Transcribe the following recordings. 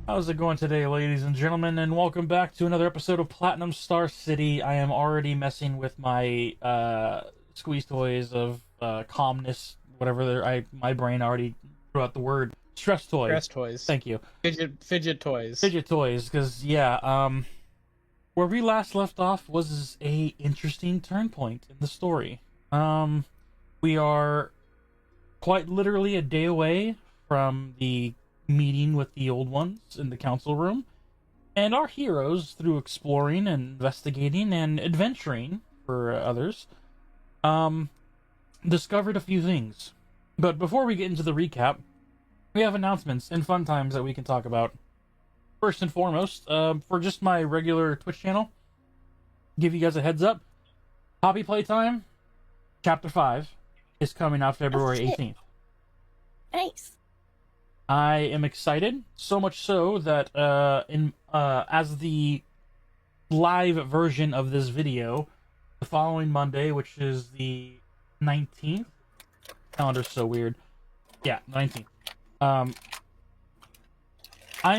How's it going today, ladies and gentlemen, and welcome back to another episode of Platinum Star City. I am already messing with my squeeze toys of calmness, whatever. My brain already threw out the word stress toy. Stress toys. Thank you, Fidget toys. fidget toys, because where we last left off was a interesting turn point in the story. We are quite literally a day away from the meeting with the old ones in the council room. And our heroes, through exploring and investigating and adventuring for others, um, discovered a few things. But before we get into the recap, we have announcements and fun times that we can talk about. First and foremost, for just my regular Twitch channel, give you guys a heads up. Hobby Playtime, Chapter 5, is coming out February 18th. Nice. I am excited, so much so that as the live version of this video, the following Monday, which is the 19th, calendar's so weird. Yeah, 19th. I'm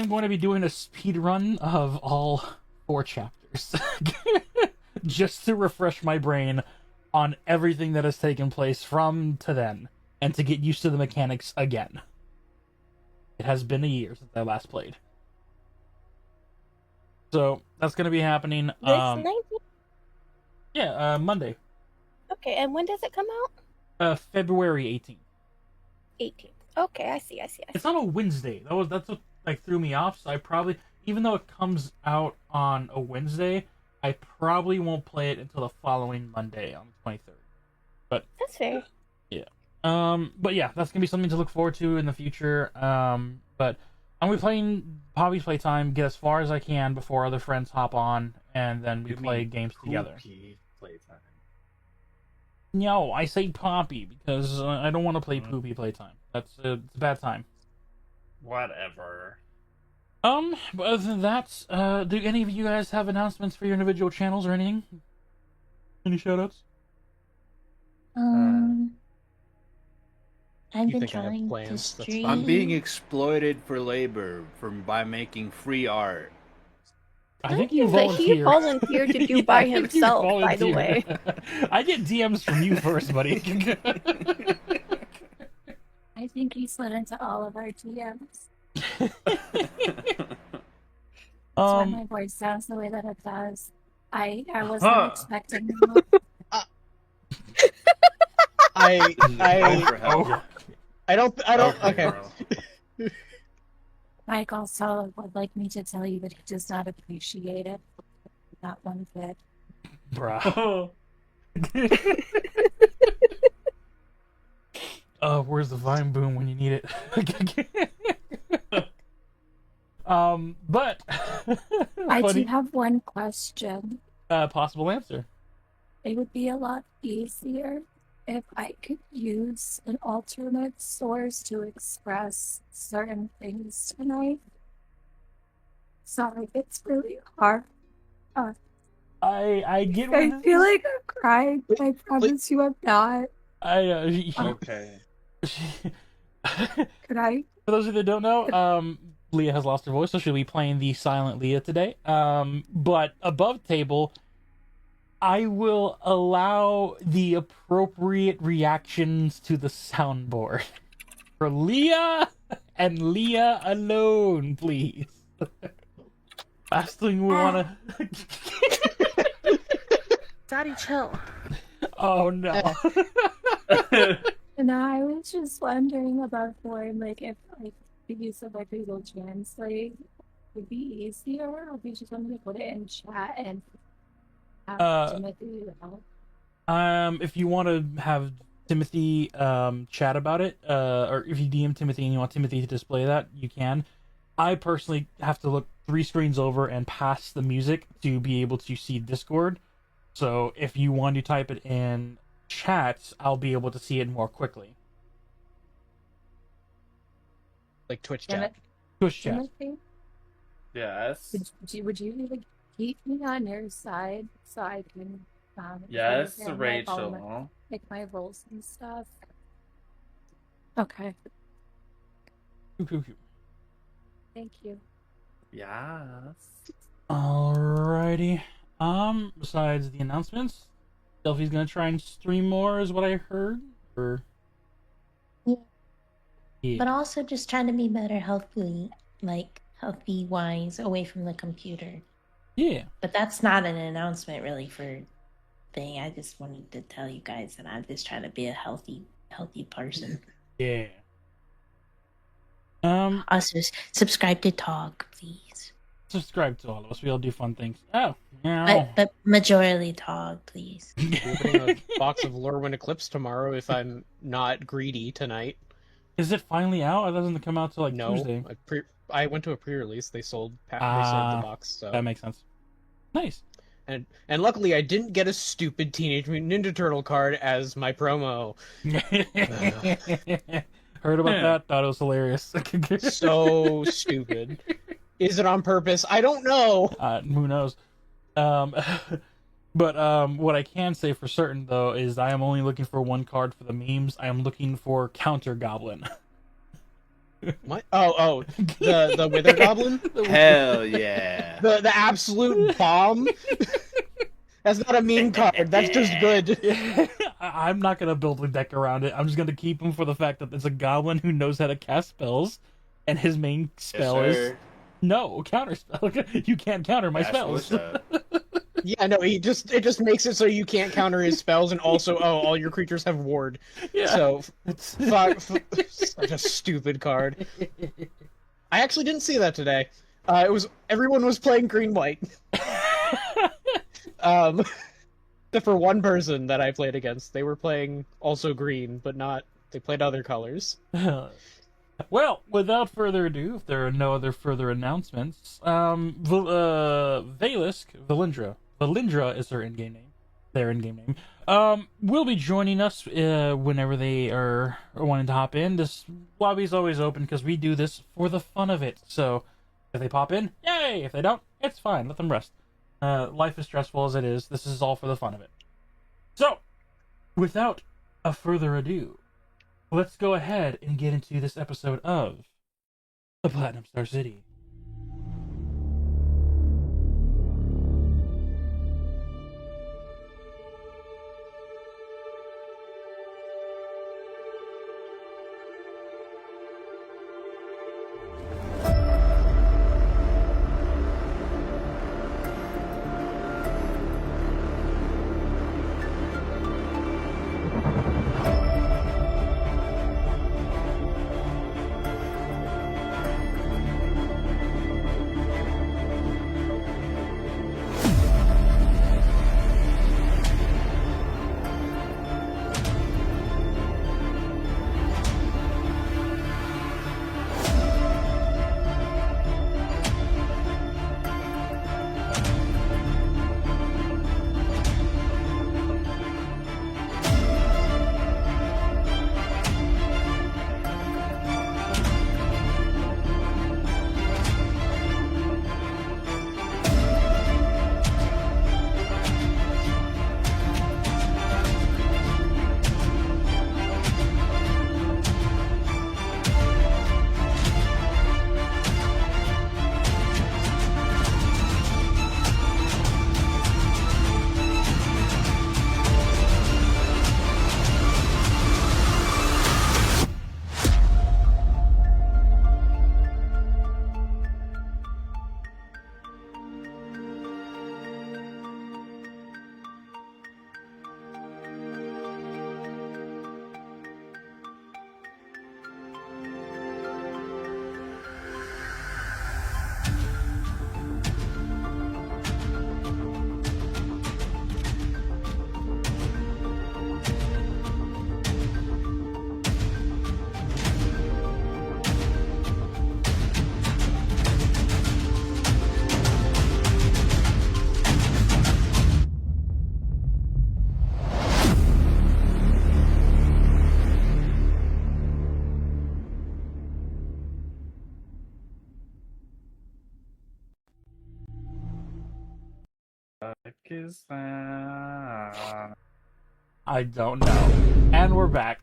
going to be doing a speed run of all 4 chapters, just to refresh my brain on everything that has taken place from to then, and to get used to the mechanics again. It has been a year since I last played. So that's going to be happening. This 19th? Monday. Okay, and when does it come out? February 18th. 18th. Okay, I see. It's on a Wednesday. That's what threw me off. So I probably, even though it comes out on a Wednesday, I probably won't play it until the following Monday on the 23rd. But that's fair. Yeah. But yeah, that's gonna be something to look forward to in the future. But I'm gonna be playing Hobby Playtime, get as far as I can before other friends hop on, and then we play games together. Playtime. No, I say Poppy because I don't want to play Poopy Playtime. It's a bad time. Whatever. But other than that, do any of you guys have announcements for your individual channels or anything? Any shoutouts? I've You been think I have trying to plans? That's stream. I'm being exploited for labor by making free art. I think you But he volunteered. volunteered to do Yeah, by I think you himself, by the way. volunteered. I get DMs from you first, buddy. I think he slid into all of our DMs. That's why my voice sounds the way that it does. I wasn't expecting that. I don't. Okay. Mike also would like me to tell you that he does not appreciate it. Not one bit. Bruh. Where's the Vine Boom when you need it? But I do have one question. possible answer. It would be a lot easier if I could use an alternate source to express certain things tonight. Sorry, it's really hard. I get. I feel like I'm crying, but I promise you I'm not. Okay. Could I? For those of you that don't know, Leah has lost her voice, so she'll be playing the silent Leah today. But above table, I will allow the appropriate reactions to the soundboard for Leah and Leah alone, please. Last thing we want to. Daddy, chill. Oh no. And I was just wondering about like if like the use of like Google Translate would be easier, or if you just want me to put it in chat and have Timothy help. If you want to have Timothy chat about it, or if you DM Timothy and you want Timothy to display that, you can. I personally have to look 3 screens over and pass the music to be able to see Discord. So if you want to type it in chat, I'll be able to see it more quickly. Like Twitch chat. Twitch chat. Timothy, Yes. would you like keep me on your side so I can Yes, understand, Rachel. like my roles and stuff? Okay, Pew, pew, pew. thank you. Yes. Alrighty. Besides the announcements, Delphi's gonna try and stream more, is what I heard. Or Yeah. yeah, But also just trying to be better healthfully, like healthy wise, away from the computer. yeah. But that's not an announcement really for thing. I just wanted to tell you guys that I'm just trying to be a healthy person. Yeah. Also, subscribe to Talk, please. Subscribe to all of us. We all do fun things. Oh, yeah. But majorly Talk, please. Opening a box of Lorwyn Eclipse tomorrow if I'm not greedy tonight. Is it finally out? It doesn't come out till like No, Tuesday. I went to a pre-release. They sold the box, so that makes sense. Nice. And luckily, I didn't get a stupid Teenage Mutant Ninja Turtle card as my promo. Heard about that? Thought it was hilarious. So stupid. Is it on purpose? I don't know. Who knows? But what I can say for certain though is I am only looking for one card for the memes. I am looking for Counter Goblin. What? Oh, the Wither Goblin? Hell yeah. The absolute bomb? That's not a meme card. That's just good. I'm not gonna build a deck around it. I'm just gonna keep him for the fact that it's a goblin who knows how to cast spells, and his main spell is no counter spell. You can't counter my spells. Yeah, no, it just makes it so you can't counter his spells, and also, all your creatures have ward. Yeah. So, such a stupid card. I actually didn't see that today. Everyone was playing green-white. Except for one person that I played against. They were playing also green, but they played other colors. Well, without further ado, if there are no other further announcements, Valindra is her in-game name. Their in-game name. Will be joining us whenever they are wanting to hop in. This lobby's always open because we do this for the fun of it. So if they pop in, yay! If they don't, it's fine. Let them rest. Life is stressful as it is. This is all for the fun of it. So, without a further ado, let's go ahead and get into this episode of The Platinum Star City. Is that? I don't know. And we're back.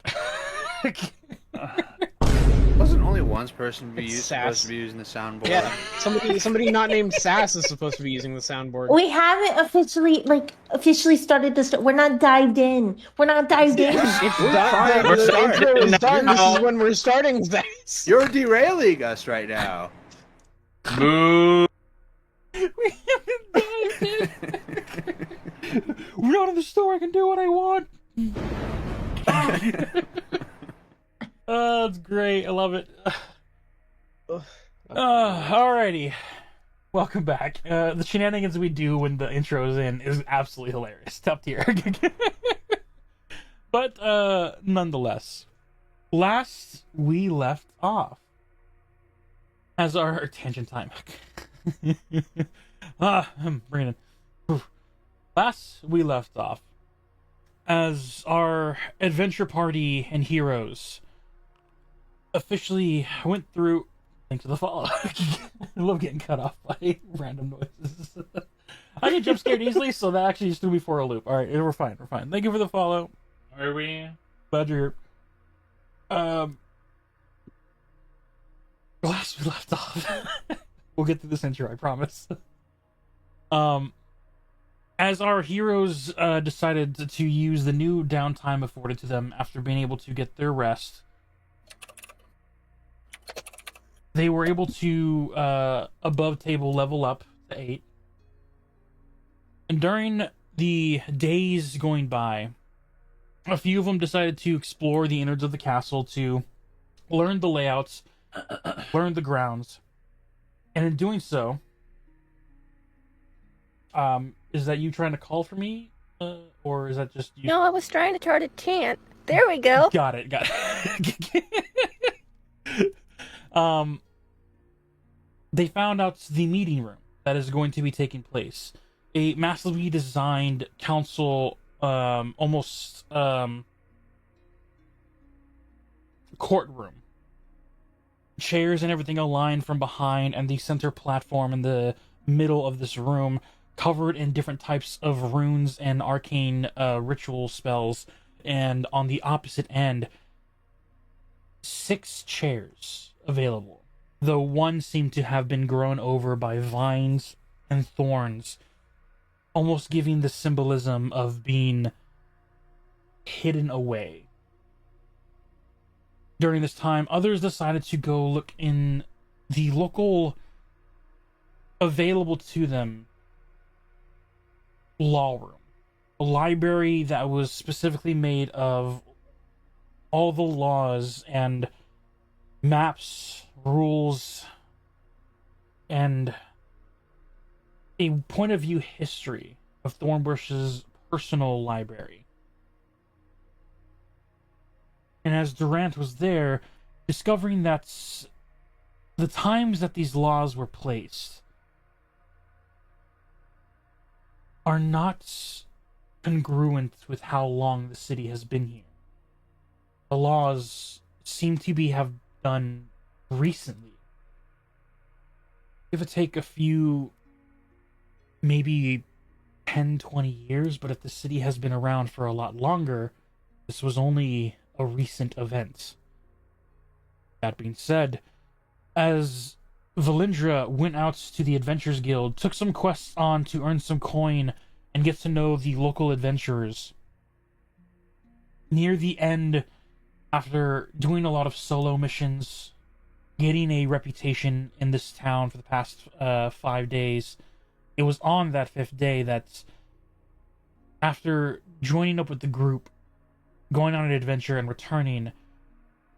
Wasn't only one person It's supposed Sass. to be using the soundboard? Yeah, somebody not named Sass is supposed to be using the soundboard. We haven't officially started this. We're not dived in. We're not dived in. It's We're done. trying to The start. intro is And done. This now- is when we're starting this. You're derailing us right now. Boo! We haven't dived in. We're not in the store. I can do what I want. Oh, that's great. I love it. Alrighty. Welcome back. The shenanigans we do when the intro is in is absolutely hilarious. Top tier. But nonetheless, last we left off as our tangent time. I'm bringing it. Oof. Last we left off as our adventure party and heroes officially went through. Link to the follow. I love getting cut off by random noises. I get jump scared easily, so that actually just threw me for a loop. All right, we're fine. We're fine. Thank you for the follow. Are we? Glad you're here. Last we left off. We'll get through this intro, I promise. As our heroes decided to use the new downtime afforded to them after being able to get their rest, they were able to above table level up to 8. And during the days going by, a few of them decided to explore the innards of the castle to learn the layouts, learn the grounds. And in doing so, is that you trying to call for me? Or is that just you? No, I was trying to chart a chant. There we go. Got it. They found out the meeting room that is going to be taking place. A massively designed council, almost courtroom. Chairs and everything aligned from behind, and the center platform in the middle of this room covered in different types of runes and arcane ritual spells. And on the opposite end, 6 chairs available, though one seemed to have been grown over by vines and thorns, almost giving the symbolism of being hidden away. During this time, others decided to go look in the local available to them law room, a library that was specifically made of all the laws and maps, rules, and a point of view history of Thornbush's personal library. And as Durant was there, discovering that the times that these laws were placed are not congruent with how long the city has been here. The laws seem to have done recently. Give or take a few, maybe 10, 20 years, but if the city has been around for a lot longer, this was only a recent event. That being said, as Valindra went out to the Adventurers Guild, took some quests on to earn some coin and get to know the local adventurers. Near the end, after doing a lot of solo missions, getting a reputation in this town for the past 5 days, it was on that 5th day that, after joining up with the group, going on an adventure and returning,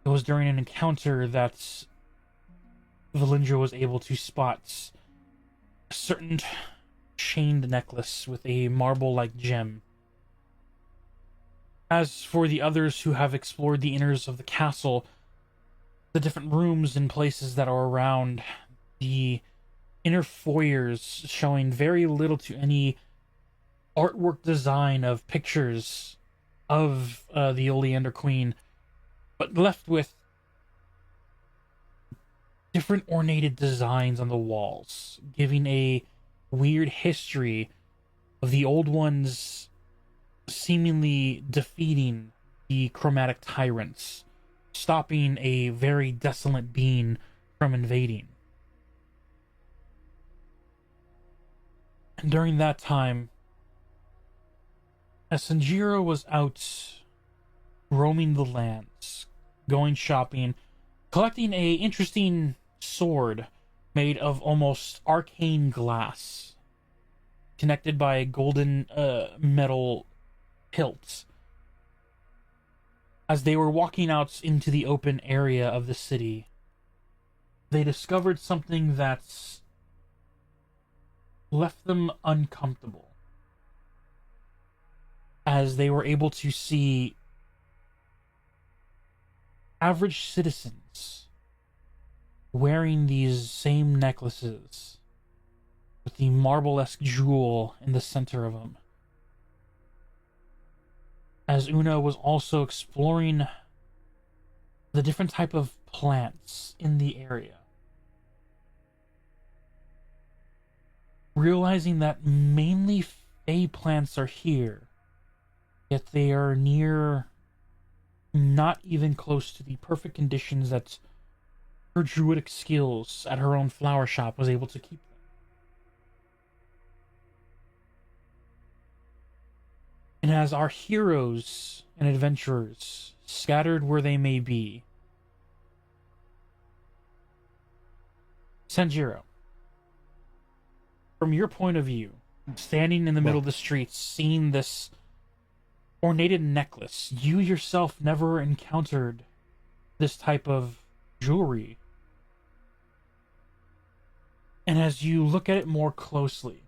it was during an encounter that Valindra was able to spot a certain chained necklace with a marble-like gem. As for the others who have explored the inners of the castle, the different rooms and places that are around, the inner foyers showing very little to any artwork design of pictures of the Oleander Queen, but left with different ornated designs on the walls, giving a weird history of the old ones seemingly defeating the chromatic tyrants stopping a very desolate being from invading. And during that time, as Sanjiro was out roaming the lands, going shopping, collecting a interesting sword made of almost arcane glass, connected by golden metal hilts. As they were walking out into the open area of the city, they discovered something that's left them uncomfortable, as they were able to see average citizens wearing these same necklaces with the marble-esque jewel in the center of them. As Una was also exploring the different type of plants in the area, realizing that mainly fey plants are here, yet they are near, not even close to the perfect conditions that her druidic skills at her own flower shop was able to keep them. And as our heroes and adventurers, scattered where they may be, Sanjiro, from your point of view, standing in the middle of the streets, seeing this ornated necklace, you yourself never encountered this type of jewelry. And as you look at it more closely,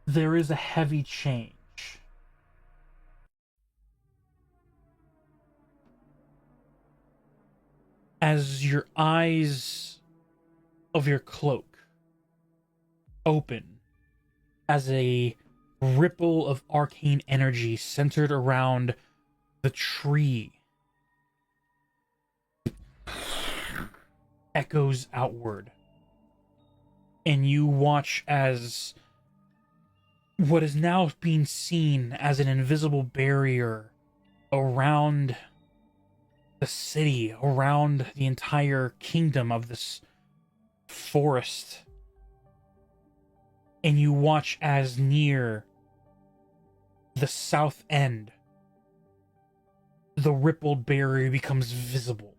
there is a heavy change. As your eyes of your cloak open, as a ripple of arcane energy centered around the tree echoes outward, and you watch as what is now being seen as an invisible barrier around the city, around the entire kingdom of this forest. And you watch as near the south end, the rippled barrier becomes visible,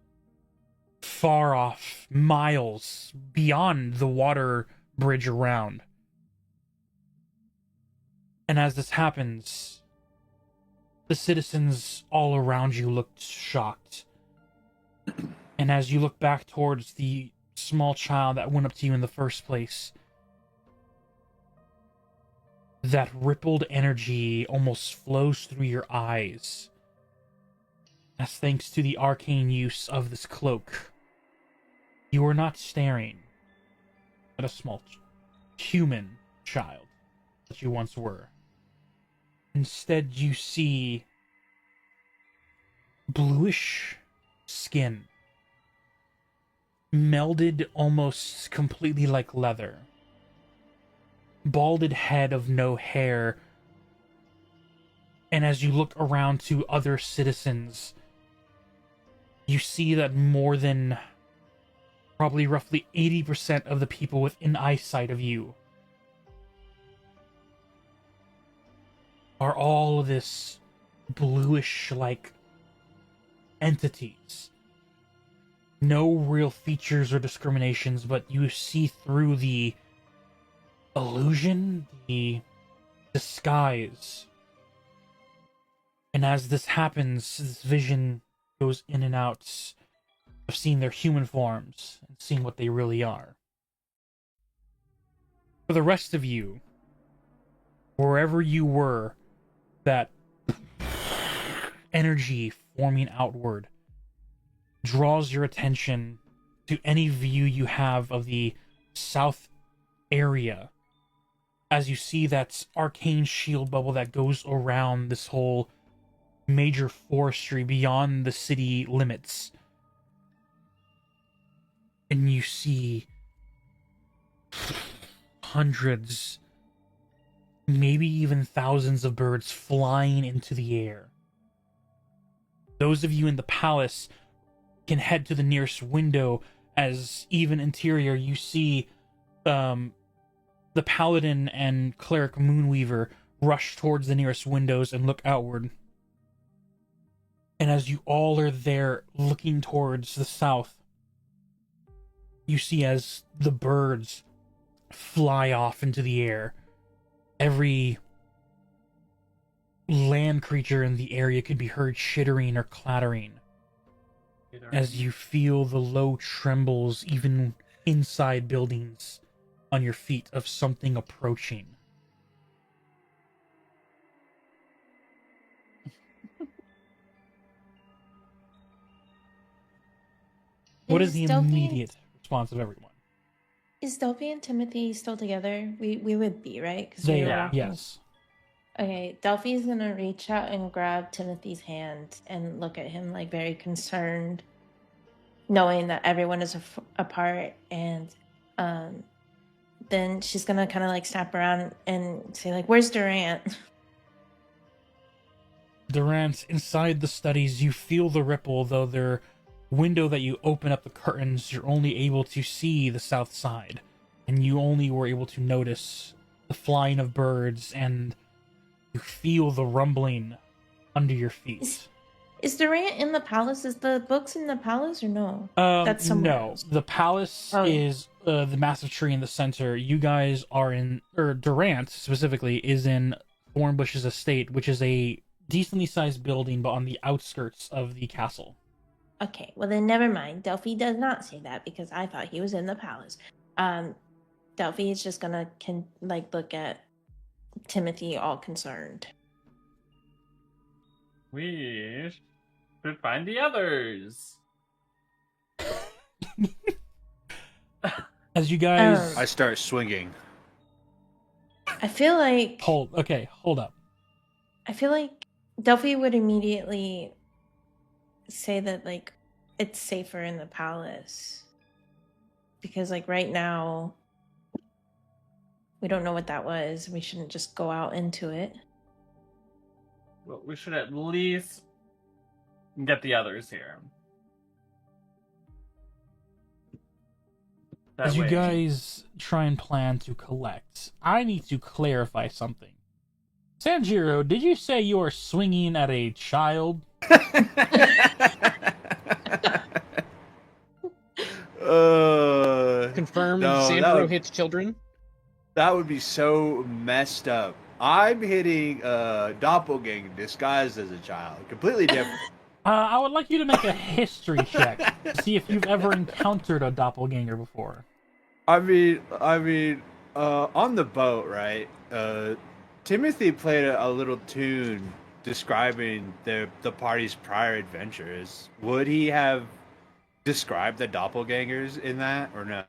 far off, miles beyond the water bridge around. And as this happens, the citizens all around you look shocked. And as you look back towards the small child that went up to you in the first place, that rippled energy almost flows through your eyes, as thanks to the arcane use of this cloak, you are not staring at a small human child that you once were. Instead, you see bluish skin, melded almost completely like leather, balded head of no hair. And as you look around to other citizens, you see that more than probably roughly 80% of the people within eyesight of you are all this bluish-like entities. No real features or discriminations, but you see through the illusion, the disguise. And as this happens, this vision goes in and out of seeing their human forms and seeing what they really are. For the rest of you, wherever you were, that energy forming outward draws your attention to any view you have of the south area, as you see that arcane shield bubble that goes around this whole major forestry beyond the city limits. And you see hundreds maybe even thousands of birds flying into the air. Those of you in the palace can head to the nearest window, as even interior you see the paladin and cleric Moonweaver rush towards the nearest windows and look outward. And as you all are there looking towards the south, you see as the birds fly off into the air. Every land creature in the area could be heard chittering or clattering as you feel the low trembles even inside buildings on your feet of something approaching. What is the immediate response of everyone? Is Delphi and Timothy still together? We would be, right? 'Cause They we were are, walking. yes. Okay, Delphi's gonna reach out and grab Timothy's hand and look at him like very concerned, knowing that everyone is apart, and then she's gonna kind of like snap around and say like, "Where's Durant?" Durant, inside the studies, you feel the ripple, though their window that you open up the curtains, you're only able to see the south side, and you only were able to notice the flying of birds, and you feel the rumbling under your feet. Is Durant in the palace? Is the books in the palace or no? That's somewhere No. else. The palace is the massive tree in the center. You guys are in, or Durant specifically is in Thornbush's estate, which is a decently sized building, but on the outskirts of the castle. Okay, well then never mind. Delphi does not say that because I thought he was in the palace. Delphi is just gonna look at Timothy all concerned. We should find the others. As you guys I start swinging. I feel like hold up. I feel like Delphi would immediately say that like it's safer in the palace because like right now we don't know what that was. We shouldn't just go out into it. Well, we should at least get the others here. That As you way- guys try and plan to collect, I need to clarify something. Sanjiro, did you say you are swinging at a child? Confirmed No, that Sandro would- hits children. That would be so messed up. I'm hitting Doppelganger disguised as a child. Completely different. I would like you to make a history check to see if you've ever encountered a doppelganger before. I mean, on the boat, right? Timothy played a little tune describing the party's prior adventures. Would he have described the doppelgangers in that, or no?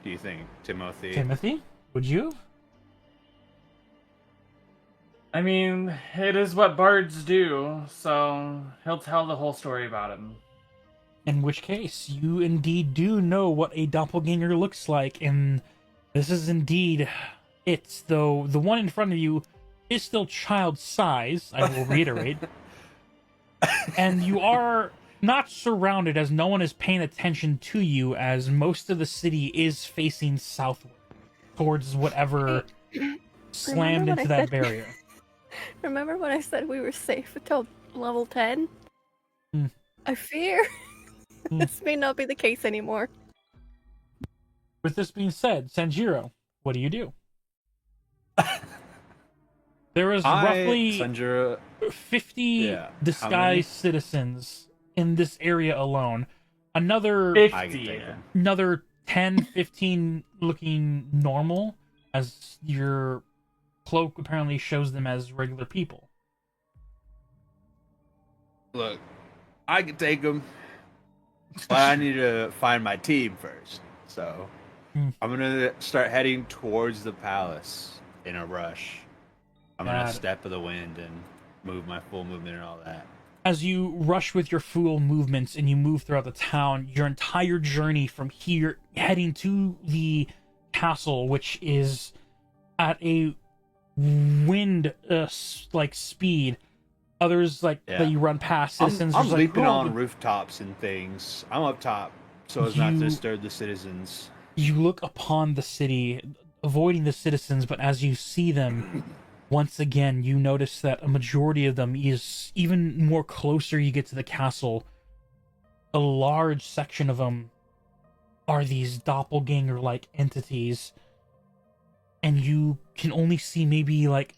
Do you think, Timothy? Timothy, would you? I mean, it is what bards do, so he'll tell the whole story about him. In which case, you indeed do know what a doppelganger looks like, and this is indeed it, though the one in front of you is still child size, I will reiterate. And you are not surrounded, as no one is paying attention to you, as most of the city is facing southward, towards whatever slammed what into I that said? barrier. Remember when I said we were safe until level 10? Hmm. I fear Hmm. this may not be the case anymore. With this being said, Sanjiro, what do you do? There is roughly Sanjuro, 50 Yeah. How many? disguised citizens in this area alone. Another 50. I can take him. another 10, 15 looking normal, as your cloak apparently shows them as regular people. Look, I can take him, but I need to find my team first. So Hmm. I'm gonna start heading towards the palace in a rush. I'm gonna Got it. step of the wind and move my full movement and all that. As you rush with your full movements and you move throughout the town, your entire journey from here heading to the castle, which is at a wind like speed. Others like that you run past citizens. I'm just leaping like, on rooftops and things. I'm up top so as not to disturb the citizens. You look upon the city, avoiding the citizens, but as you see them, once again, you notice that a majority of them is even more closer you get to the castle. A large section of them are these doppelganger-like entities, and you can only see maybe like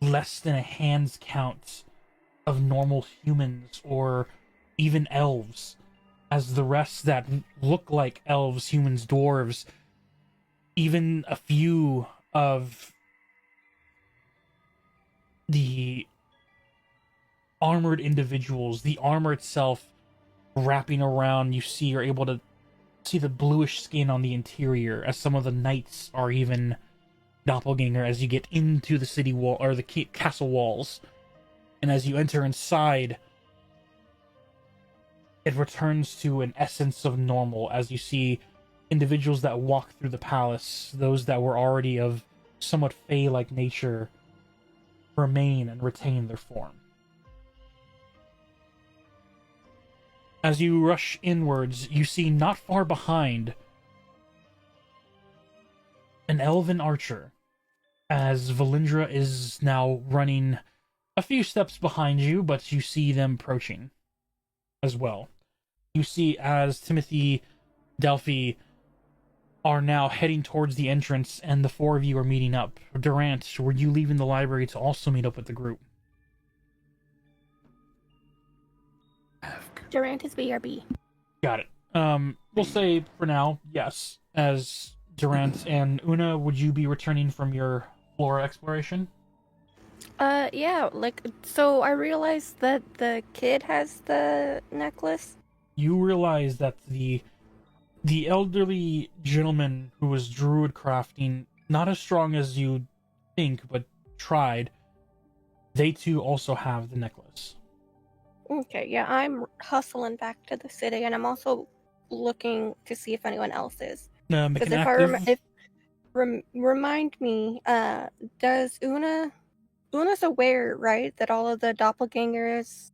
less than a hand's count of normal humans or even elves, as the rest that look like elves, humans, dwarves, even a few of the armored individuals, the armor itself wrapping around, you're able to see the bluish skin on the interior, as some of the knights are even doppelganger as you get into the city wall or the castle walls. And as you enter inside, it returns to an essence of normal as you see individuals that walk through the palace, those that were already of somewhat fey-like nature, remain and retain their form. As you rush inwards, you see not far behind an elven archer, as Valindra is now running a few steps behind you, but you see them approaching as well. You see as Timothy, Delphi are now heading towards the entrance, and the four of you are meeting up. Durant, were you leaving the library to also meet up with the group? Durant is BRB. Got it. We'll say for now, yes. As Durant and Una, would you be returning from your flora exploration? Yeah, like, so I realized that the kid has the necklace. You realize that the elderly gentleman who was druid crafting, not as strong as you think, but tried, they too also have the necklace. Okay, yeah, I'm hustling back to the city, and I'm also looking to see if anyone else is. Make Because an if active... remind me, does Una's aware, right, that all of the doppelgangers,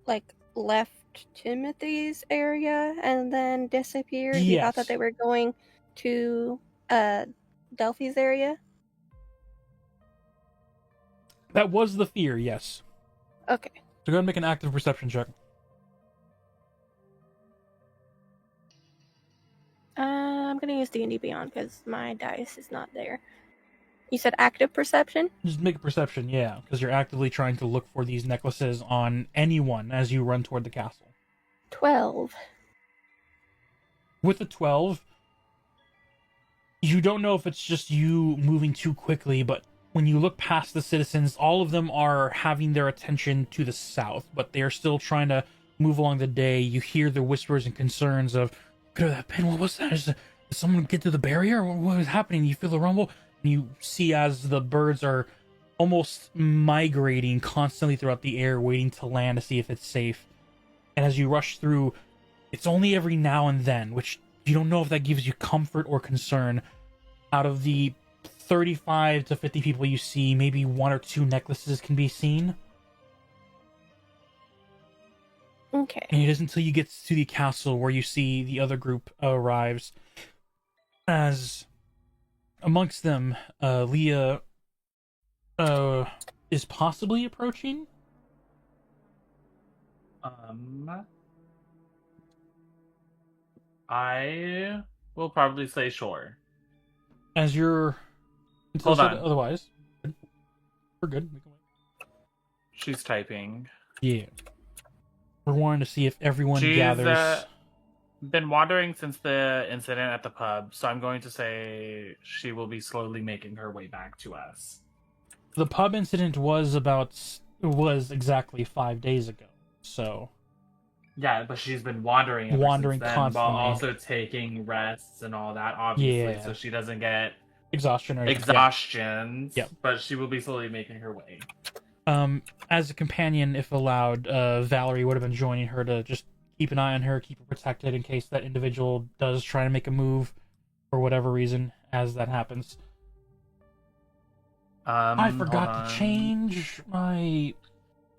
like, left Timothy's area and then disappeared? He thought that Yes. they were going to, Delphi's area? That was the fear, yes. Okay. So go ahead and make an active perception check. I'm gonna use D&D Beyond because my dice is not there. You said active perception? Just make a perception, yeah, because you're actively trying to look for these necklaces on anyone as you run toward the castle. 12. With the 12, you don't know if it's just you moving too quickly, but when you look past the citizens, all of them are having their attention to the south, but they are still trying to move along the day. You hear the whispers and concerns of, "Look at that pin, what was that? Did someone get through the barrier? What is happening?" You feel the rumble, and you see as the birds are almost migrating constantly throughout the air, waiting to land to see if it's safe. And as you rush through, it's only every now and then, which you don't know if that gives you comfort or concern. Out of the 35 to 50 people you see, maybe one or two necklaces can be seen. Okay. And it isn't until you get to the castle where you see the other group arrives. As amongst them, Leah is possibly approaching. I will probably say sure. As you're... Hold on. Otherwise, we're good. We can wait. She's typing. Yeah. We're wanting to see if everyone She's gathers. been wandering since the incident at the pub, so I'm going to say she will be slowly making her way back to us. The pub incident was exactly 5 days ago, so... Yeah, but she's been wandering since then, constantly, while also taking rests and all that, obviously, Yeah. so she doesn't get exhaustion or exhaustions. Yep. But she will be slowly making her way. As a companion, if allowed, Valerie would have been joining her to just keep an eye on her, keep her protected in case that individual does try to make a move for whatever reason as that happens. I forgot hold to on. change my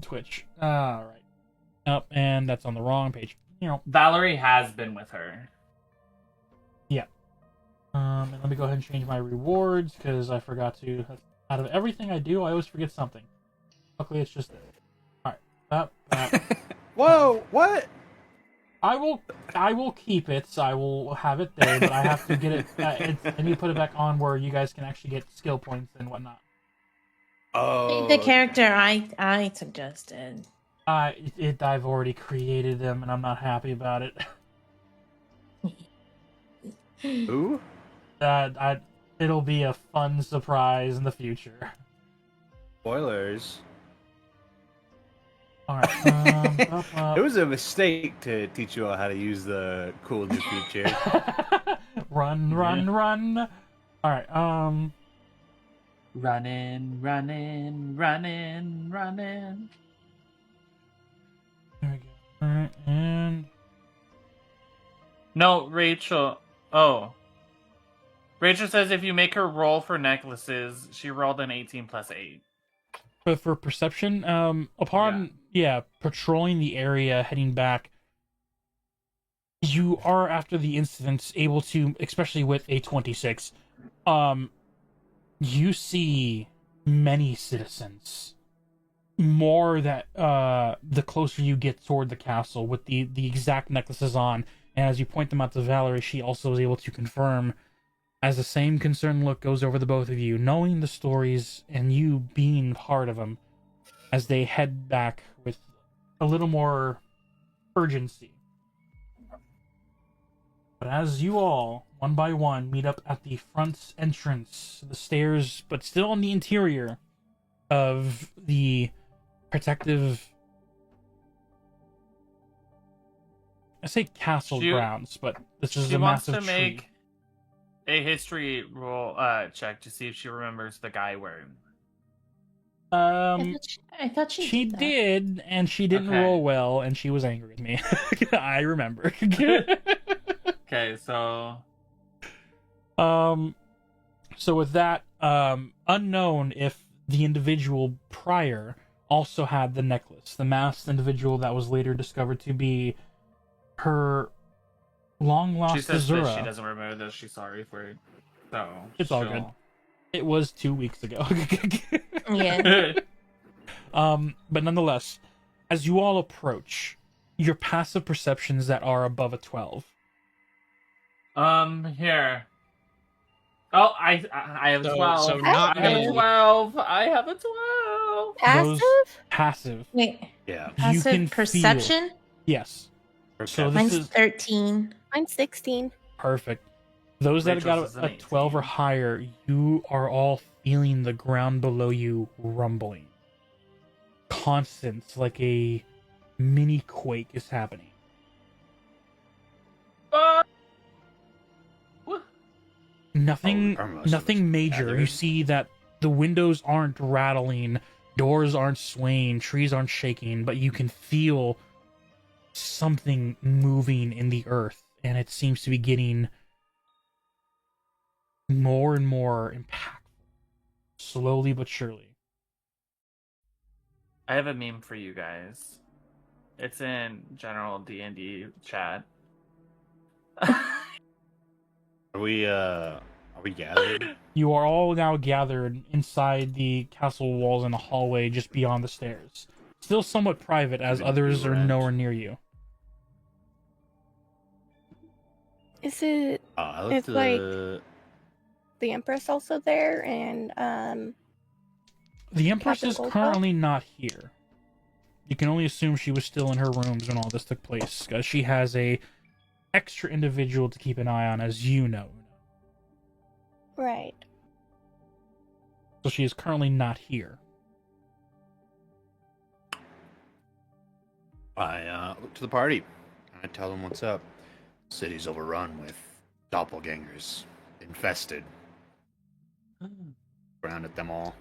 Twitch. All right. Up, and that's on the wrong page. Valerie has been with her. Yeah. And let me go ahead and change my rewards because I forgot to. Out of everything I do, I always forget something. Luckily, it's just this. All right. That. Whoa! What? I will keep it. So I will have it there, but I have to get it. I need to put it back on where you guys can actually get skill points and whatnot. Oh, The character I suggested. I've already created them, and I'm not happy about it. Who? It'll be a fun surprise in the future. Spoilers. All right. It was a mistake to teach you all how to use the cool new feature. Run. All right. Running. There we go. All right, and No, Rachel. Oh. Rachel says if you make her roll for necklaces, she rolled an 18 plus 8. but for perception, upon patrolling the area, heading back, you are after the incident able to, especially with a 26, you see many citizens. More that the closer you get toward the castle with the exact necklaces on, and as you point them out to Valerie, she also is able to confirm as the same concerned look goes over the both of you, knowing the stories and you being part of them, as they head back with a little more urgency. But as you all, one by one, meet up at the front entrance, the stairs, but still on the interior of the protective, I say castle grounds, but this is a massive tree. She wants to make a history roll check to see if she remembers the guy wearing. I thought she did, and she didn't roll well, and she was angry with me. I remember. Okay, so with that, unknown if the individual prior also had the necklace, the masked individual that was later discovered to be her long lost she says Azura. that she doesn't remember this. She's sorry for it. So it's all good. It was 2 weeks ago. Yeah. But nonetheless, as you all approach, your passive perceptions that are above a 12. Here. Oh, I have a 12. So not I have a me. 12. I have a 12. Passive? Passive. Wait. Yeah. You Passive can perception? Yes. So this Mine's is 13. Mine's 16. perfect. Those that Rachel's got is a an 12 or 18. higher, you are all feeling the ground below you rumbling. Constant, like a mini quake is happening. Nothing major. gathered. You see that the windows aren't rattling, doors aren't swaying, trees aren't shaking, but you can feel something moving in the earth, and it seems to be getting more and more impactful, slowly but surely. I have a meme for you guys. It's in general D&D chat. Are we gathered? You are all now gathered inside the castle walls in a hallway just beyond the stairs. Still somewhat private, as others are nowhere near you. Is it It's like the Empress also there? And The Empress Captain is Goldbell? currently not here. You can only assume she was still in her rooms when all this took place, because she has a extra individual to keep an eye on, as you know. right. So she is currently not here. I look to the party. I tell them what's up. City's overrun with doppelgangers, infested. Grounded them all.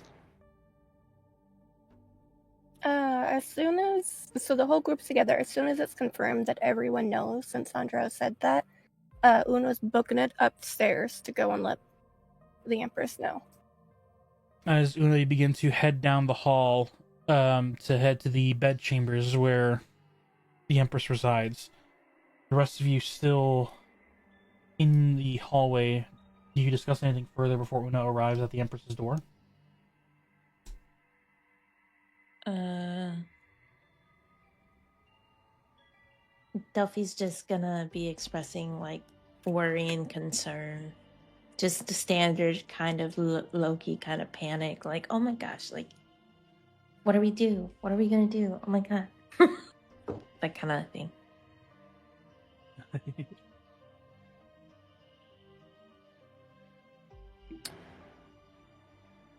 As soon as the whole group's together, as soon as it's confirmed that everyone knows, since Sandra said that, Uno's booking it upstairs to go and let the Empress know. as Una, you begin to head down the hall to head to the bedchambers where the Empress resides. The rest of you still in the hallway. Do you discuss anything further before Una arrives at the Empress's door? Delphi's just gonna be expressing like worry and concern. Just the standard kind of low-key kind of panic, like, oh my gosh, like, what do we do? What are we gonna do? Oh my god. That kind of thing.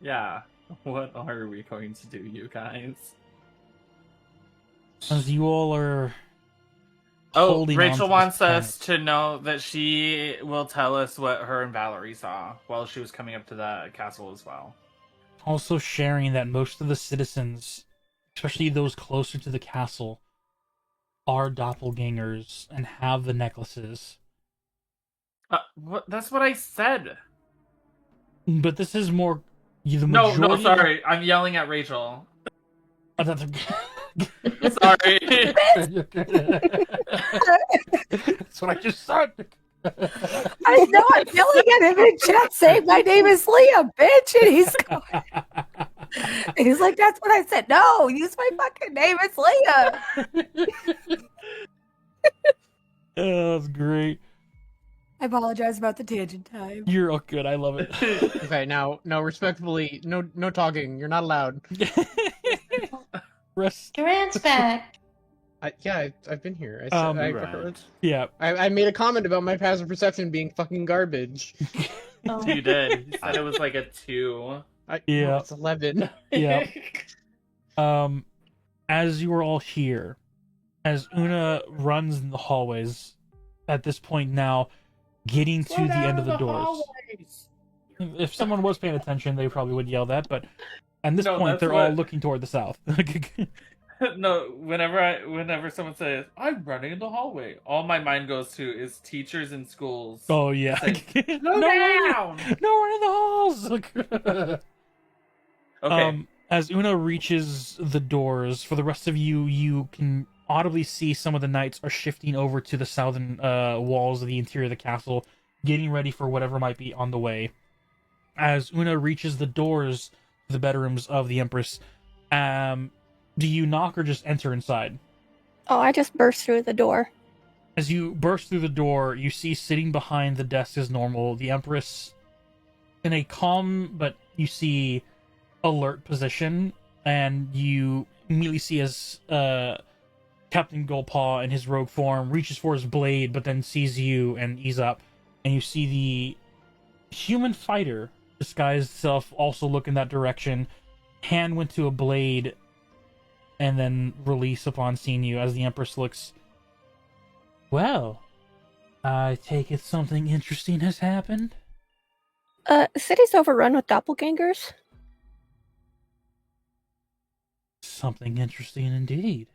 Yeah. What are we going to do, you guys? As you all are Oh, holding on Rachel to wants this us to know that she will tell us what her and Valerie saw while she was coming up to the castle as well. also sharing that most of the citizens, especially those closer to the castle, are doppelgangers and have the necklaces. That's what I said. But this is more the No, majority. sorry. I'm yelling at Rachel. Sorry. That's what I just said. I know I'm yelling at him in chat saying my name is Leah, bitch, and he's like, that's what I said. No, use my fucking name. It's Leah. Oh, that's great. I apologize about the tangent time. You're all good. I love it. Okay, now, respectfully, no talking. You're not allowed. Rest. Durant's back. I've been here. I made a comment about my passive perception being fucking garbage. Oh. You did. You said it was like a 2. Yeah. No, it's 11. Yeah. As you are all here, as Una runs in the hallways, at this point now, getting to the end of the doors. Hallways. If someone was paying attention, they probably would yell that, but at this No, point, that's they're what- all looking toward the south. No, whenever someone says, I'm running in the hallway, all my mind goes to is teachers in schools. Oh, yeah. Say, no, down! no, we're in the halls! Okay. As Una reaches the doors, for the rest of you, you can audibly see some of the knights are shifting over to the southern walls of the interior of the castle, getting ready for whatever might be on the way. As Una reaches the doors to the bedrooms of the Empress, do you knock or just enter inside? Oh, I just burst through the door. As you burst through the door, you see sitting behind the desk as normal, the Empress in a calm, but you see alert position, and you immediately see as Captain Goldpaw in his rogue form reaches for his blade, but then sees you and ease up, and you see the human fighter disguise itself also look in that direction, hand went to a blade, and then release upon seeing you as the Empress looks. Well, I take it something interesting has happened? The city's overrun with doppelgangers. Something interesting indeed.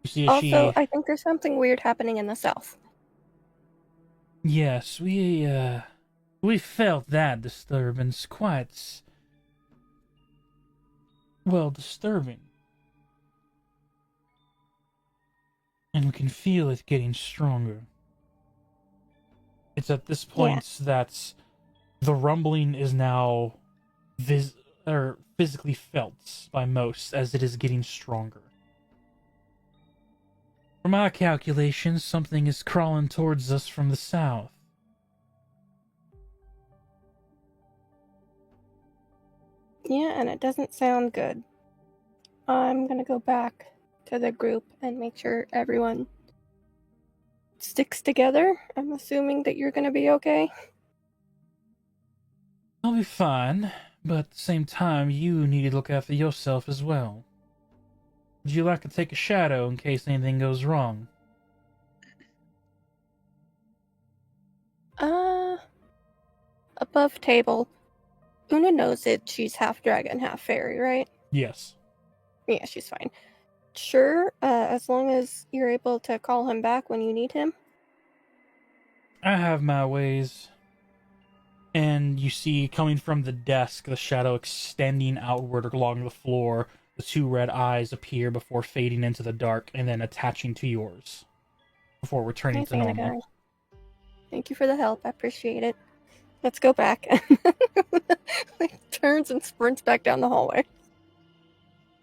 You see, Also, I think there's something weird happening in the south. Yes, we felt that disturbance quite, well, disturbing. And we can feel it getting stronger. It's at this point that the rumbling is now physically felt by most as it is getting stronger. From our calculations, something is crawling towards us from the south. Yeah, and it doesn't sound good. I'm gonna go back to the group and make sure everyone sticks together. I'm assuming that you're gonna be okay. I'll be fine, but at the same time, you need to look after yourself as well. Would you like to take a shadow in case anything goes wrong? Above table. Una knows it. She's half dragon, half fairy, right? Yes. Yeah, she's fine. Sure, as long as you're able to call him back when you need him. I have my ways. And you see, coming from the desk, the shadow extending outward along the floor. The two red eyes appear before fading into the dark and then attaching to yours before returning Hey, to Santa normal. guy. Thank you for the help. I appreciate it. Let's go back. Like, turns and sprints back down the hallway.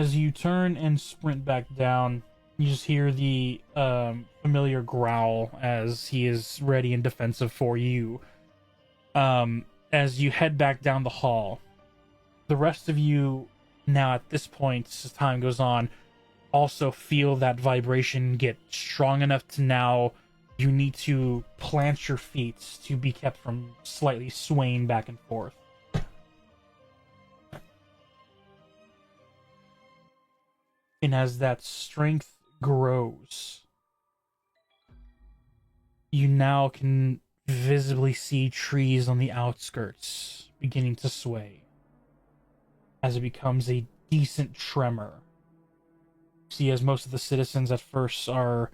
As you turn and sprint back down, you just hear the familiar growl as he is ready and defensive for you. As you head back down the hall, the rest of you now at this point, as time goes on, also feel that vibration get strong enough to now you need to plant your feet to be kept from slightly swaying back and forth. And as that strength grows, you now can visibly see trees on the outskirts beginning to sway as it becomes a decent tremor. See, as most of the citizens at first are,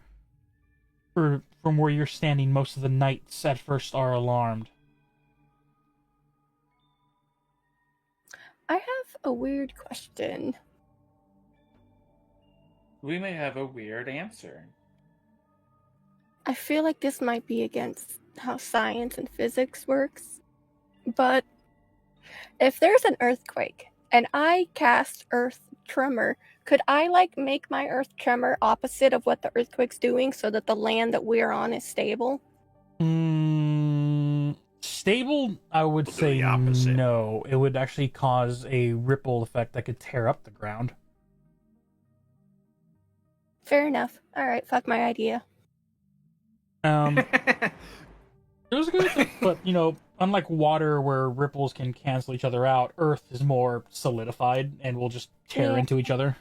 or from where you're standing, most of the knights at first are alarmed. I have a weird question. We may have a weird answer. I feel like this might be against how science and physics works, but if there's an earthquake and I cast Earth Tremor, could I make my Earth Tremor opposite of what the earthquake's doing so that the land that we're on is stable? Stable, I would say no. It would actually cause a ripple effect that could tear up the ground. Fair enough. Alright, fuck my idea. It was good, but unlike water where ripples can cancel each other out, Earth is more solidified and will just tear into each other.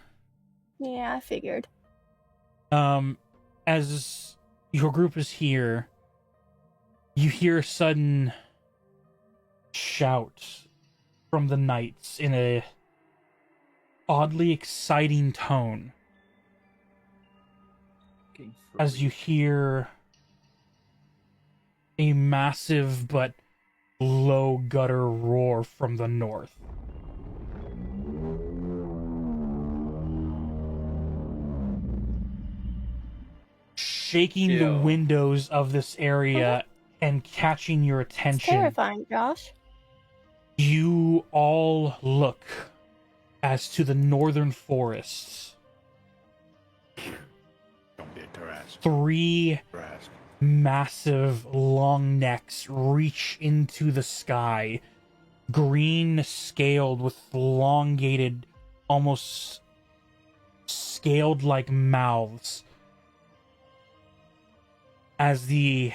Yeah, I figured. As your group is here, you hear a sudden shout from the knights in a oddly exciting tone. As you hear a massive but low gutter roar from the north. Shaking the windows of this area and catching your It's attention. terrifying, Josh. You all look as to the northern forests. Don't be a Tarrasque. Three massive long necks reach into the sky, green scaled with elongated, almost scaled like mouths, as the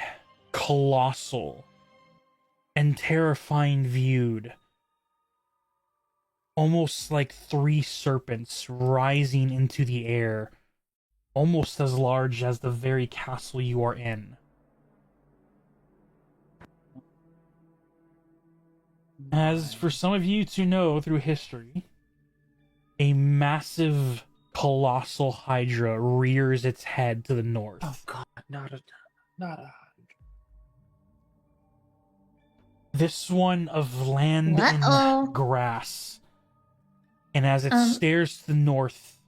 colossal and terrifying viewed, almost like three serpents rising into the air, almost as large as the very castle you are in. As for some of you to know through history, a massive colossal hydra rears its head to the north. Oh god, not a This one of land Uh-oh. and grass. And as it stares to the north,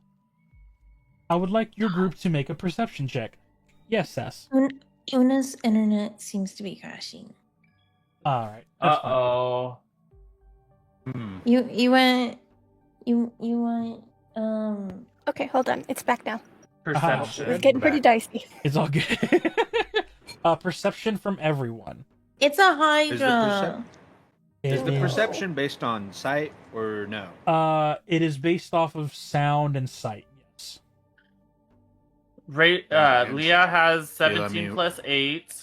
I would like your group to make a perception check. Yes, Sass. Una's internet seems to be crashing. Alright. Uh-oh. You went Okay, hold on. It's back now. Perception. It's getting pretty dicey. It's all good. Perception from everyone. It's a hydra. Is the perception based on sight or no? It is based off of sound and sight, yes. Leah has Leah, 17 plus 8.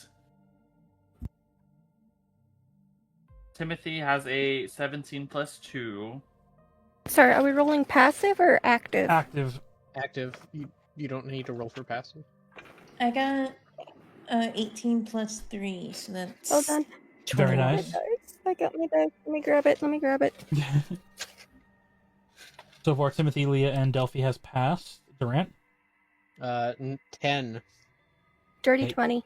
Timothy has a 17 plus 2. Sorry, are we rolling passive or active? Active. Active. You don't need to roll for passive. I got 18 plus 3, so that's... Hold on. Very nice. I got my dice. Let me grab it. So far, Timothy, Leah, and Delphi has passed. Durant? 10. Dirty Eight. 20.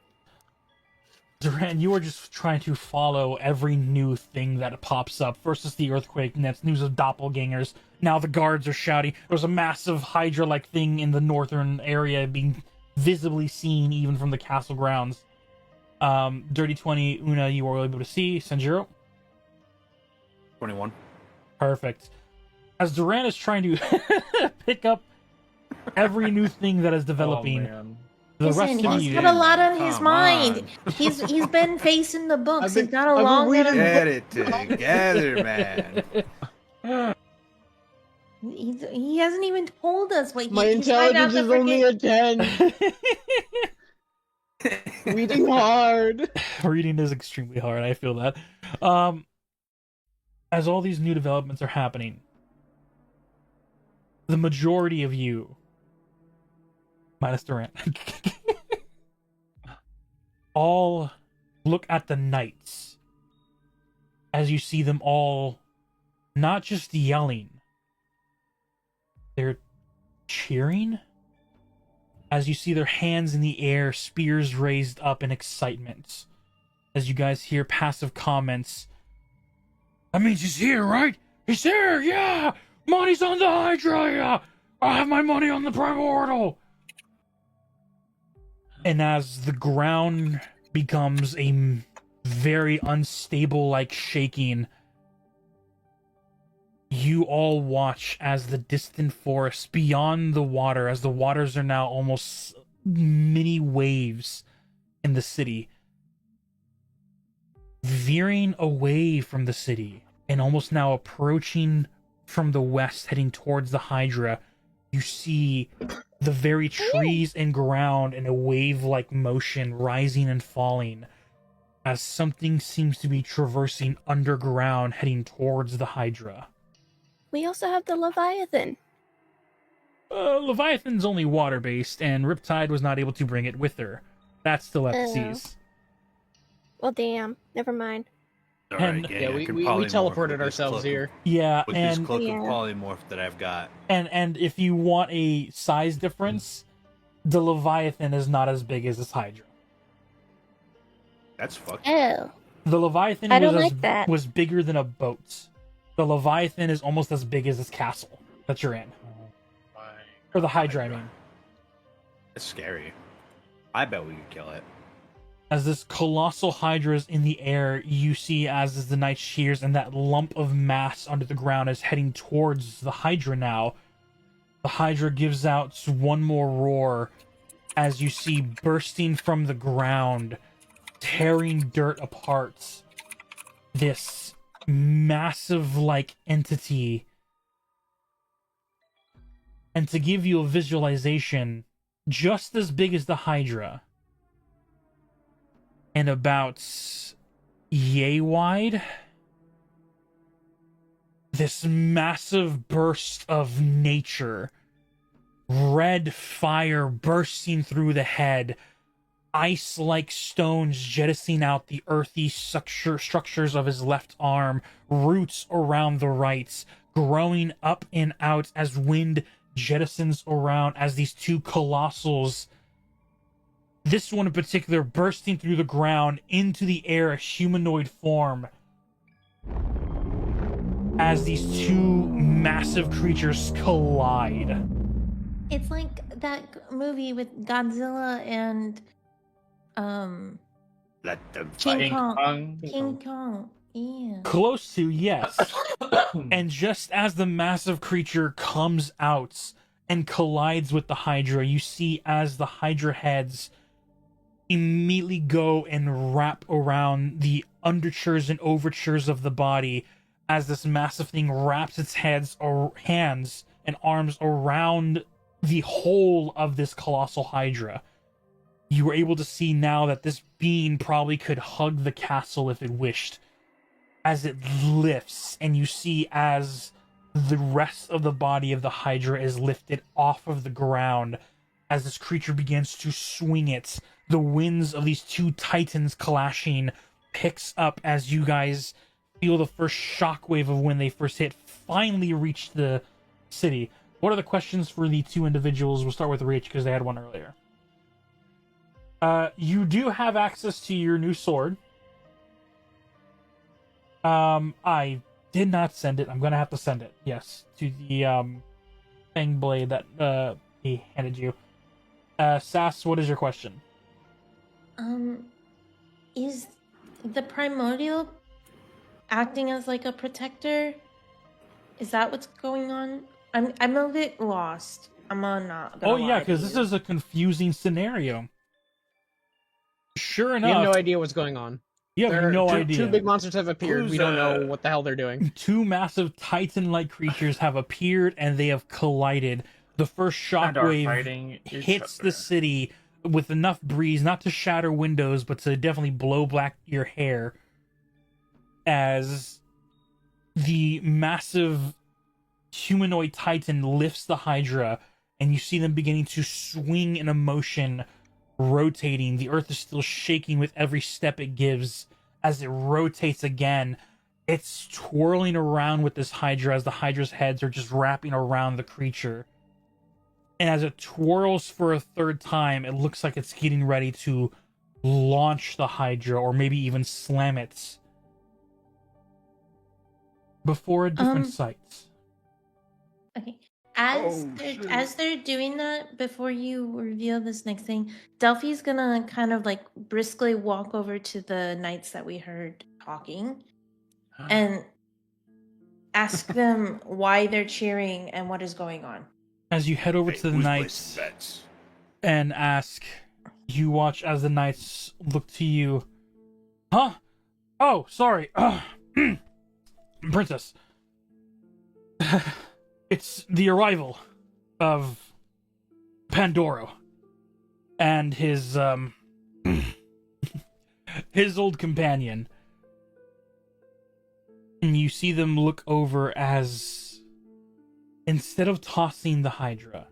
Duran, you are just trying to follow every new thing that pops up. First is the earthquake, and that's news of doppelgangers. Now the guards are shouting. There's a massive Hydra-like thing in the northern area being visibly seen even from the castle grounds. Dirty 20, Una, you were able to see. Sanjiro? 21. Perfect. As Duran is trying to pick up every new thing that is developing, the Listen, rest of he's you... got a lot on his Come mind. on. He's been facing the books. I've been- He's got a I've been long reading- Get it together, man. He hasn't even told us what My he's trying not intelligence to is only forget. a 10. Reading hard. Reading is extremely hard, I feel that. As all these new developments are happening, the majority of you, minus Durant, all look at the knights as you see them all not just yelling, they're cheering as you see their hands in the air, spears raised up in excitement. As you guys hear passive comments, that means he's here, right? He's here, yeah! Money's on the Hydra, yeah! I have my money on the Primordial! And as the ground becomes a very unstable, like shaking, you all watch as the distant forest beyond the water, as the waters are now almost mini waves in the city, veering away from the city and almost now approaching from the west, heading towards the Hydra. You see the very trees and ground in a wave-like motion, rising and falling, as something seems to be traversing underground, heading towards the Hydra. We also have the Leviathan. Leviathan's only water-based, and Riptide was not able to bring it with her. That's still at the Oh. seas. Well, damn. Never mind. And- Yeah, we teleported ourselves here. Yeah, With this and cloak Yeah. of polymorph that I've got. and if you want a size difference, the Leviathan is not as big as this Hydra. That's fucked. Oh. The Leviathan I don't was like that. was bigger than a boat. The Leviathan is almost as big as this castle that you're in. Or the Hydra, I mean. It's scary. I bet we could kill it. As this colossal Hydra is in the air, you see as the night shears and that lump of mass under the ground is heading towards the Hydra now. The Hydra gives out one more roar as you see bursting from the ground, tearing dirt apart, this massive like entity. And to give you a visualization, just as big as the Hydra and about yay wide, this massive burst of nature, red fire bursting through the head, ice-like stones jettisoning out the earthy structures of his left arm, roots around the right, growing up and out as wind jettisons around as these two colossals, this one in particular, bursting through the ground into the air, a humanoid form, as these two massive creatures collide. It's like that movie with Godzilla and Let them King fight. Kong. King Kong. Yeah. Close to, yes. And just as the massive creature comes out and collides with the Hydra, you see as the Hydra heads immediately go and wrap around the undertures and overtures of the body, as this massive thing wraps its hands and arms around the whole of this colossal Hydra. You were able to see now that this being probably could hug the castle if it wished, as it lifts, and you see as the rest of the body of the Hydra is lifted off of the ground, as this creature begins to swing it. The winds of these two titans clashing picks up as you guys feel the first shockwave of when they first hit finally reach the city. What are the questions for the two individuals? We'll start with Rich because they had one earlier. You do have access to your new sword. I did not send it. I'm gonna have to send it. Yes, to the Fang blade that he handed you. Sass, what is your question? Is the primordial acting as like a protector? Is that what's going on? I'm a bit lost. I'm not gonna Oh yeah, lie to because this you. is a confusing scenario. Sure We have enough, no idea what's going on. you have no idea. Two big monsters have appeared. Who's, We don't know what the hell they're doing. Two massive Titan-like creatures have appeared and they have collided. The first And are shockwave fighting each hits other. the city with enough breeze not to shatter windows, but to definitely blow black your hair. As the massive humanoid Titan lifts the Hydra, and you see them beginning to swing in a motion, rotating. The earth is still shaking with every step it gives. As it rotates again, it's twirling around with this Hydra as the Hydra's heads are just wrapping around the creature. And as it twirls for a third time, it looks like it's getting ready to launch the Hydra or maybe even slam it before a different site. Okay. As Oh, they're, shit. as they're doing that, before you reveal this next thing, Delphi's gonna kind of like briskly walk over to the knights that we heard talking and ask them why they're cheering and what is going on. As you head over Hey, to the who's knights placing bets? and ask, you watch as the knights look to you. Huh? Oh, sorry. Princess. It's the arrival of Pandoro and his his old companion. And you see them look over as, instead of tossing the Hydra,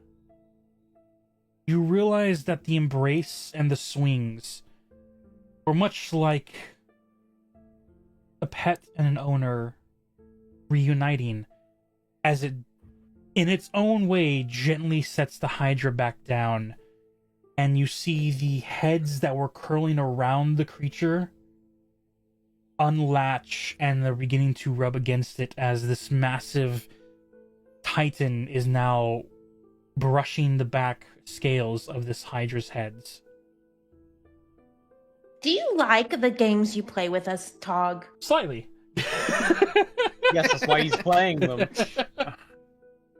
you realize that the embrace and the swings were much like a pet and an owner reuniting, as it, in its own way, gently sets the Hydra back down, and you see the heads that were curling around the creature unlatch, and they're beginning to rub against it as this massive Titan is now brushing the back scales of this Hydra's heads. Do you like the games you play with us, Tog? Slightly. Yes, that's why he's playing them.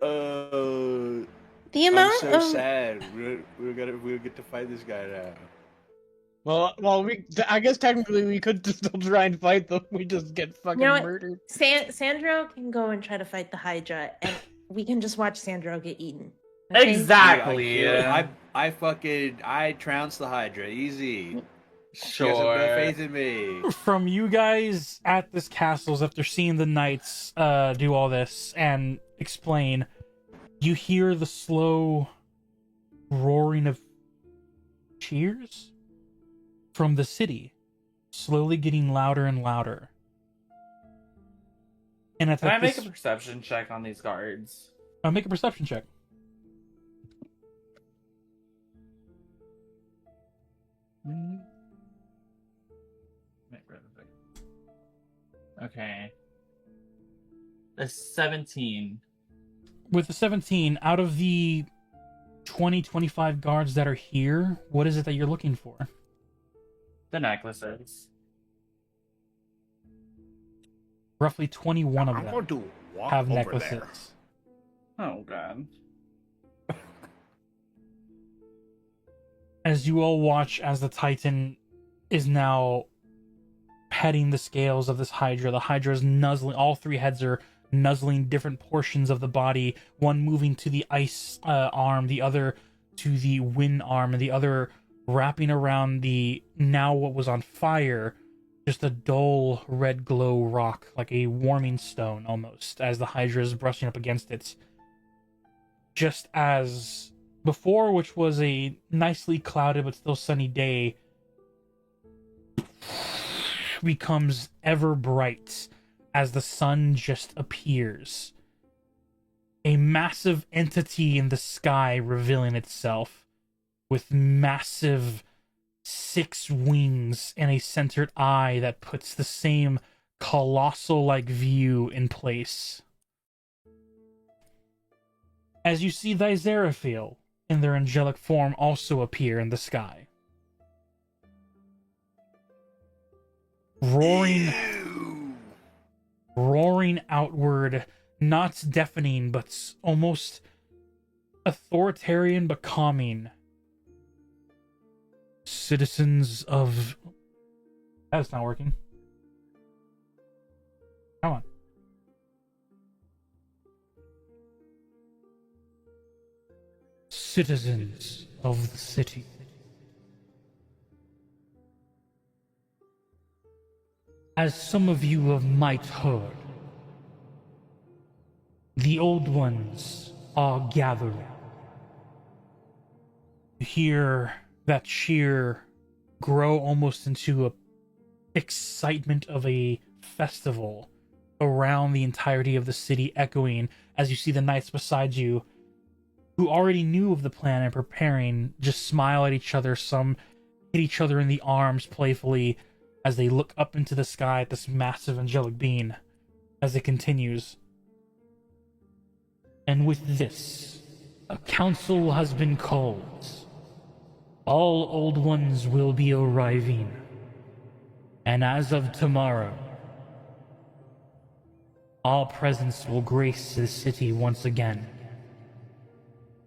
The I'm amount so of sad. We'll get to fight this guy now. Well, I guess technically we could still try and fight them. We just get fucking You know what? murdered. Sandro can go and try to fight the Hydra, and we can just watch Sandro get eaten. Okay? Exactly. I trounced the Hydra. Easy. You guys have Sure. no faith in me. From you guys at this castle, after seeing the knights do all this and explain, you hear the slow roaring of cheers from the city, slowly getting louder and louder. And at Can I make this, a perception check on these guards? make a perception check. Okay. A 17. With the 17, out of the 20-25 guards that are here, what is it that you're looking for? The necklaces. Roughly 21 of I'm them going to walk have over necklaces. there. Oh god. As you all watch as the Titan is now petting the scales of this Hydra. The Hydra is nuzzling, all three heads are nuzzling different portions of the body, one moving to the ice arm, the other to the wind arm, and the other wrapping around the, now what was on fire, just a dull red glow rock, like a warming stone almost, as the Hydra is brushing up against it. Just as before, which was a nicely clouded but still sunny day, becomes ever bright as the sun just appears. A massive entity in the sky revealing itself with massive 6 wings and a centered eye that puts the same colossal-like view in place. As you see thy Zeraphil in their angelic form also appear in the sky. Roaring outward, not deafening, but almost authoritarian but calming. Citizens of... That's not working. Come on. Citizens of the city. As some of you have might heard, the old ones are gathering. You hear that cheer grow almost into a excitement of a festival around the entirety of the city, echoing as you see the knights beside you, who already knew of the plan and preparing, just smile at each other. Some hit each other in the arms playfully as they look up into the sky at this massive angelic being as it continues. And with this, a council has been called. All old ones will be arriving. And as of tomorrow, our presence will grace the city once again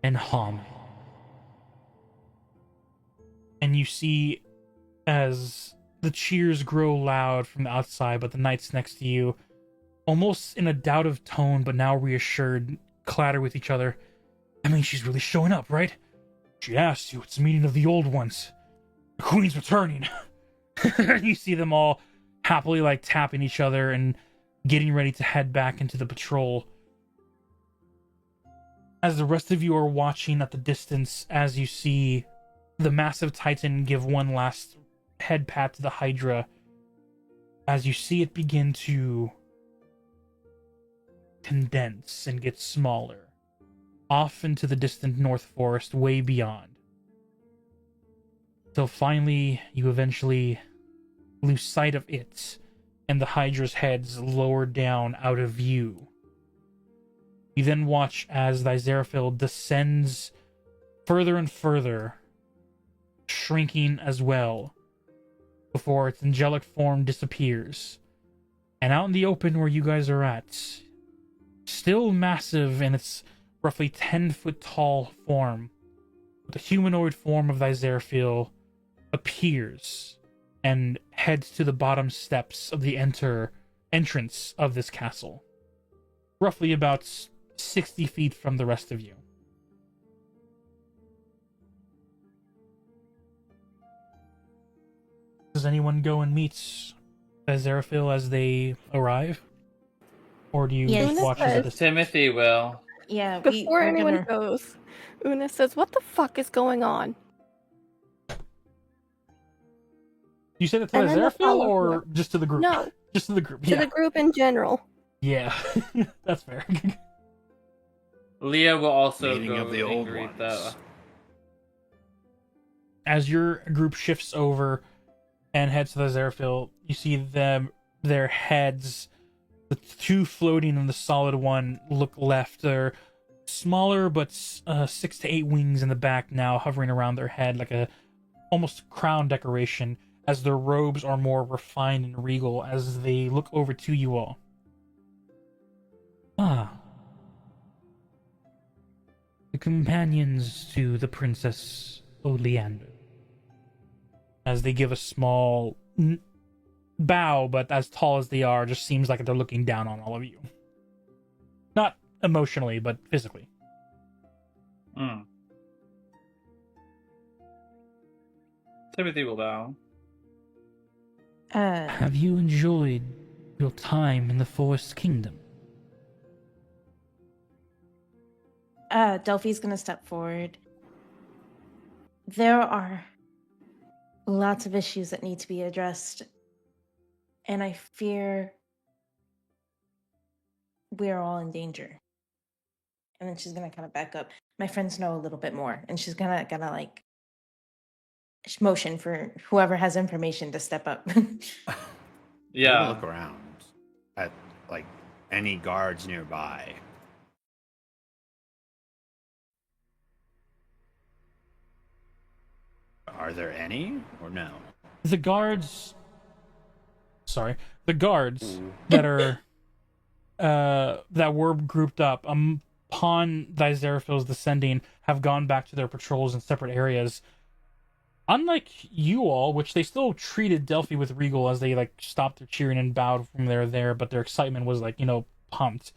in harmony. And you see as the cheers grow loud from the outside, but the knights next to you, almost in a doubt of tone, but now reassured, clatter with each other. I mean, she's really showing up, right? She asked you, it's a meeting of the old ones. The queen's returning. You see them all happily like tapping each other and getting ready to head back into the patrol. As the rest of you are watching at the distance, as you see the massive titan give one last head pat to the Hydra, as you see it begin to condense and get smaller, off into the distant North Forest, way beyond. So finally, you eventually lose sight of it, and the Hydra's heads lower down out of view. You then watch as thy Zeraphil descends further and further, shrinking as well, before its angelic form disappears. And out in the open where you guys are at, still massive in its roughly 10-foot tall form, the humanoid form of thy Zeraphil appears and heads to the bottom steps of the entrance of this castle, roughly about 60 feet from the rest of you. Does anyone go and meet Zeraphil as they arrive? Or do you Yes. Una watch as says, it Timothy will. Yeah, before we're anyone gonna... goes, Una says, "What the fuck is going on?" You said it to And then they'll Zeraphil follow or her. just to the group? No, Just to the group, to yeah. the group in general. Yeah, that's fair. Leah will also Meeting go of the and old greet ones. As your group shifts over and heads to the Zeraphil, you see their heads, the two floating and the solid one, look left. They're smaller, but 6 to 8 wings in the back now, hovering around their head like a almost crown decoration, as their robes are more refined and regal as they look over to you all. Ah. The companions to the Princess Oleander. As they give a small bow, but as tall as they are, just seems like they're looking down on all of you. Not emotionally, but physically. Timothy will bow. Have you enjoyed your time in the Forest Kingdom? Delphi's gonna step forward. There are lots of issues that need to be addressed, and I fear we're all in danger. And then she's gonna kind of back up. My friends know a little bit more, and she's gonna like motion for whoever has information to step up. Yeah. Look around at like any guards nearby. Are there any or no? The guards that are that were grouped up upon Thyzerafil's descending have gone back to their patrols in separate areas. Unlike you all, which they still treated Delphi with regal as they like stopped their cheering and bowed from there, but their excitement was like, pumped.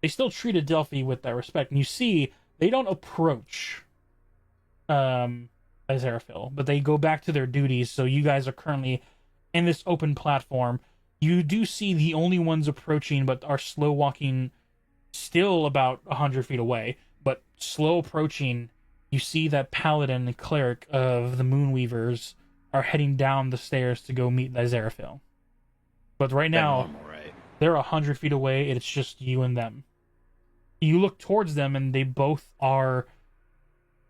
They still treated Delphi with that respect, and you see they don't approach Thyzerafil, but they go back to their duties. So you guys are currently in this open platform. You do see the only ones approaching, but are slow walking, still about 100 feet away, but slow approaching. You see that paladin and cleric of the Moonweavers are heading down the stairs to go meet Thyzerafil. But right now, normal, right? they're 100 feet away, and it's just you and them. You look towards them, and they both are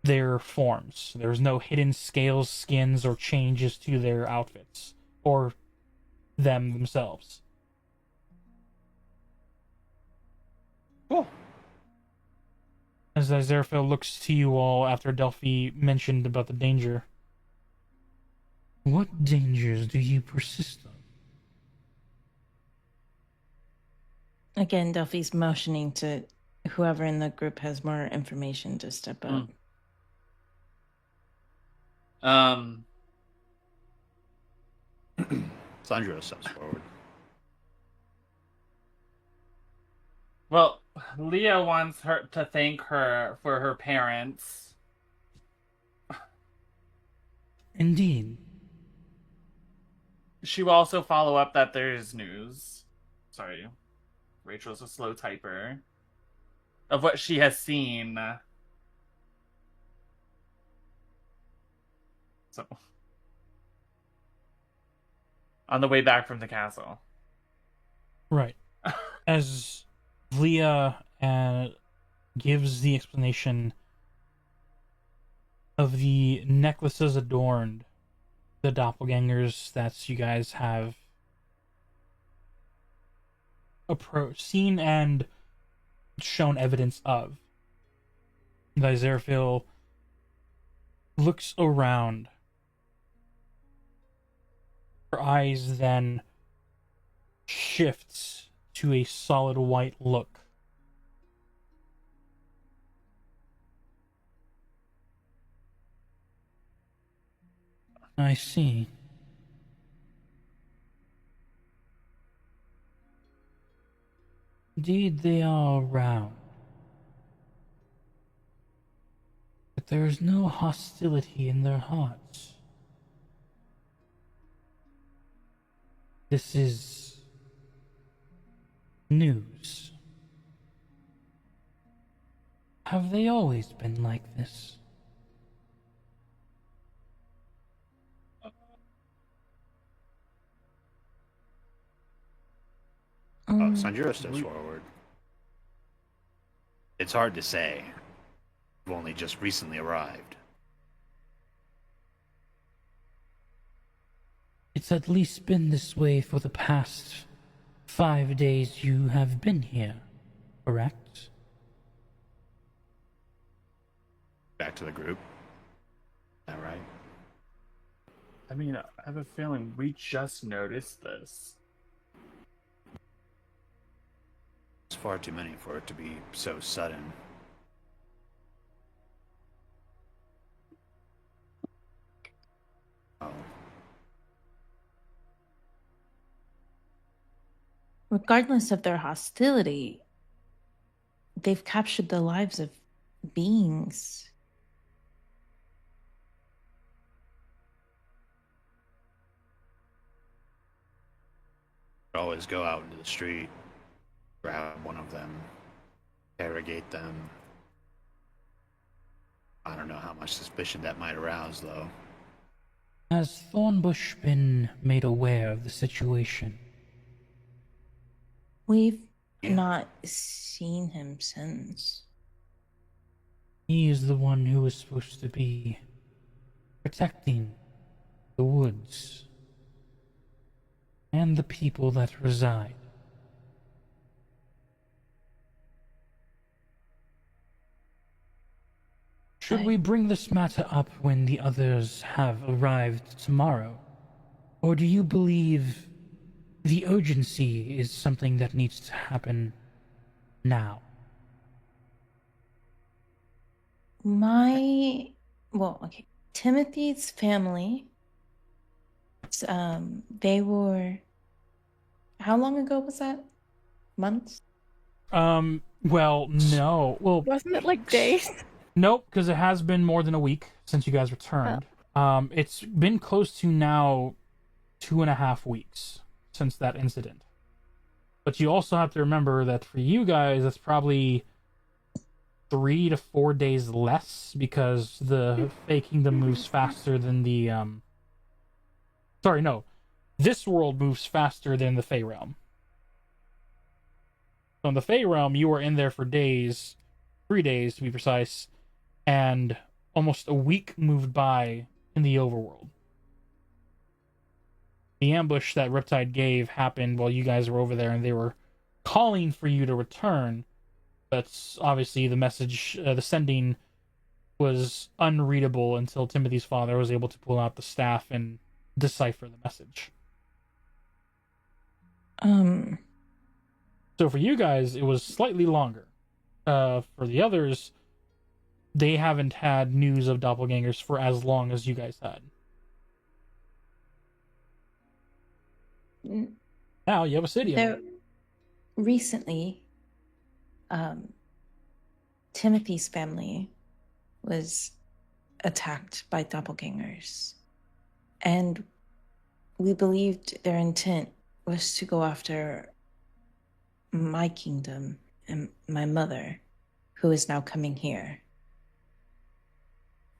their forms. There's no hidden scales, skins, or changes to their outfits, or them themselves. Cool. As Thyzerafil looks to you all after Delphi mentioned about the danger. What dangers do you persist on? Again, Delphi's motioning to whoever in the group has more information to step up. Sandra steps forward. Well, Leah wants her to thank her for her parents. Indeed. She will also follow up that there's news. Sorry. Rachel's a slow typer. Of what she has seen. So. On the way back from the castle. Right. As Leah gives the explanation of the necklaces adorned the doppelgangers that you guys have seen and shown evidence of. Thyzerafil looks around. Her eyes then shifts to a solid white look. I see. Indeed, they are around. But there is no hostility in their hearts. This is news. Have they always been like this? Sanjuro steps forward. It's hard to say. We've only just recently arrived. It's at least been this way for the past 5 days you have been here, correct? Back to the group. Is that right? I mean, I have a feeling we just noticed this. It's far too many for it to be so sudden. Oh. Regardless of their hostility, they've captured the lives of beings. Always go out into the street, grab one of them, interrogate them. I don't know how much suspicion that might arouse, though. Has Thornbush been made aware of the situation? We've not seen him since. He is the one who is supposed to be protecting the woods, and the people that reside. Should we bring this matter up when the others have arrived tomorrow? Or do you believe the urgency is something that needs to happen now? Timothy's family, they were, how long ago was that? Months? Well, no. Well, Wasn't it like days? nope, because it has been more than a week since you guys returned. It's been close to now 2.5 weeks since that incident. But you also have to remember that for you guys, it's probably 3 to 4 days less because the Fey Kingdom moves faster than the Sorry, no. This world moves faster than the Fey realm. So in the Fey realm, you were in there for days, 3 days to be precise, and almost a week moved by in the overworld. The ambush that Riptide gave happened while you guys were over there, and they were calling for you to return. But obviously, the message, the sending, was unreadable until Timothy's father was able to pull out the staff and decipher the message. So for you guys, it was slightly longer. For the others, they haven't had news of doppelgangers for as long as you guys had. Now you have a city. Recently, Timothy's family was attacked by doppelgangers, and we believed their intent was to go after my kingdom and my mother, who is now coming here.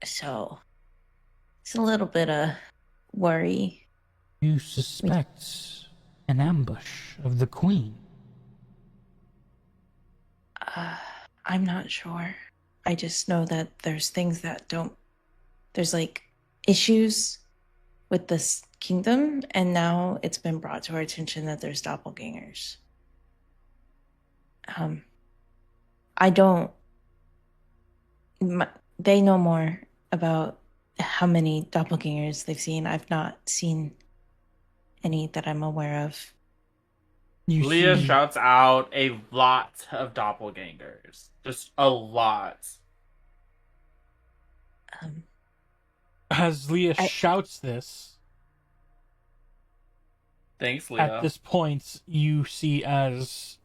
So it's a little bit of worry. You suspect an ambush of the Queen? I'm not sure. I just know that there's things that don't... There's, like, issues with this kingdom, and now it's been brought to our attention that there's doppelgangers. I don't... They know more about how many doppelgangers they've seen. I've not seen any that I'm aware of. Leah shouts out a lot of doppelgangers. Just a lot. As Leah shouts this, thanks, Leah. At this point, you see as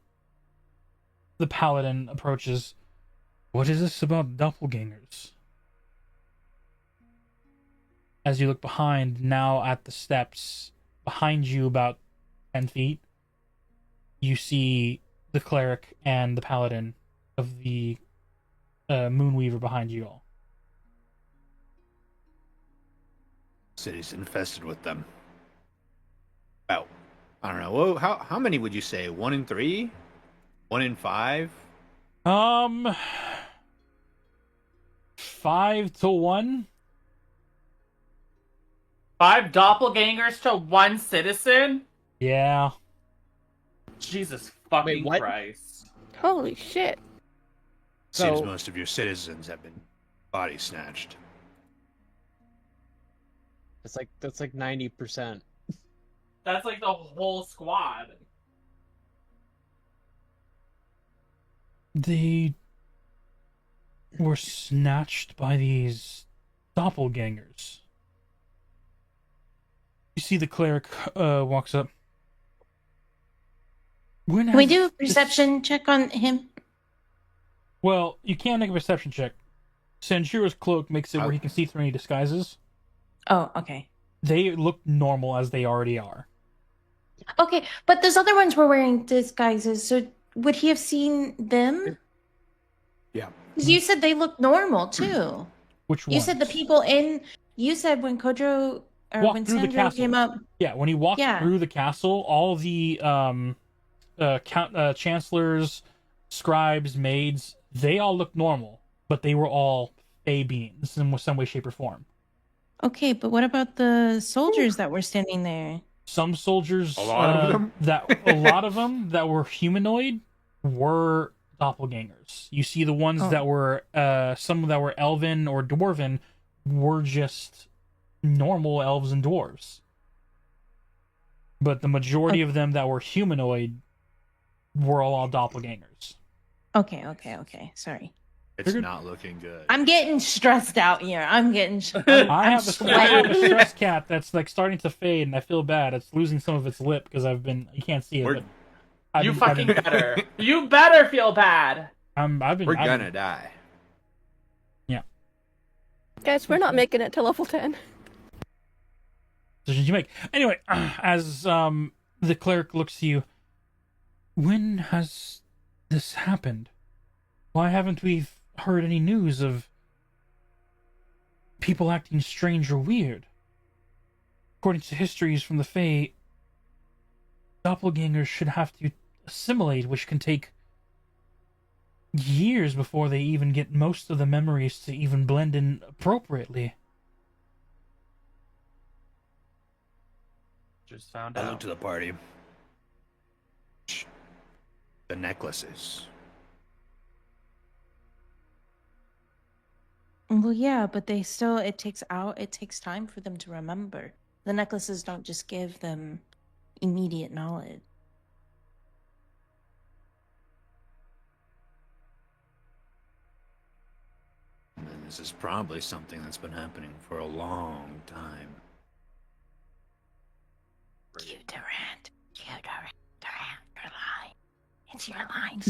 the paladin approaches, what is this about doppelgangers? As you look behind, now at the steps, behind you about 10 feet, you see the cleric and the paladin of the Moonweaver behind you all. City's infested with them. About, I don't know. Whoa, how many would you say? 1 in 3? 1 in 5? 5 to 1. 5 doppelgangers to 1 citizen? Yeah. Jesus fucking what? Christ. Holy shit. Seems So- most of your citizens have been body snatched. That's like 90%. That's like the whole squad. They were snatched by these doppelgangers. You see the cleric walks up. Can we do a perception check on him? Well, you can't make a perception check. Sanjira's cloak makes it where he can see through any disguises. Oh, okay. They look normal as they already are. Okay, but those other ones were wearing disguises, so would he have seen them? Yeah. Because you said they looked normal, too. Which one? You said the people in... You said when Kojo... Or Walked when through the Sandro castle. came up... Yeah, when he walked through the castle, all the chancellors, scribes, maids, they all looked normal, but they were all Fey beings in some way, shape, or form. Okay, but what about the soldiers that were standing there? Some soldiers, A lot of them? a lot of them that were humanoid were doppelgangers. You see, the ones Oh. that were, some that were elven or dwarven, were just normal elves and dwarves. But the majority of them that were humanoid were all doppelgangers. Okay. Sorry. It's not looking good. I'm getting stressed out here. I have a stress cat that's like starting to fade, and I feel bad. It's losing some of its lip because you can't see it. We're- But You fucking better. You better feel bad. We're gonna die. Guys, we're not making it to level 10. Decisions you make. Anyway, as the cleric looks to you, when has this happened? Why haven't we heard any news of people acting strange or weird? According to histories from the Fae, doppelgangers should have to assimilate, which can take years before they even get most of the memories to even blend in appropriately. Just found I out. look to the party. The necklaces. Well, yeah, but they still, it takes time for them to remember. The necklaces don't just give them immediate knowledge. And this is probably something that's been happening for a long time. You, Durant, you're lying. It's your lines.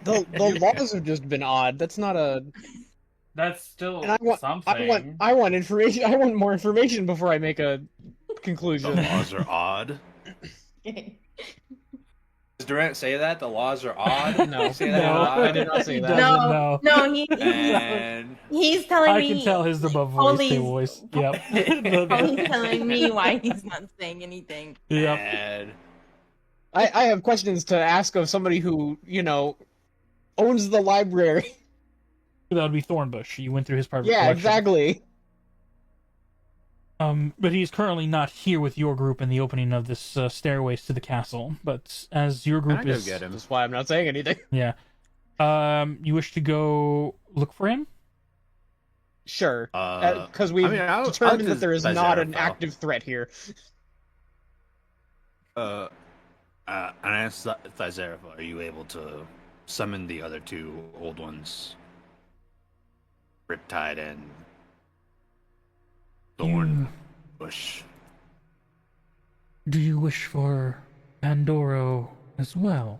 The laws have just been odd. That's not a. That's still And something. I want information. I want more information before I make a conclusion. The laws are odd. Does Durant say that? The laws are odd? No, Say that No. out loud? I did not say He that. doesn't know. No, And he's telling I me. can tell his above voice. Yep. He's telling me why he's not saying anything. Yep. and I have questions to ask of somebody who, owns the library. That would be Thornbush. You went through his private Yeah, collection. exactly. But he's currently not here with your group in the opening of this stairways to the castle. But as your group I go is, get him. That's why I'm not saying anything. yeah, you wish to go look for him? Sure. Because we've I'll determined that just there is let not Zara an follow. active threat here. And I asked Thizerafa, are you able to summon the other two old ones? Riptide and Thornbush. Do you wish for Pandoro as well?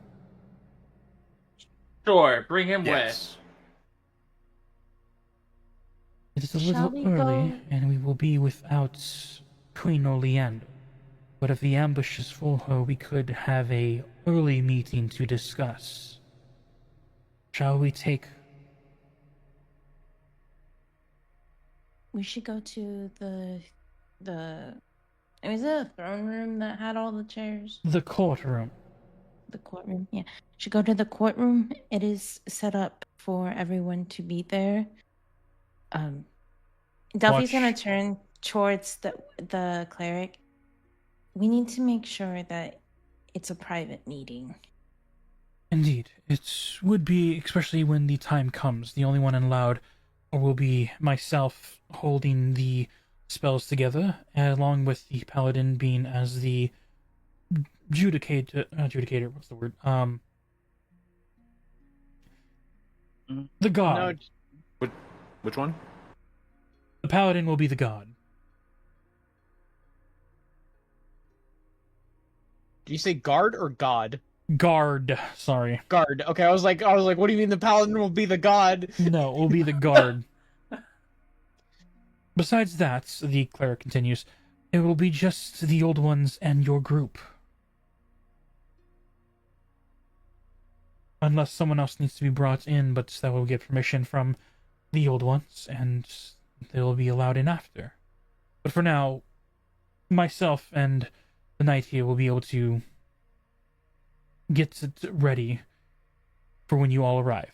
Sure, bring him Yes. It is a Shall little we early, go? and we will be without Queen Oleander. But if the ambush is for her, we could have a early meeting to discuss. Shall we take... We should go to the. Was it a throne room that had all the chairs? the courtroom? The courtroom, yeah. Should go to the courtroom. It is set up for everyone to be there. Delphi's gonna Watch. turn towards the cleric. We need to make sure that it's a private meeting. Indeed, it would be, especially when the time comes. The only one allowed will be myself holding the spells together, along with the paladin being as the adjudicator. What's the word? The god. No, Which one? The paladin will be the god. do you say guard or god? Guard. Sorry. Guard. Okay, I was like, what do you mean the paladin will be the god? No, it will be the guard. Besides that, the cleric continues, it will be just the old ones and your group. Unless someone else needs to be brought in, but that will get permission from the old ones, and they will be allowed in after. But for now, myself and the knight here will be able to get it ready for when you all arrive.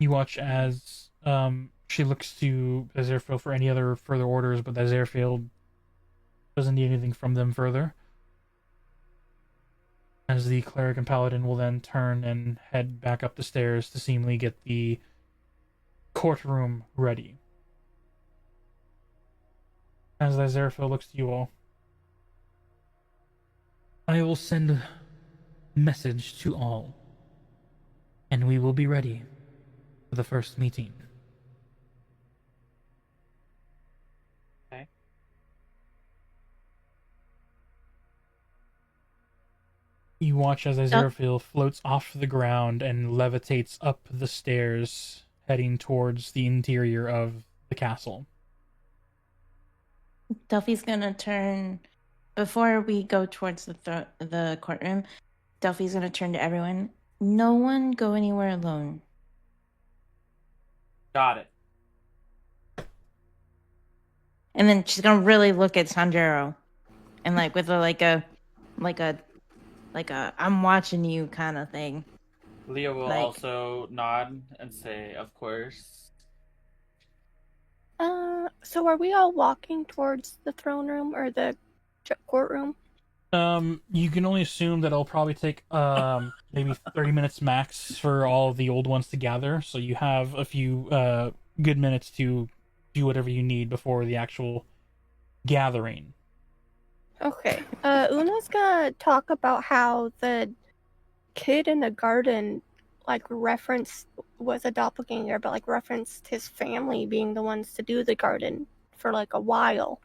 You watch as she looks to Aziraphale for any other further orders, but Aziraphale doesn't need anything from them further. As the cleric and paladin will then turn and head back up the stairs to seemingly get the courtroom ready. As Aziraphale looks to you all, I will send a message to all, and we will be ready for the first meeting. Okay. You watch as Aziraphale floats off the ground and levitates up the stairs, heading towards the interior of the castle. Delphi's gonna turn before we go towards the courtroom. Delphi's gonna turn to everyone. No one go anywhere alone. Got it. And then she's gonna really look at Sanjuro, and like with a I'm watching you kind of thing. Leah will Like- also nod and say, "Of course." So are we all walking towards the throne room or the courtroom? You can only assume that it'll probably take maybe 30 minutes max for all of the old ones to gather, so you have a few good minutes to do whatever you need before the actual gathering. Okay. Una's gonna talk about how the kid in the garden, like, was a doppelganger, but, like, referenced his family being the ones to do the garden for, like, a while.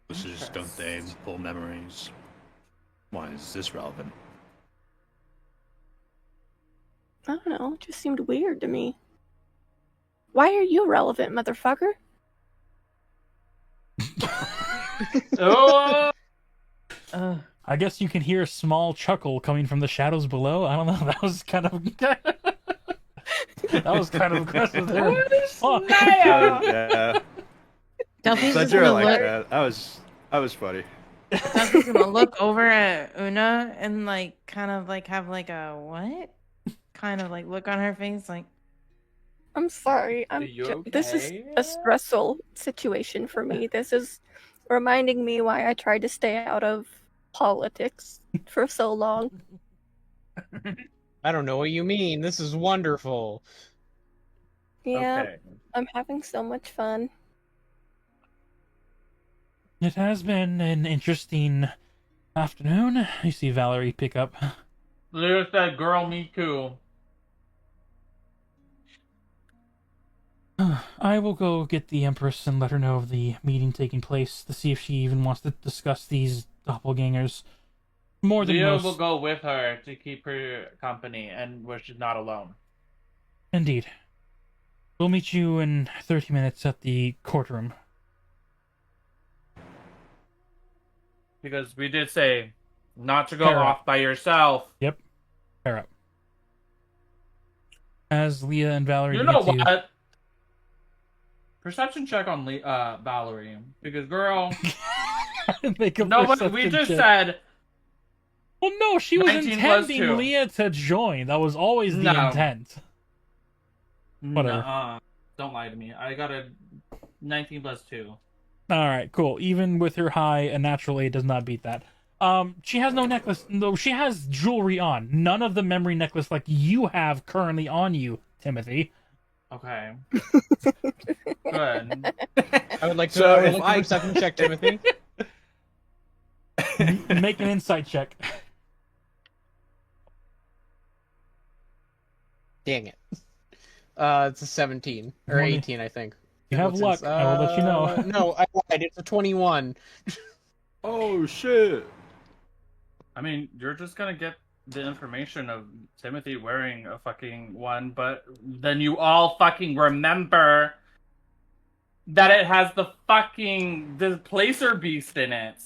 This is just don't they pull memories? Why is this relevant? I don't know. It just seemed weird to me. Why are you relevant, motherfucker? Oh! I guess you can hear a small chuckle coming from the shadows below. I don't know. That was kind of aggressive there. Oh. Yeah. Delphi's just Sanjuro gonna like look. that. That was funny. Delphi's gonna look over at Una and like kind of like have like a what? Kind of like look on her face like. I'm sorry. This is a stressful situation for me. This is reminding me why I tried to stay out of politics for so long. I don't know what you mean. This is wonderful. Yeah, Okay. I'm having so much fun. It has been an interesting afternoon. You see Valerie pick up. Leah said, "Girl, me too." I will go get the Empress and let her know of the meeting taking place to see if she even wants to discuss these doppelgangers. More than Leah most. will go with her to keep her company and where she's not alone. Indeed. We'll meet you in 30 minutes at the courtroom. Because we did say not to go Pair up. off by yourself. Yep. Pair up. As Leah and Valerie You begin know to... what? Perception check on Valerie. Because, girl, Make a no, we perception just check. said Well, no, she was 19 plus intending 2. Leah to join. That was always the No. intent. Whatever. Nuh-uh. Don't lie to me. I got a 19 plus 2. Alright, cool. Even with her high, a natural 8 does not beat that. She has no necklace. No, she has jewelry on. None of the memory necklace like you have currently on you, Timothy. Okay. Good. I would like to, So I would if like I- to perception check Timothy. Make an insight check. Dang it. It's a 17 or Well, 18, I think. You have luck. I will let you know. No, I lied. It's a 21. Oh shit! I mean, you're just gonna get the information of Timothy wearing a fucking one, but then you all fucking remember that it has the fucking displacer beast in it.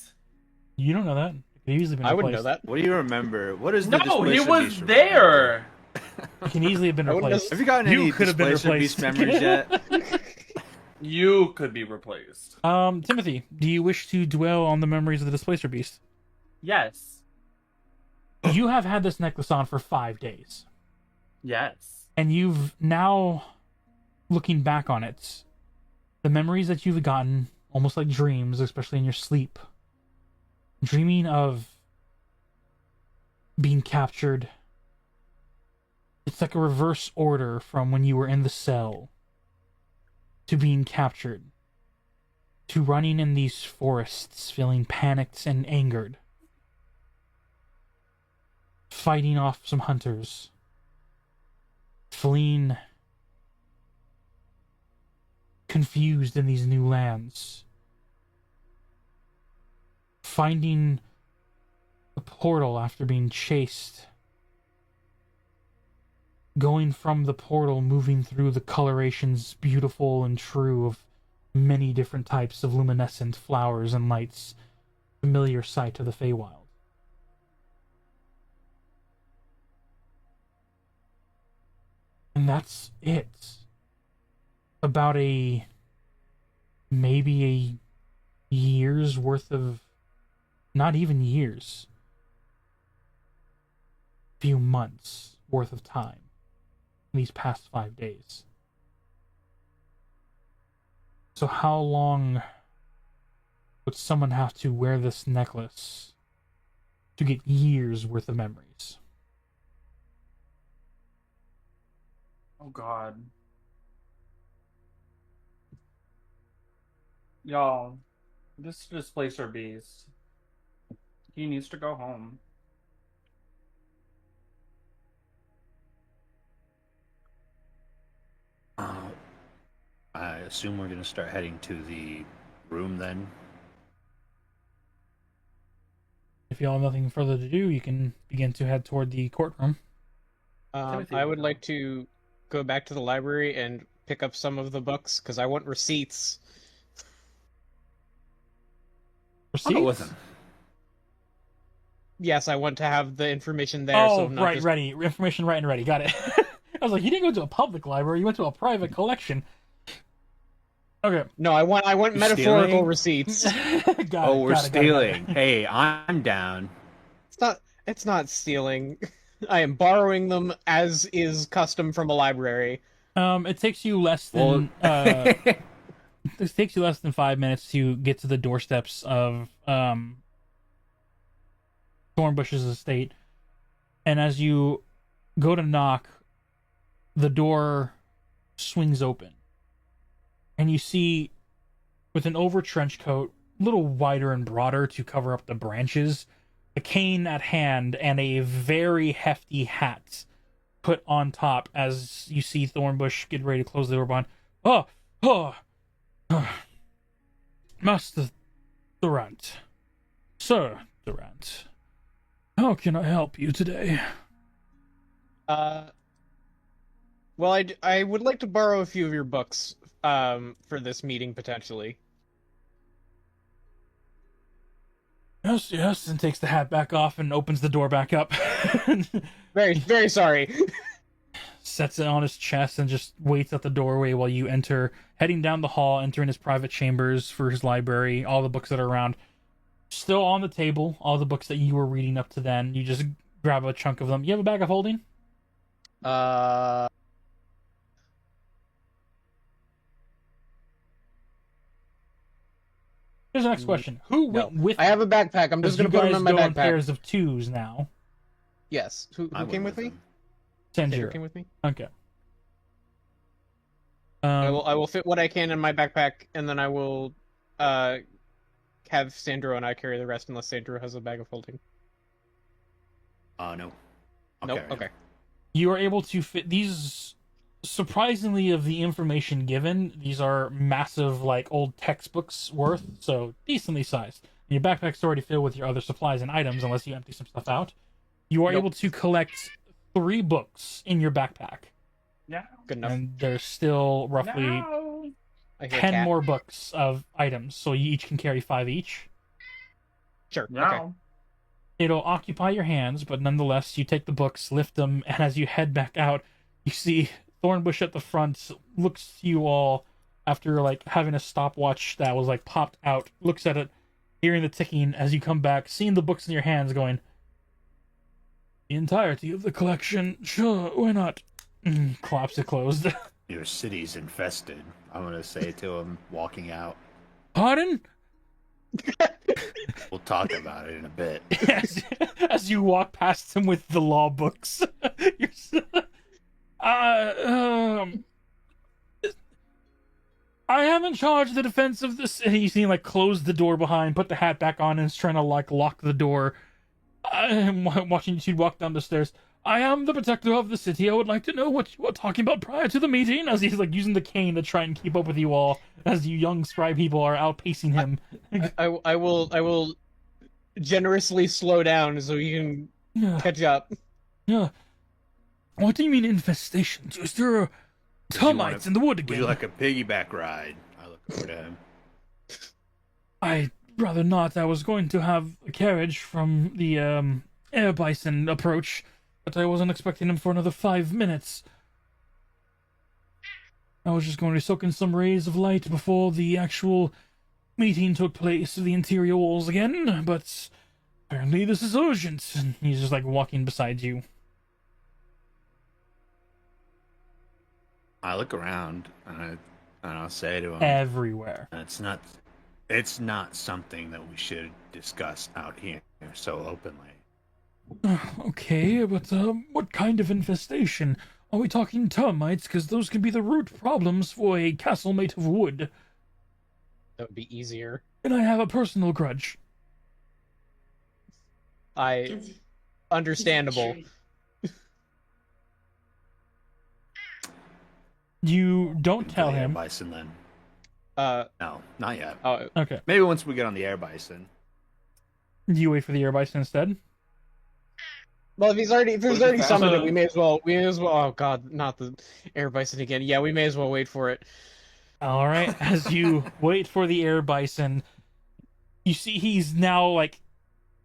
You don't know that. It could easily been I wouldn't know replaced. that. What do you remember? What is the No, he Displacer was Beast remember? there. It can easily have been I wouldn't replaced. Have you gotten You any could have been Displacer Beast replaced. memories yet? You could be replaced. Timothy, do you wish to dwell on the memories of the Displacer Beast? Yes. You have had this necklace on for 5 days. Yes. And you've now, looking back on it, the memories that you've gotten, almost like dreams, especially in your sleep, dreaming of being captured. It's like a reverse order from when you were in the cell to being captured, to running in these forests, feeling panicked and angered, fighting off some hunters, fleeing confused in these new lands, finding a portal after being chased, going from the portal, moving through the colorations beautiful and true of many different types of luminescent flowers and lights, familiar sight to the Feywild. And that's it. About maybe a year's worth of, not even years, few months worth of time in these past 5 days. So how long would someone have to wear this necklace to get years worth of memories? Oh God. Y'all, this displacer beast. He needs to go home. I assume we're gonna start heading to the room then. If y'all have nothing further to do, you can begin to head toward the courtroom. Timothy, I would like to go back to the library and pick up some of the books because I want receipts. Receipts? I'll go with him. Yes, I want to have the information there. Oh, so I'm not right, just... ready. Information right and ready. Got it. I was like, you didn't go to a public library, you went to a private collection. Okay. No, I want metaphorical Stealing? receipts. We're stealing. Hey, I'm down. It's not stealing. I am borrowing them as is custom from a library. It takes you less than it takes you less than 5 minutes to get to the doorsteps of Thornbush's estate, and as you go to knock, the door swings open, and you see, with an over trench coat, a little wider and broader to cover up the branches, a cane at hand, and a very hefty hat put on top as you see Thornbush get ready to close the door behind. Master Durant. Sir Durant. How can I help you today? Well, I would like to borrow a few of your books for this meeting, potentially. Yes, and takes the hat back off and opens the door back up. Very, very sorry. Sets it on his chest and just waits at the doorway while you enter, heading down the hall, entering his private chambers for his library, all the books that are around. Still on the table, all the books that you were reading up to then. You just grab a chunk of them. You have a bag of holding? Here's the next question. Who went with I have a backpack. I'm just going to put them in my backpack. You guys go in backpack. pairs of twos now. Yes. Who came with me? Tanjiro came with me. Okay. I will fit what I can in my backpack, and then I will have Sandro and I carry the rest, unless Sandro has a bag of holding. No. Nope. Okay. You are able to fit these. Surprisingly, of the information given, these are massive, like, old textbooks worth, so decently sized. Your backpack's already filled with your other supplies and items, unless you empty some stuff out. You are able to collect 3 books in your backpack. Yeah. Good enough. And there's still roughly I hear 10 cat. more books of items, so you each can carry 5 each. Sure. Yeah. Okay. It'll occupy your hands, but nonetheless, you take the books, lift them, and as you head back out, you see Thornbush at the front, looks to you all after, like, having a stopwatch that was, like, popped out, looks at it, hearing the ticking as you come back, seeing the books in your hands, going, The entirety of the collection. Sure, why not? Claps it closed. Your city's infested. I'm gonna say to him, walking out. Pardon? We'll talk about it in a bit. as you walk past him with the law books. You're I am in charge of the defense of the city. You see him, like, close the door behind, put the hat back on, and is trying to, like, lock the door. I'm watching you two walk down the stairs. I am the protector of the city. I would like to know what you were talking about prior to the meeting, as he's, like, using the cane to try and keep up with you all, as you young spry people are outpacing him. I will generously slow down so you can catch up. Yeah. What do you mean infestations? Is there termites in the wood again? Would you like a piggyback ride? I look over to him. I'd rather not. I was going to have a carriage from the air bison approach, but I wasn't expecting him for another 5 minutes. I was just going to soak in some rays of light before the actual meeting took place of the interior walls again, but apparently this is urgent. And he's just, like, walking beside you. I look around and I'll say to him, Everywhere. It's not something that we should discuss out here so openly. Okay, but what kind of infestation? Are we talking termites? Because those can be the root problems for a castle made of wood. That would be easier. And I have a personal grudge. Understandable. You don't tell The air him. bison then. No, not yet. Oh, Okay. Maybe once we get on the air bison. Do you wait for the air bison instead? well, if he's already fast? summoned it, we may as well. Oh God, not the air bison again. Yeah, we may as well wait for it. All right. As you wait for the air bison, you see he's now, like,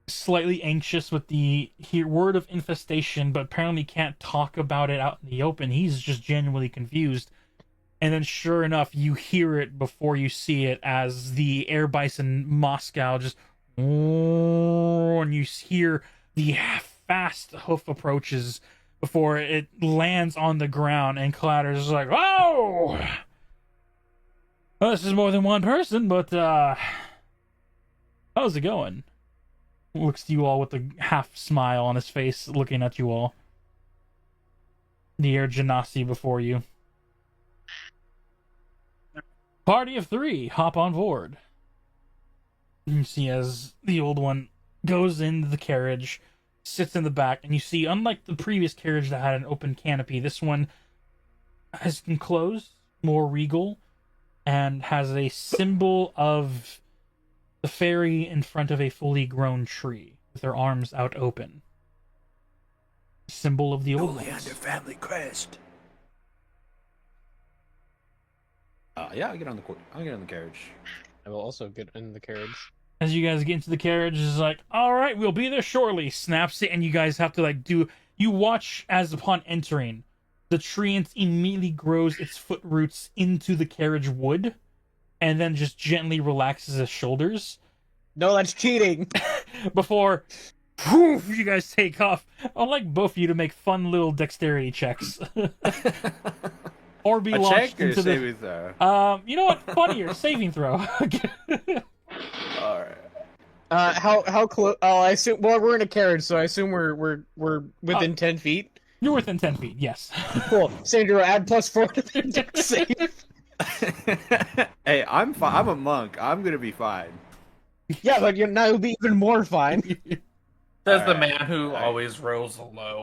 slightly anxious with the word of infestation, but apparently can't talk about it out in the open. He's just genuinely confused. And then, sure enough, you hear it before you see it as the air bison Moscow just, and you hear the fast hoof approaches before it lands on the ground, and clatters like, "Oh, well, this is more than one person, but how's it going?" Looks to you all with a half smile on his face, looking at you all. The air genasi before you. Party of 3, hop on board. You see as the old one goes into the carriage, sits in the back, and you see, unlike the previous carriage that had an open canopy, this one has been closed, more regal, and has a symbol of the fairy in front of a fully grown tree, with their arms out open. Symbol of the old Oleander family crest. Yeah, I'll get on the carriage. I will also get in the carriage. As you guys get into the carriage, is like, all right, we'll be there shortly. Snaps it, and you guys have to, like, you watch as upon entering, the tree immediately grows its foot roots into the carriage wood, and then just gently relaxes its shoulders. No, that's cheating. Before, whoof, you guys take off. I'd like both of you to make fun little dexterity checks. Or be A launched check or into saving throw? you know what? Funnier, saving throw. All right. How close? Oh, I assume. Well, we're in a carriage, so I assume we're within 10 feet. You're within 10 feet, yes. Cool. Sandra, add +4 to their dex save. Hey, I'm fine. I'm a monk. I'm gonna be fine. Yeah, but now you'll be even more fine. Says the Alright, man who alright. always rolls low.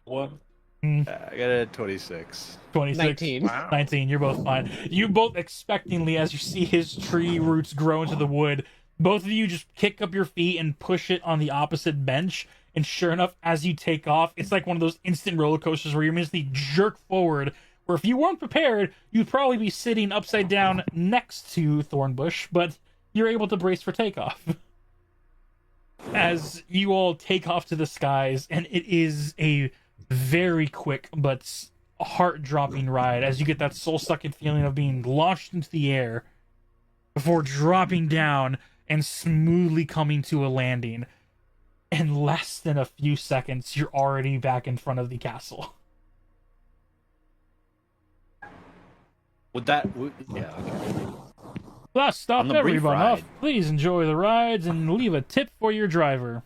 I got a 26. 26. 19. Wow. 19, you're both fine. You both expectingly, as you see his tree roots grow into the wood, both of you just kick up your feet and push it on the opposite bench. And sure enough, as you take off, it's like one of those instant roller coasters where you immediately jerk forward. Where if you weren't prepared, you'd probably be sitting upside down next to Thornbush, but you're able to brace for takeoff. As you all take off to the skies, and it is a very quick but heart-dropping ride as you get that soul-sucking feeling of being launched into the air before dropping down and smoothly coming to a landing. in less than a few seconds, you're already back in front of the castle. Yeah, okay. Last stop, On the brief everyone off. ride. Please enjoy the rides and leave a tip for your driver.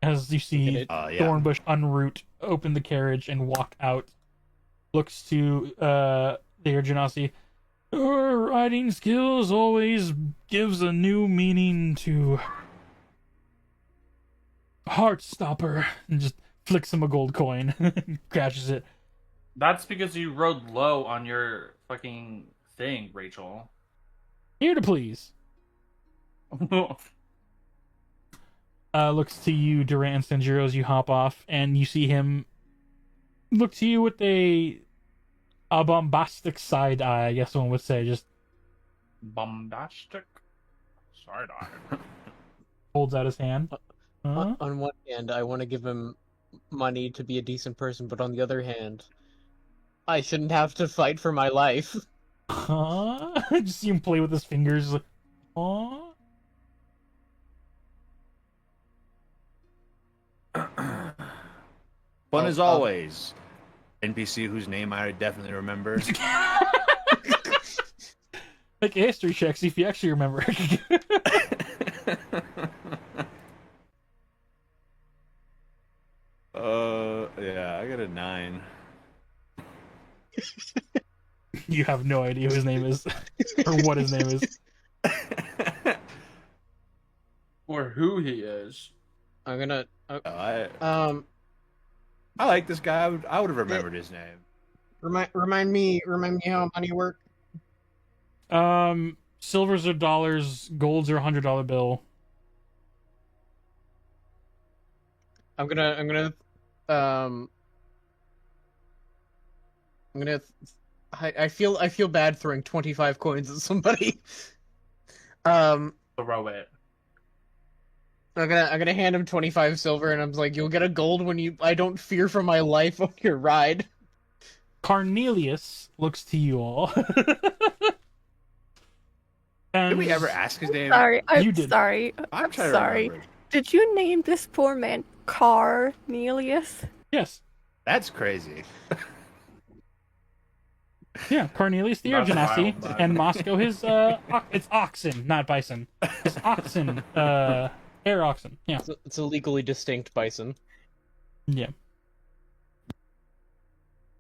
As you see Yeah. Thornbush unroot, open the carriage, and walk out. Looks to the Genasi. Your riding skills always gives a new meaning to Heartstopper. And just flicks him a gold coin. Crashes it. That's because you rode low on your fucking thing, Rachel. Here to please. Looks to you, Durant and Sanjiro, as you hop off, and you see him look to you with a bombastic side eye, I guess one would say. Just Bombastic side eye. holds out his hand. Huh? On one hand, I want to give him money to be a decent person, but on the other hand, I shouldn't have to fight for my life. Huh? Just see him play with his fingers. Huh? Fun as always. NPC whose name I definitely remember. Make a history check, see if you actually remember. Yeah, I got a 9. You have no idea who his name is or what his name is. Or who he is. I'm gonna. I like this guy. I would have remembered his name. Remind me how money work. Silvers are dollars, golds are $100 bill. I'm gonna I feel bad throwing 25 coins at somebody. Throw it. I'm gonna hand him 25 silver, and I'm like, you'll get a gold when I don't fear for my life on your ride. Cornelius looks to you all. Did we ever ask his name? Sorry, You did. sorry. I'm trying to sorry. remember. Did you name this poor man Cornelius? Yes. That's crazy. Yeah, Cornelius the That's Genasi, wild. and Moscow his it's oxen, not bison. His oxen, air oxen. Yeah. It's a legally distinct bison. Yeah.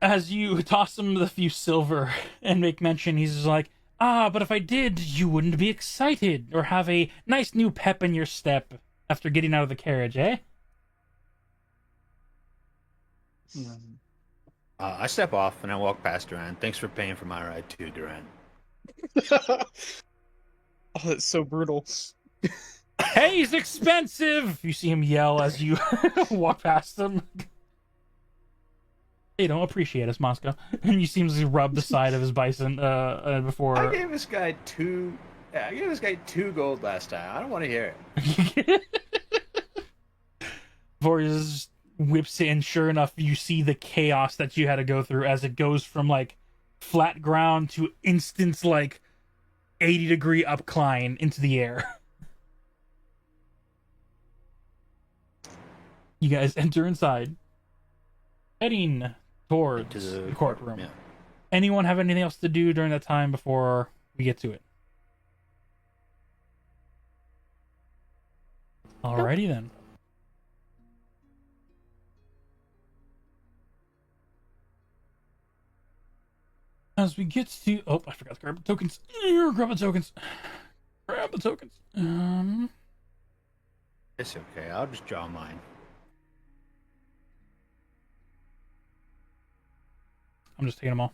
As you toss him the few silver and make mention, he's just like, but if I did, you wouldn't be excited or have a nice new pep in your step after getting out of the carriage, eh? I step off and I walk past Durant. Thanks for paying for my ride too, Durant. Oh, that's so brutal. Hey, he's expensive! You see him yell as you walk past him. They don't appreciate us, Moscow. And you see him rub the side of his bison before. I gave this guy 2. Yeah, I gave this guy 2 gold last time. I don't want to hear it. Before he just whips it, and sure enough, you see the chaos that you had to go through as it goes from like flat ground to instant like 80-degree upcline into the air. You guys enter inside, heading towards To the courtroom. Yeah. Anyone have anything else to do during that time before we get to it? Alrighty then. As we get to... Oh, I forgot to grab the tokens. Grab the tokens. Grab the tokens. It's okay. I'll just draw mine. I'm just taking them all.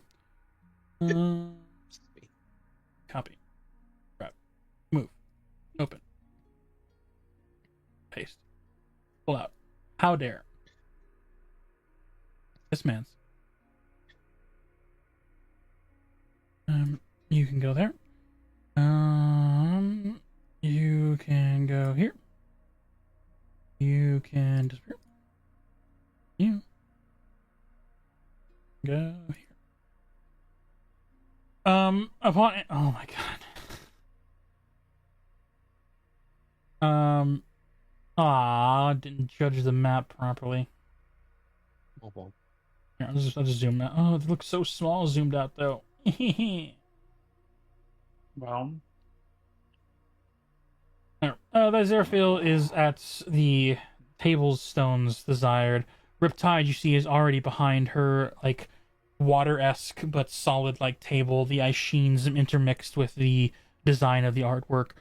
Copy. Grab. Move. Open. Paste. Pull out. How dare. This man's. You can go there. You can go here. You can disappear. You go here. Upon oh my god. Didn't judge the map properly. Oh, well. Here, I'll just zoom out. Oh, it looks so small zoomed out though. Well, The Zeraphil is at the table's stones desired. Riptide, you see, is already behind her, like, water-esque but solid, like, table. The ice sheens intermixed with the design of the artwork.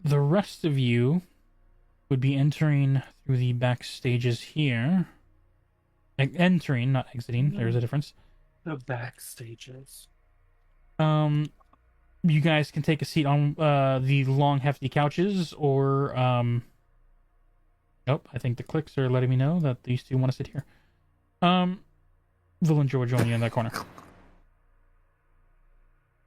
The rest of you would be entering through the back stages here. Entering, not exiting. There's a difference. the backstages. You guys can take a seat on the long, hefty couches, or nope. I think the clicks are letting me know that these two want to sit here. Villager will join you in that corner.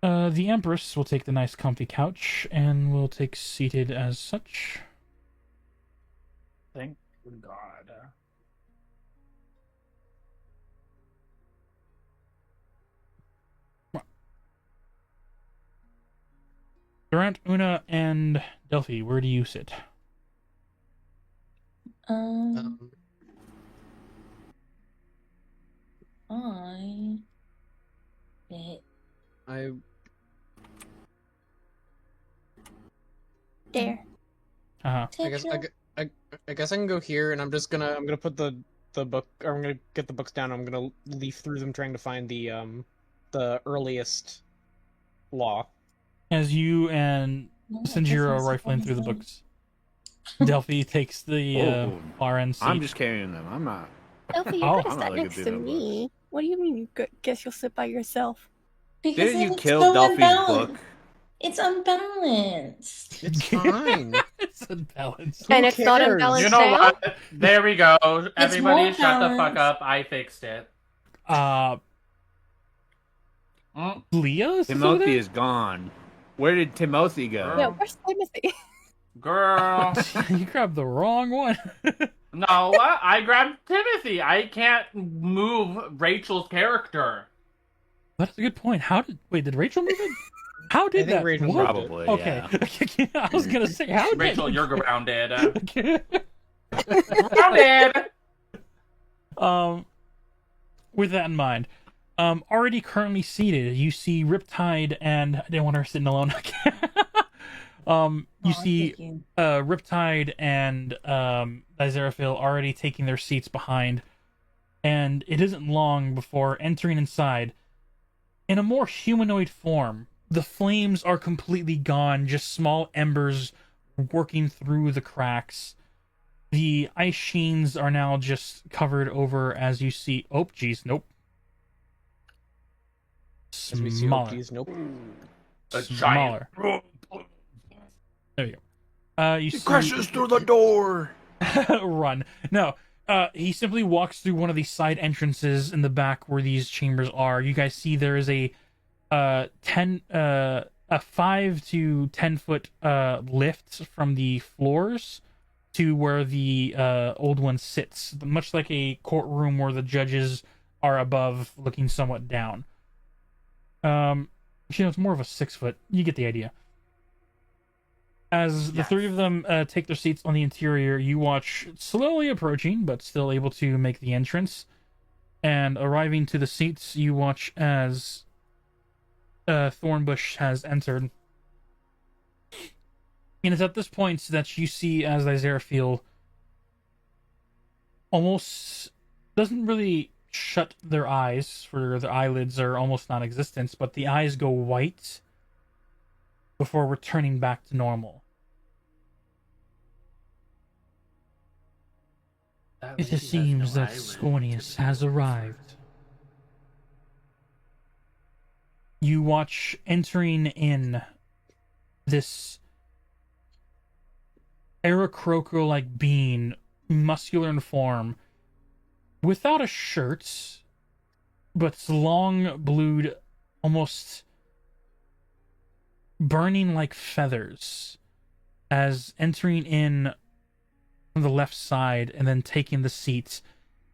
The Empress will take the nice, comfy couch, and will take seated as such. Thank God. Durant, Una, and Delphi, where do you sit? Um, I bet. There. Uh-huh. I guess I guess I can go here, and I'm gonna put the book, or I'm gonna get the books down. I'm gonna leaf through them, trying to find the earliest law. As you and Sanjiro are rifling through the books, Delphi takes the far end seat. I'm just carrying them. I'm not. Elfie, you're Oh, gonna I'm not sit looking next through to them me. What do you mean you guess you'll sit by yourself? Because Didn't you it's kill so Delphi's unbalanced. book? It's unbalanced. It's fine. It's unbalanced. And it's not cares? unbalanced You know now? what? There we go. Everybody more shut the fuck balanced. up. I fixed it. Leah? Is Timothy there? is gone. Where did Timothy go? Yeah, where's Timothy? Girl. You grabbed the wrong one. No, what? I grabbed Timothy. I can't move Rachel's character. That's a good point. Did Rachel move it? How did I think that? Rachel What? Probably. Okay. Yeah. I was gonna say how. did Rachel, that- you're grounded. Okay. Grounded! With that in mind, already currently seated, you see Riptide and I didn't want her sitting alone. You see Thank you. Riptide and Azeraphil already taking their seats behind, and it isn't long before entering inside. In a more humanoid form, the flames are completely gone, just small embers working through the cracks. The ice sheens are now just covered over as you see. Oh, geez, nope. As we see Smaller. Okies, nope. A Smaller. giant. There you go. You see... crashes through the door. Run. No. He simply walks through one of these side entrances in the back where these chambers are. You guys see there is a 5 to 10 foot lift from the floors to where the old one sits, much like a courtroom where the judges are above, looking somewhat down. It's more of a 6 foot. You get the idea. As the three of them take their seats on the interior, you watch slowly approaching, but still able to make the entrance. And arriving to the seats, you watch as Thornbush has entered. And it's at this point that you see as Azeraphil almost doesn't really shut their eyes, for their eyelids are almost non-existent, but the eyes go white before returning back to normal. It seems that Scornius has arrived. You watch entering in this Aarakocra-like being, muscular in form, without a shirt, but long, blued, almost burning like feathers, as entering in from the left side and then taking the seat,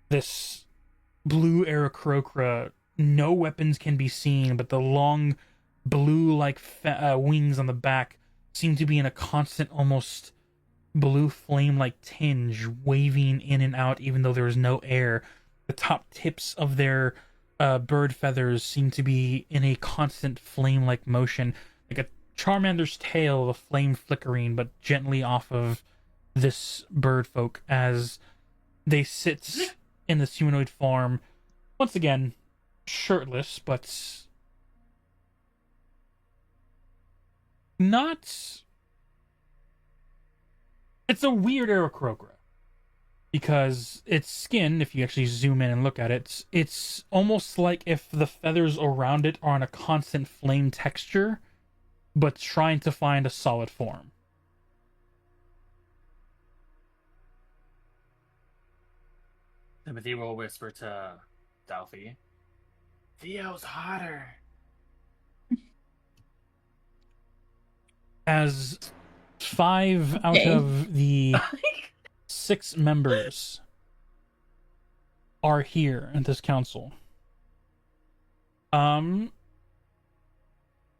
this blue Aarakocra no weapons can be seen, but the long blue-like wings on the back seem to be in a constant, almost blue flame-like tinge, waving in and out, even though there is no air. The top tips of their bird feathers seem to be in a constant flame-like motion, like a Charmander's tail, the flame flickering, but gently off of this bird folk as they sit in this humanoid form, once again, shirtless, but not... It's a weird Aarakocra, because its skin, if you actually zoom in and look at it, it's almost like if the feathers around it are on a constant flame texture, but trying to find a solid form. Timothy will whisper to Delphi, Theo's hotter. As 5 out of the 6 members are here at this council.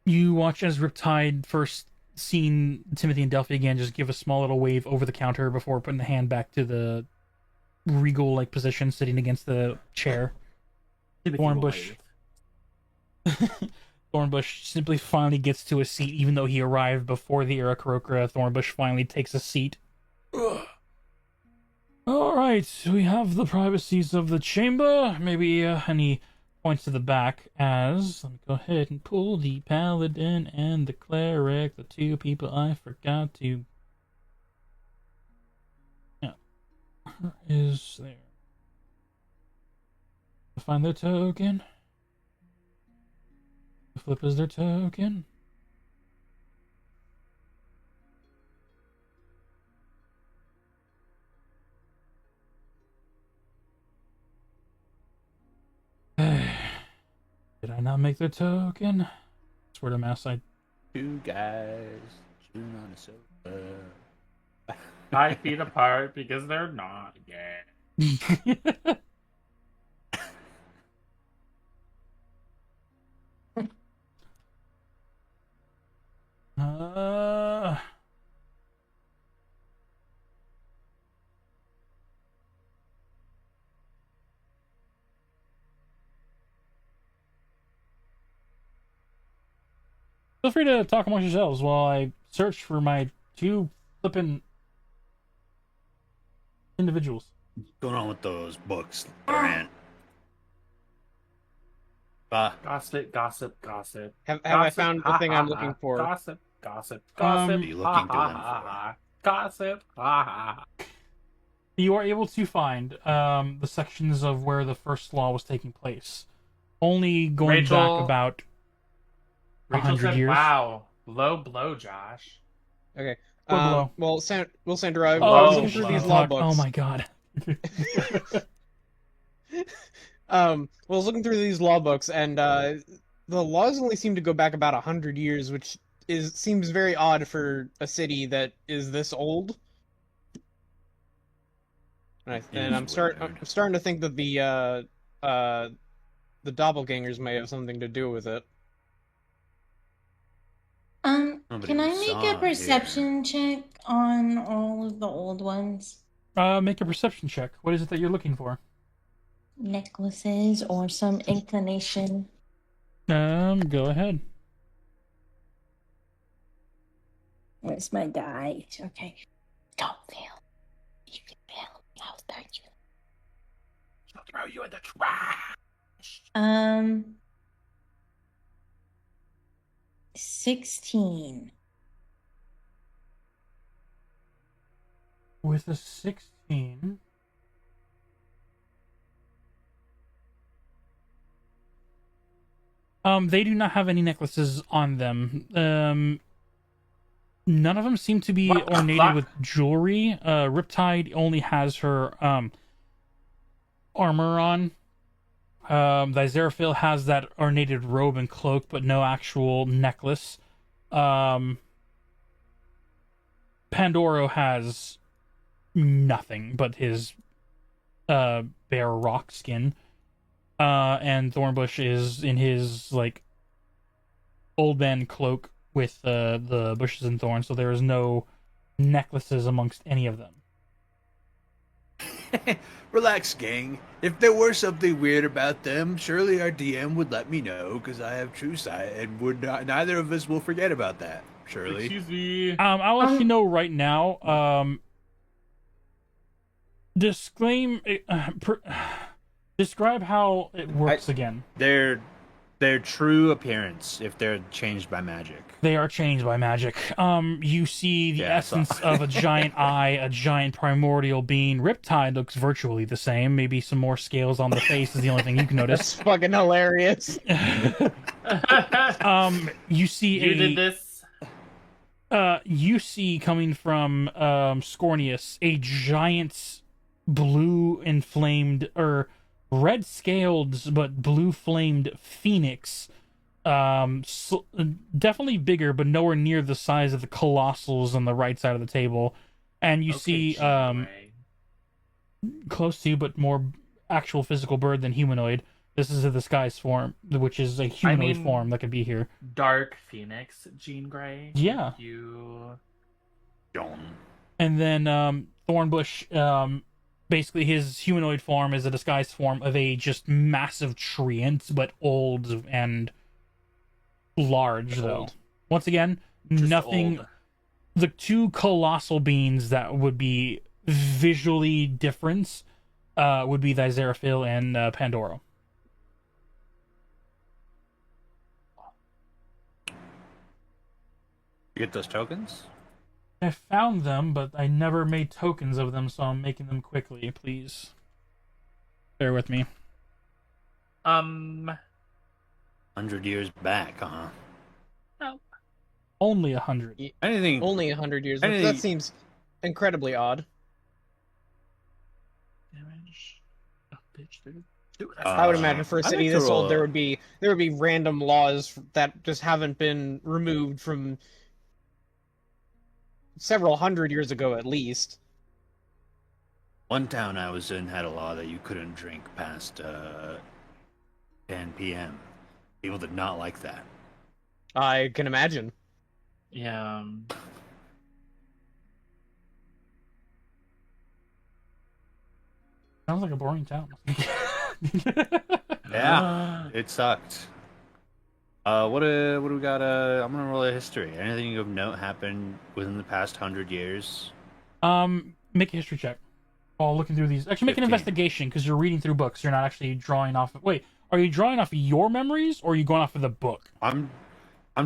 You watch as Riptide, first seeing Timothy and Delphi again, just give a small little wave over the counter before putting the hand back to the regal-like position, sitting against the chair. Thornbush. Thornbush simply finally gets to a seat, even though he arrived before the Aarakocra. Thornbush finally takes a seat. Alright, we have the privacies of the chamber. Maybe, and he points to the back as... Let me go ahead and pull the paladin and the cleric, the 2 people I forgot to... Yeah. Where is there? Find their token. Flip is their token. Did I not make their token? Swear to mass, I... 2 guys chewing on a sofa. 5 feet apart because they're not yet. Feel free to talk amongst yourselves while I search for my 2 flippin' individuals. What's going on with those books, Durant? Gossip, gossip, gossip. Have gossip, I found the thing I'm looking for? Gossip, gossip, gossip. What are you looking to them for? Gossip. You are able to find the sections of where the first law was taking place. Only going back about Rachel 100 said, years. wow, low blow, Josh. Okay. Well, Sandra, I Oh, was looking through these law books. Oh my god. I was looking through these law books, and the laws only seem to go back about 100 years, which seems very odd for a city that is this old. And I'm starting to think that the Doppelgangers may have something to do with it. Can I make a perception check on all of the old ones? Make a perception check. What is it that you're looking for? Necklaces or some inclination. Go ahead. Where's my die? Okay. Don't fail. If you fail, I'll start you. I'll throw you in the trash. 16. With a 16... they do not have any necklaces on them. None of them seem to be ornated with jewelry. Riptide only has her armor on. Aziraphale has that ornated robe and cloak, but no actual necklace. Pandoro has nothing but his bare rock skin. And Thornbush is in his like old man cloak with the bushes and thorns, so there is no necklaces amongst any of them. Relax, gang. If there were something weird about them, surely our DM would let me know, because I have true sight, and neither of us will forget about that. Surely. Excuse me. I'll let you know right now. Describe how it works again. Their true appearance, if they're changed by magic. They are changed by magic. You see the essence of a giant eye, a giant primordial being. Riptide looks virtually the same. Maybe some more scales on the face is the only thing you can notice. That's fucking hilarious. You see You did this. You see coming from Scornius a giant blue inflamed or red scaled but blue flamed phoenix. Definitely bigger, but nowhere near the size of the colossals on the right side of the table. And you see close to, but more actual physical bird than humanoid. This is a disguised form, which is a humanoid form that could be here. Dark Phoenix, Jean Grey. Yeah. You. And then Thornbush, basically his humanoid form is a disguised form of a just massive treant, but old and large, though. Once again, Just nothing. old. The two colossal beings that would be visually different would be the Azeraphil and Pandoro. You get those tokens? I found them, but I never made tokens of them, so I'm making them quickly. Please bear with me. 100 years back, huh? No. Only 100. Anything? Only 100 years. That seems incredibly odd. Damage. Oh, bitch, dude. I would imagine for a I'd city like to this old, roll there would be random laws that just haven't been removed from several hundred years ago, at least. One town I was in had a law that you couldn't drink past 10 p.m. People did not like that. I can imagine. Yeah. Sounds like a boring town. Yeah, it sucked. What do we got? I'm gonna roll a history. Anything of note happened within the past 100 years? Make a history check while looking through these. Actually, make an 15. investigation because you're reading through books. You're not actually drawing off. Wait, are you drawing off your memories or are you going off of the book? I'm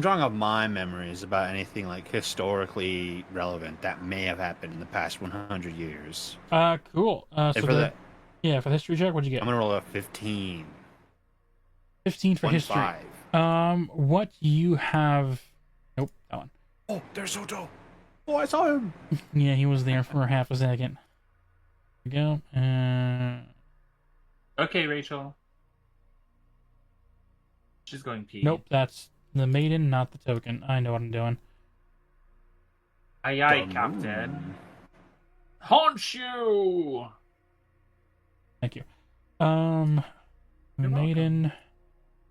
drawing off my memories about anything like historically relevant that may have happened in the past 100 years. Cool. And for that, for the history check, what'd you get? I'm gonna roll a 15. 15 for history. 5. What you have? Nope, that one. Oh, there's Soto. Oh, I saw him. Yeah, he was there for half a second. There we go. Okay, Rachel. She's going pee. Nope, that's the maiden, not the token. I know what I'm doing. Aye, aye, Captain. Haunt you! Thank you. You're Maiden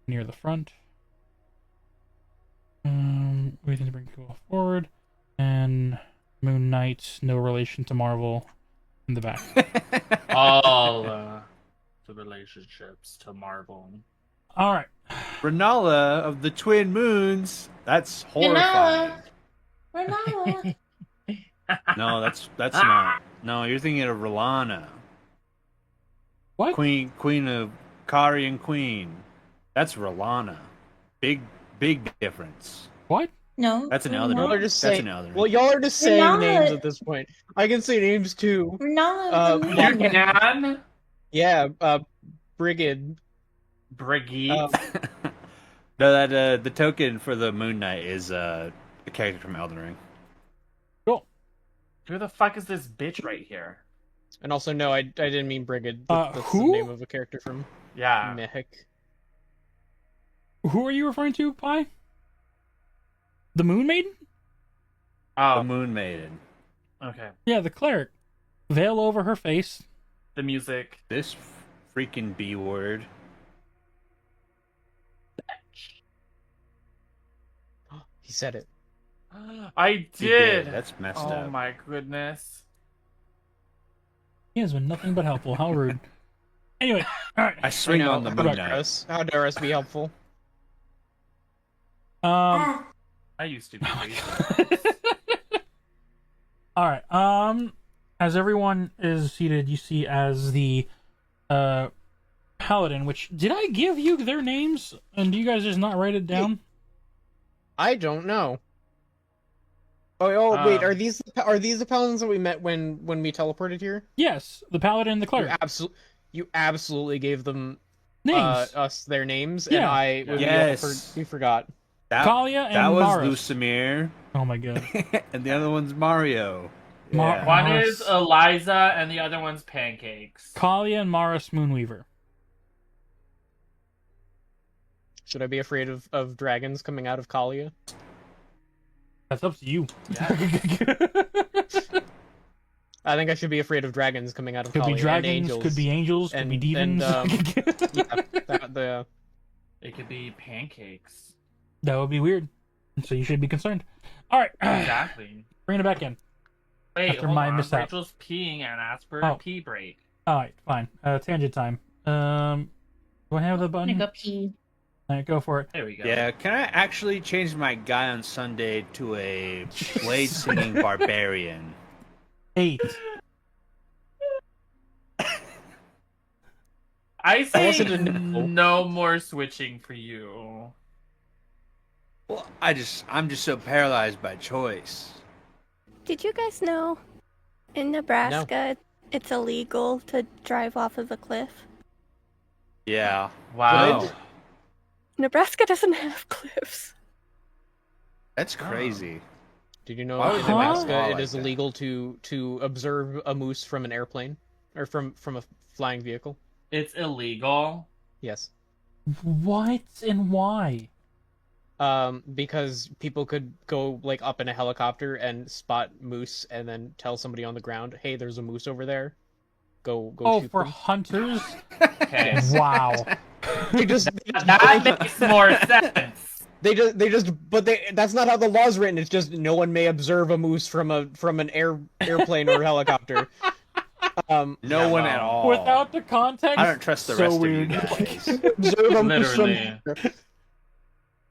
near the front. Waiting to bring people forward. And Moon Knight, no relation to Marvel, in the back. All the relationships to Marvel. All right. Renala of the Twin Moons. That's horrifying. Renala. No, that's not. No, you're thinking of Rolana. What? Queen of Kari and Queen. That's Rolana. Big difference. What? No. That's an Renala. Elden Y'all are Ring. just That's saying. an Elden Ring. Well, y'all are just saying Renala. names at this point. I can say names too. Renala. You You can? Yeah, Brigid. Brigitte. No, that the token for the Moon Knight is a character from Elden Ring. Cool. Who the fuck is this bitch right here? And also, no, I didn't mean Brigid. That's who? the name of a character from Yeah. Mehik. Who are you referring to, Pi? The Moon Maiden? Oh, The Moon Maiden. okay. Yeah, the cleric. Veil over her face. The music. This freaking B word. He said it. I He did. That's messed Oh up. my goodness. He has been nothing but helpful. How rude. Anyway, all right. I swing on the How moon dare knight. us? How dare us be helpful? Um. I used to be. All right. As everyone is seated, you see as the paladin. Which did I give you their names? And do you guys just not write it down? I don't know. Oh, wait. Um, Are these the paladins that we met when we teleported here? Yes, the paladin and the cleric. You absolutely gave them Names. us their names, Yeah. and Yes. we forgot. Kalia and that was Mara. Lusamir, Oh my god. and the other one's Mario. Mar- Yeah. One Mars. is Eliza, and the other one's Pancakes. Kalia and Maris Moonweaver. Should I be afraid of dragons coming out of Kalia? That's up to you. I think I should be afraid of dragons coming out of Could Kalia. be dragons, and angels. could be angels, could be And, demons. It could be Pancakes. That would be weird. So you should be concerned. All right, Exactly. bring it back in. Wait, After hold my on. mishap. Rachel's peeing and asked for Oh. a pee break. All right, fine. Tangent time. Do I have the I'm button? gonna go pee. All right, go for it. There we go. Yeah, can I actually change my guy on Sunday to a blade singing barbarian? 8. I say wasn't a no. no more switching for you. Well, I'm just so paralyzed by choice. Did you guys know in Nebraska it's illegal to drive off of a cliff? Yeah. Wow. Good. Nebraska doesn't have cliffs. That's crazy. Did you know Why in would they make Nebraska law it like is that? illegal to observe a moose from an airplane or from a flying vehicle? It's illegal. Yes. What and why? Because people could go like up in a helicopter and spot moose and then tell somebody on the ground, "Hey, there's a moose over there. Go Oh, shoot for them." hunters? Okay. Wow. They just That makes more sense. that's not how the law's written. It's just no one may observe a moose from an airplane or helicopter. No one at all. Without the context, I don't trust the so rest weird. of you guys. observe a moose from. Literally.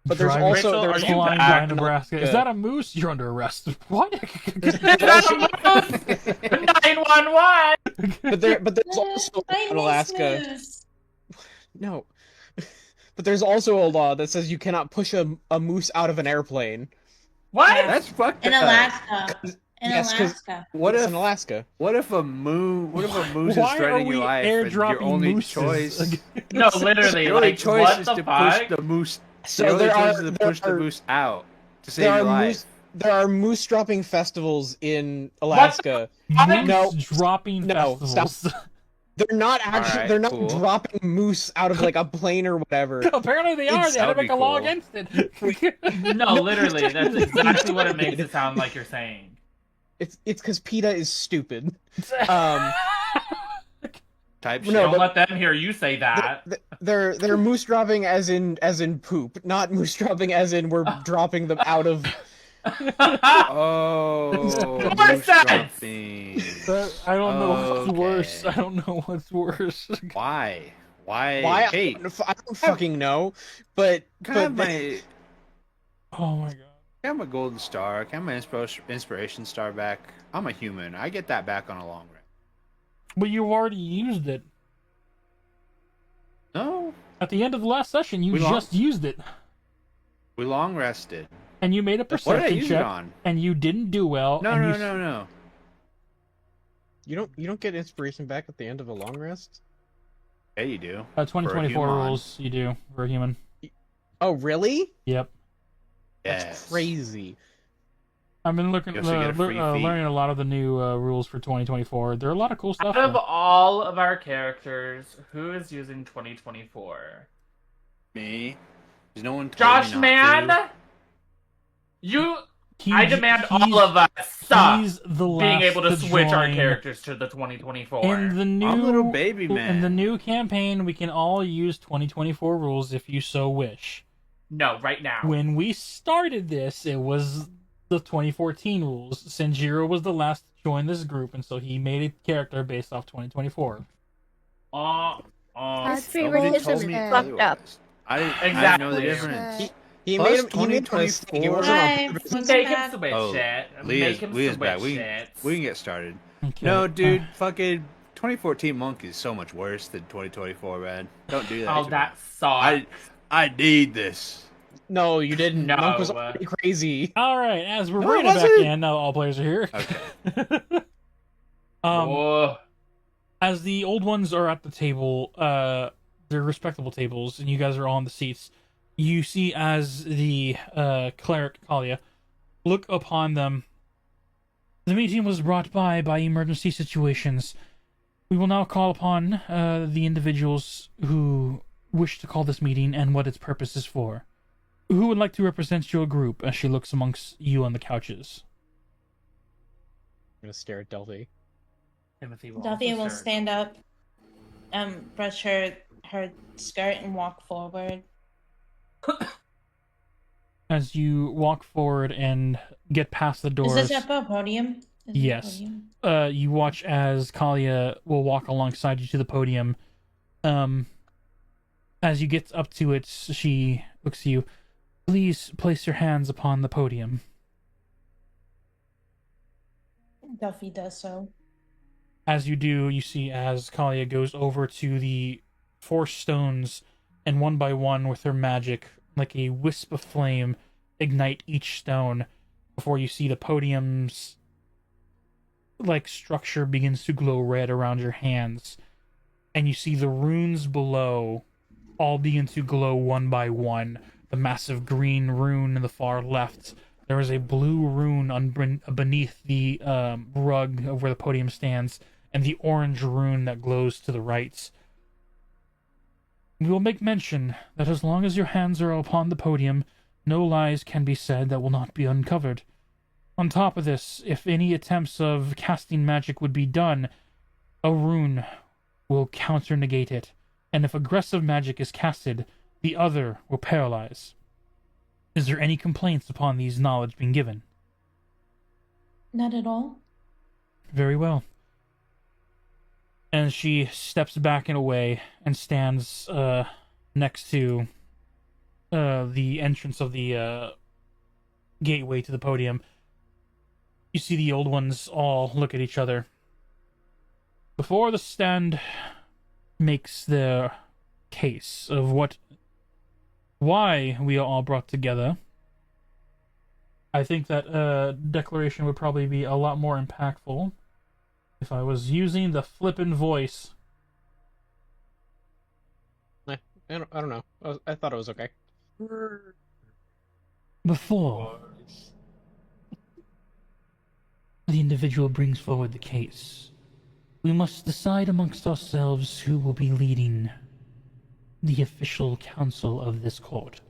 But there's Driving also Rachel, there's are you flying back? by Nebraska. Is that a moose? You're under arrest. What? 911. but there's also in Alaska. No. But there's also a law that says you cannot push a moose out of an airplane. What? That's fucked In up. Alaska. In Yes, 'cause- Alaska. What It's if in Alaska? What if a moose Why is are threatening we your life and your airdropping only mooses? choice? No, literally. Your only Like, choice what is the to fuck? push the moose. So your only there choice are- is to there push the are- moose out to save There your are life. moose. There are moose dropping festivals in Alaska. Moose No. dropping No, festivals. They're not actually. Alright, they're not cool. dropping moose out of like a plane or whatever. Apparently they are. They had to That would make be a law cool. against it. No, literally. That's exactly what it makes it sound like you're saying. It's because PETA is stupid. Type No, shit. Don't but- let them hear you say that. They're moose dropping as in poop, not moose dropping as in we're dropping them out of. Oh, More moose sense! dropping. I don't know what's worse. Okay. I don't know what's worse. Why? Why? Why? Hey, I don't fucking know. But can I have but my Oh my god. Can I have my golden star? Can I have my inspiration star back? I'm a human. I get that back on a long run. But you already used it. No, At the end of the last session, you We just used it. we long rested. And you made a What did I perception use it check, on? and you didn't do well. No, and no, you... no, no. you don't get inspiration back at the end of a long rest. Yeah, you do. 2024 human. rules, you do, for a human. Oh really? Yep. That's Yes. crazy. I've been looking, You also get a free feed. learning a lot of the new rules for 2024. There are a lot of cool stuff. Out of there. all of our characters, who is using 2024? Me? There's no one. told Josh, me not man! to. You... He- I demand he's- all of us stop He's the last being able to switch our join. characters to the 2024. In the new I'm a little baby man. In the new campaign, we can all use 2024 rules if you so wish. No, right now. When we started this, it was the 2014 rules. Senjiro was the last to join this group, and so he made a character based off 2024. That's His favoritism is bullshit. fucked up. I didn't know the Exactly. difference. He Plus made him. He made him a mistake. It wasn't on Hi, purpose. what's Make him back? switch Oh, shit. Leah's Make him back. switch We shit. can get started. Okay. No, dude, fucking 2014 Monk is so much worse than 2024, man. Don't do that. Oh, to me. that sucks. I need this. No, you didn't. No. Monk was already crazy. All right, as we're No, bringing it it back wasn't. in, now all players are here. Okay. Oh. As the old ones are at the table, they're respectable tables, and you guys are all on the seats. You see as the cleric Kalia look upon them. The meeting was brought by emergency situations. We will now call upon the individuals who wish to call this meeting and what its purpose is for. Who would like to represent your group? As she looks amongst you on the couches. I'm gonna stare at Delphi. Timothy will Duffy also will serve. stand up, brush her skirt and walk forward. As you walk forward and get past the doors, Is this up a podium? Is it a Yes. podium? You watch as Kalia will walk alongside you to the podium. As you get up to it, she looks at you. Please place your hands upon the podium. Duffy does so. As you do, you see as Kalia goes over to the 4 stones, and one by one, with her magic, like a wisp of flame, ignite each stone before you see the podium's structure begins to glow red around your hands, and you see the runes below all begin to glow one by one. The massive green rune in the far left. There is a blue rune beneath the rug of where the podium stands, and the orange rune that glows to the right. We will make mention that as long as your hands are upon the podium, no lies can be said that will not be uncovered. On top of this, if any attempts of casting magic would be done, a rune will counter-negate it, and if aggressive magic is casted, the other will paralyze. Is there any complaints upon these knowledge being given? Not at all. Very well. And she steps back and away and stands next to the entrance of the gateway to the podium. You see the old ones all look at each other. Before the stand makes their case of why we are all brought together, I think that declaration would probably be a lot more impactful if I was using the flippin' voice. I don't know. I thought it was okay. Before the individual brings forward the case, we must decide amongst ourselves who will be leading the official council of this court.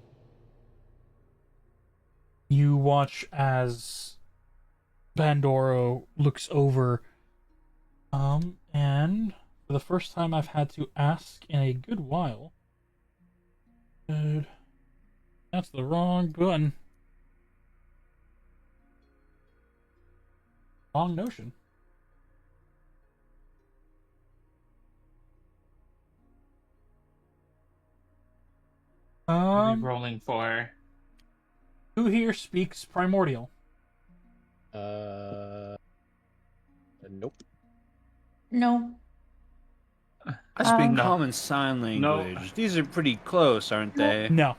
You watch as Pandoro looks over, and for the first time I've had to ask in a good while. That's the wrong button. Wrong notion. What are we rolling for? Who here speaks Primordial? Nope. No. I speak No. common sign language. These are pretty close, aren't they? No.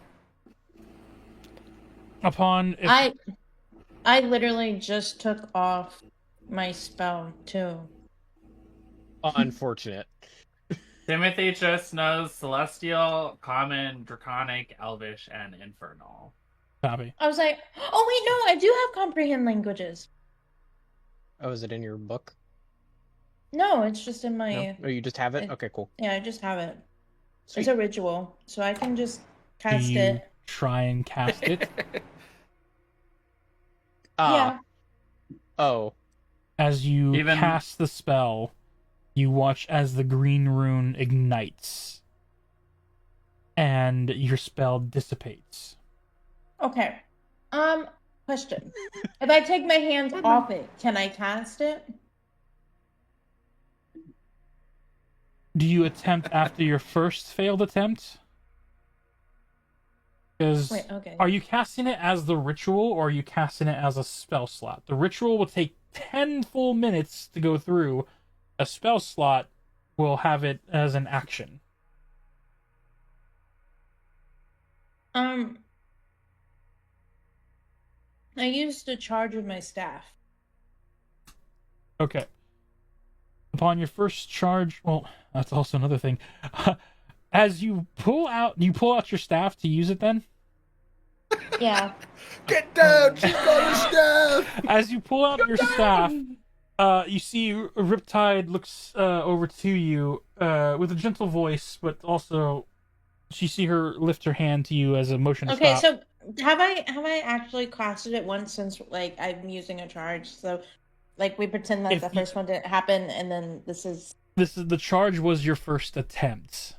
Upon I literally just took off my spell too. Unfortunate. Timothy just knows Celestial, Common, Draconic, Elvish, and Infernal. copy. I was like, oh wait, no, I do have comprehend languages. Oh, is it in your book? No, it's just in my No? Oh, you just have it? I- Okay, cool. yeah, I just have it. Sweet. It's a ritual, so I can just cast Do you it. try and cast it? Yeah. Oh. As you Even- cast the spell, you watch as the green rune ignites, and your spell dissipates. Okay. Question. If I take my hands off it, can I cast it? Do you attempt after your first failed attempt? Because Wait, okay. are you casting it as the ritual or are you casting it as a spell slot? The ritual will take 10 full minutes to go through. A spell slot will have it as an action. I used a charge of my staff. Okay. Upon your first charge, well, that's also another thing. As you pull out your staff to use it then? Yeah. Get down! She's got a staff! As you pull out your staff, you see Riptide looks over to you with a gentle voice, but also you see her lift her hand to you as a motion to Okay, stop. so have I actually casted it once since like I'm using a charge? So like we pretend that If the you- first one didn't happen, and then this is The charge was your first attempt.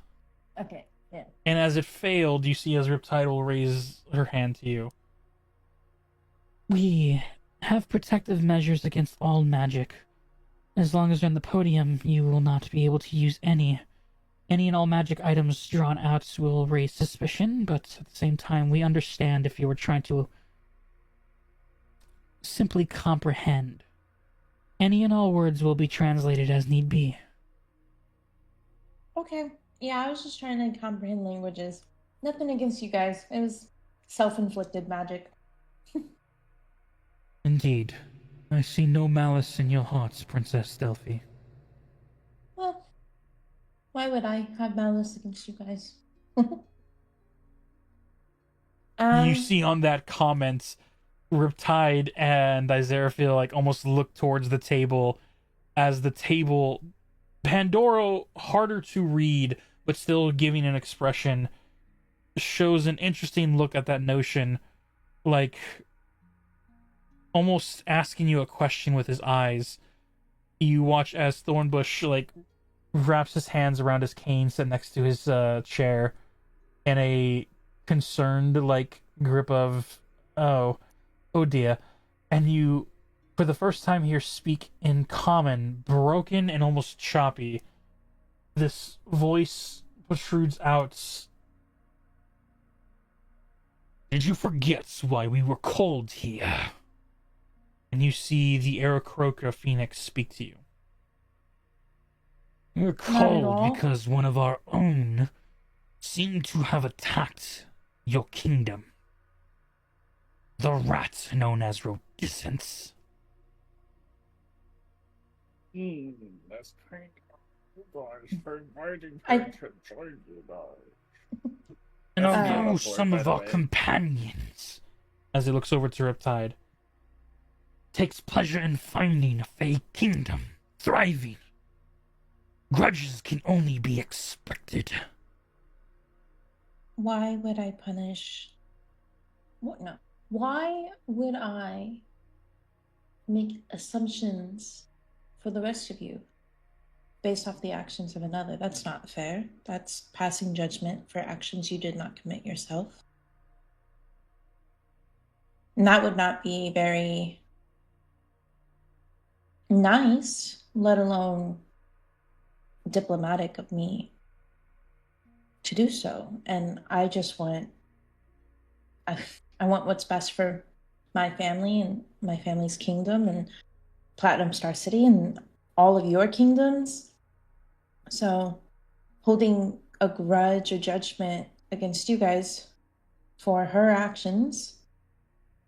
okay. Yeah. And as it failed, you see as Riptide will raise her hand to you. We have protective measures against all magic. As long as you're on the podium, you will not be able to use any. Any and all magic items drawn out will raise suspicion, but at the same time, we understand if you were trying to simply comprehend. Any and all words will be translated as need be. Okay. Yeah, I was just trying to comprehend languages. Nothing against you guys. It was self-inflicted magic. Indeed. I see no malice in your hearts, Princess Delphi. Well, why would I have malice against you guys? You see on that comment, Riptide and Izeraphil like almost look towards the table as the table, Pandoro, harder to read, but still giving an expression, shows an interesting look at that notion, like almost asking you a question with his eyes. You watch as Thornbush like wraps his hands around his cane set next to his chair in a concerned like grip of oh dear, and you for the first time hear speak in common, broken and almost choppy. This voice protrudes out. Did you forget why we were called here? And you see the Aarakocra Phoenix speak to you. We were called because one of our own seemed to have attacked your kingdom. The rat known as Rodicence. That's kind of guys for inviting I- her to join you guys. And That's although not a some board, of by our the way. companions, as he looks over to Riptide, takes pleasure in finding a fey kingdom thriving, grudges can only be expected. Why would I punish? What? No. Why would I make assumptions for the rest of you based off the actions of another? That's not fair. That's passing judgment for actions you did not commit yourself. And that would not be very nice, let alone diplomatic of me to do so. And I just want I want what's best for my family and my family's kingdom and Platinum Star City and all of your kingdoms. So holding a grudge or judgment against you guys for her actions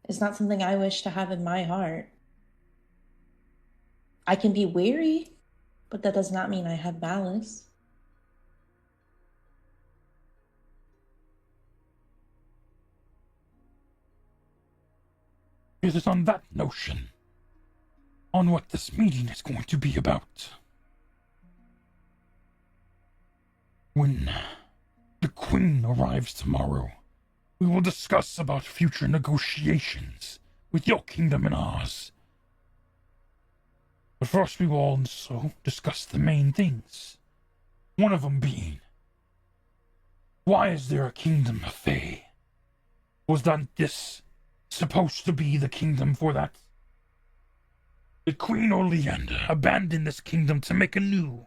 is not something I wish to have in my heart. I can be weary, but that does not mean I have malice. It is on that notion, on what this meeting is going to be about. When the Queen arrives tomorrow, we will discuss about future negotiations with your kingdom and ours. But first we will also discuss the main things. One of them being, why is there a kingdom of Fae? Was that this supposed to be the kingdom for that? Did Queen Oleander abandon this kingdom to make a new?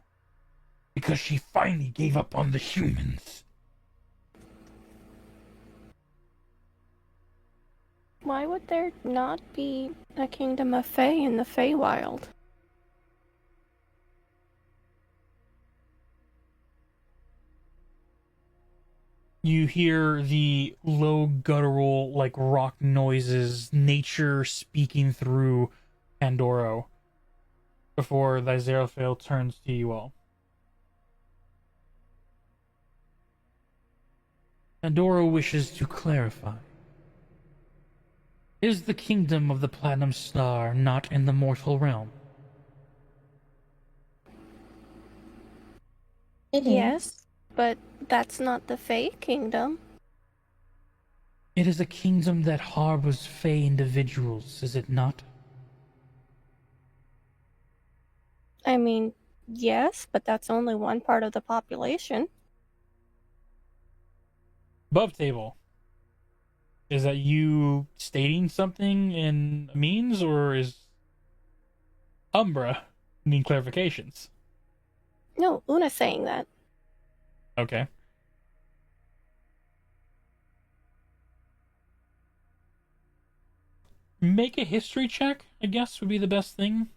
Because she finally gave up on the humans. Why would there not be a kingdom of Fae in the Feywild? You hear the low guttural, like rock noises, nature speaking through Pandoro before the Aziraphale turns to you all. Pandoro wishes to clarify. Is the kingdom of the Platinum Star not in the mortal realm? Yes, but that's not the Fae kingdom. It is a kingdom that harbors Fey individuals, is it not? I mean, yes, but that's only one part of the population. Above table. Is that you stating something in means, or is Umbra need clarifications? No, Una's saying that. Okay. Make a history check, I guess, would be the best thing.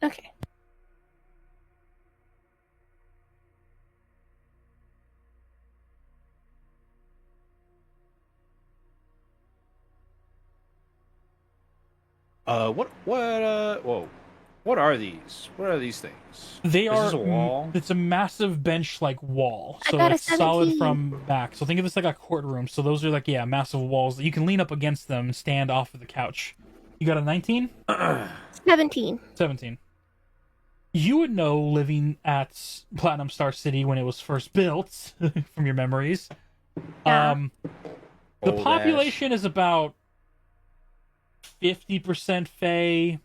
Okay. What are these? What are these things? They Is are. this a wall? It's a massive bench-like wall, I so got a it's solid 17. from back. So think of this like a courtroom. So those are like massive walls that you can lean up against them and stand off of the couch. You got a 19? 17. 17. You would know, living at Platinum Star City when it was first built, from your memories. Yeah. The Old population is about 50% Fae,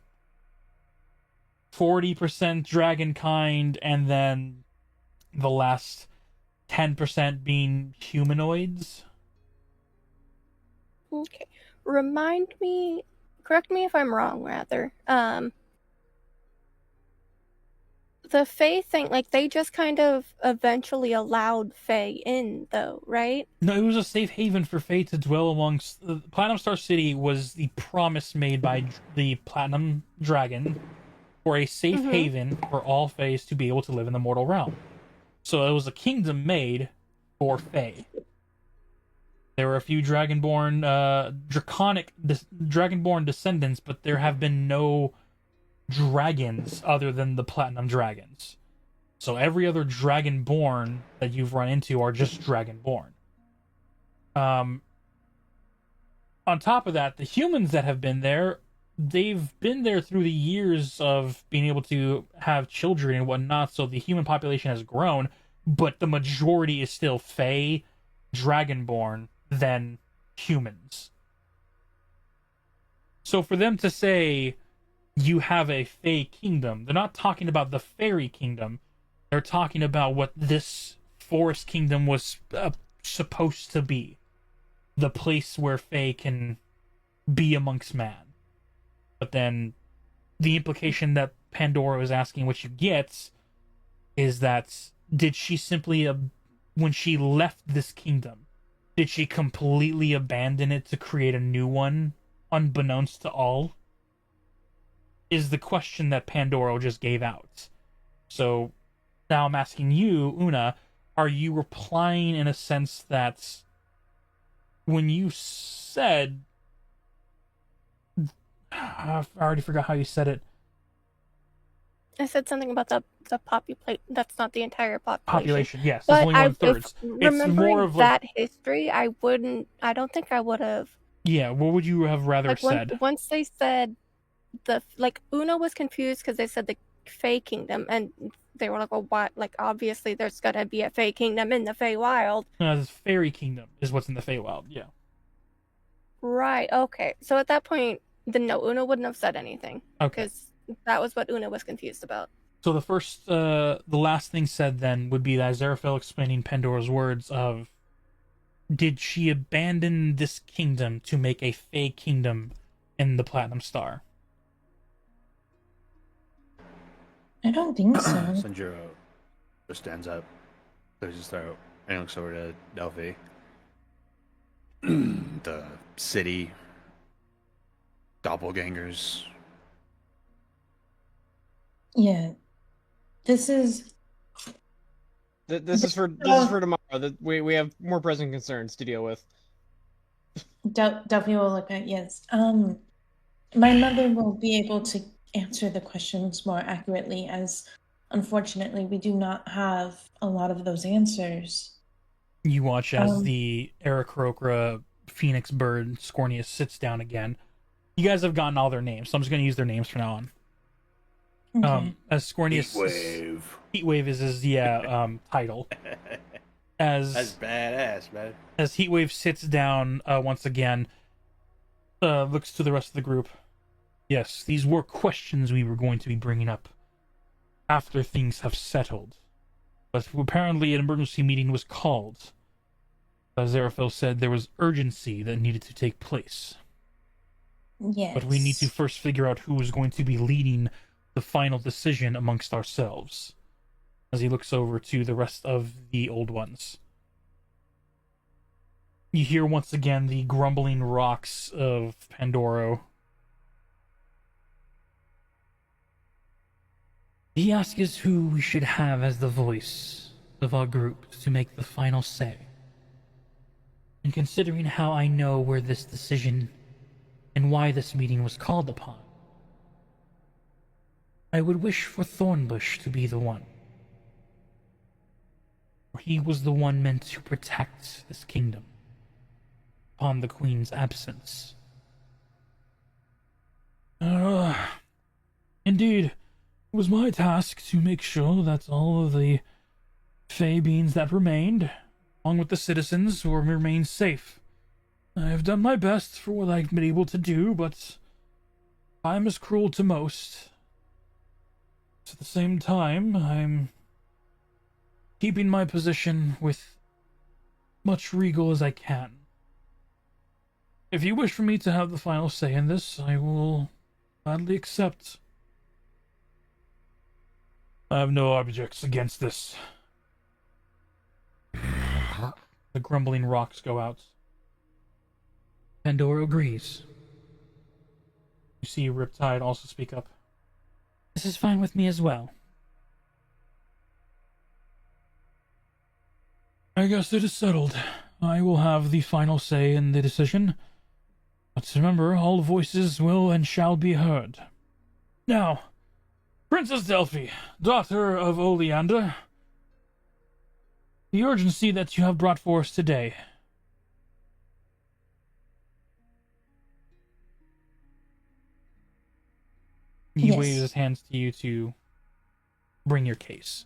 40% Dragonkind, and then the last 10% being humanoids. Okay. Correct me if I'm wrong, rather. The Fae thing, like, they just kind of eventually allowed Fae in, though, right? No, it was a safe haven for Fae to dwell amongst. Platinum Star City was the promise made by the Platinum Dragon for a safe haven for all Faes to be able to live in the mortal realm. So it was a kingdom made for Fae. There were a few Dragonborn descendants, but there have been no dragons other than the Platinum Dragons. So every other Dragonborn that you've run into are just Dragonborn. On top of that, the humans that have been there, they've been there through the years of being able to have children and whatnot, so the human population has grown, but the majority is still Fae, Dragonborn, than humans. So for them to say you have a Fae kingdom, they're not talking about the fairy kingdom. They're talking about what this forest kingdom was supposed to be. The place where Fae can be amongst man. But then the implication that Pandora is asking, what you get, is that did she simply, when she left this kingdom, did she completely abandon it to create a new one, unbeknownst to all? Is the question that Pandora just gave out. So now I'm asking you, Una, are you replying in a sense that when you said, I already forgot how you said it. I said something about the population. That's not the entire population. Yes, But it's only 1/3. It's remembering more of that history, I don't think I would have. Yeah, what would you have rather said? Once they said Una was confused because they said the Fae Kingdom, and they were like, well, what? Like, obviously there's gonna be a Fae Kingdom in the Feywild. No, this Fairy Kingdom is what's in the Feywild, yeah. Right, okay. So at that point, Una wouldn't have said anything. Okay. Because that was what Una was confused about. So the last thing said then would be that Aziraphale explaining Pandora's words of, did she abandon this kingdom to make a Fey kingdom in the Platinum Star? I don't think so. Sanjuro just stands up, clears his throat, and looks over to Delphi. The city, doppelgangers. Yeah. This is This is for tomorrow. We have more pressing concerns to deal with. Delphi will look at, yes. My mother will be able to answer the questions more accurately, as unfortunately we do not have a lot of those answers. You watch as the Aarakocra Phoenix Bird Scornius sits down again. You guys have gotten all their names, so I'm just going to use their names from now on. Okay. As Scornius, Heatwave is his title. That's badass, man. As Heatwave sits down once again, looks to the rest of the group. Yes, these were questions we were going to be bringing up after things have settled. But apparently an emergency meeting was called. As Zarafil said, there was urgency that needed to take place. Yes. But we need to first figure out who is going to be leading the final decision amongst ourselves. As he looks over to the rest of the old ones. You hear once again the grumbling rocks of Pandoro. He asks us who we should have as the voice of our group to make the final say. And considering how I know where this decision and why this meeting was called upon, I would wish for Thornbush to be the one. For he was the one meant to protect this kingdom upon the Queen's absence. Indeed, it was my task to make sure that all of the Fey beings that remained, along with the citizens, will remain safe. I have done my best for what I've been able to do, but time is cruel to most. At the same time, I'm keeping my position with much regal as I can. If you wish for me to have the final say in this, I will gladly accept. I have no objects against this. The grumbling rocks go out. Pandora agrees. You see Riptide also speak up. This is fine with me as well. I guess it is settled. I will have the final say in the decision. But remember, all voices will and shall be heard. Now, Princess Delphi, daughter of Oleander, the urgency that you have brought for us today. He waves his hands to you to bring your case.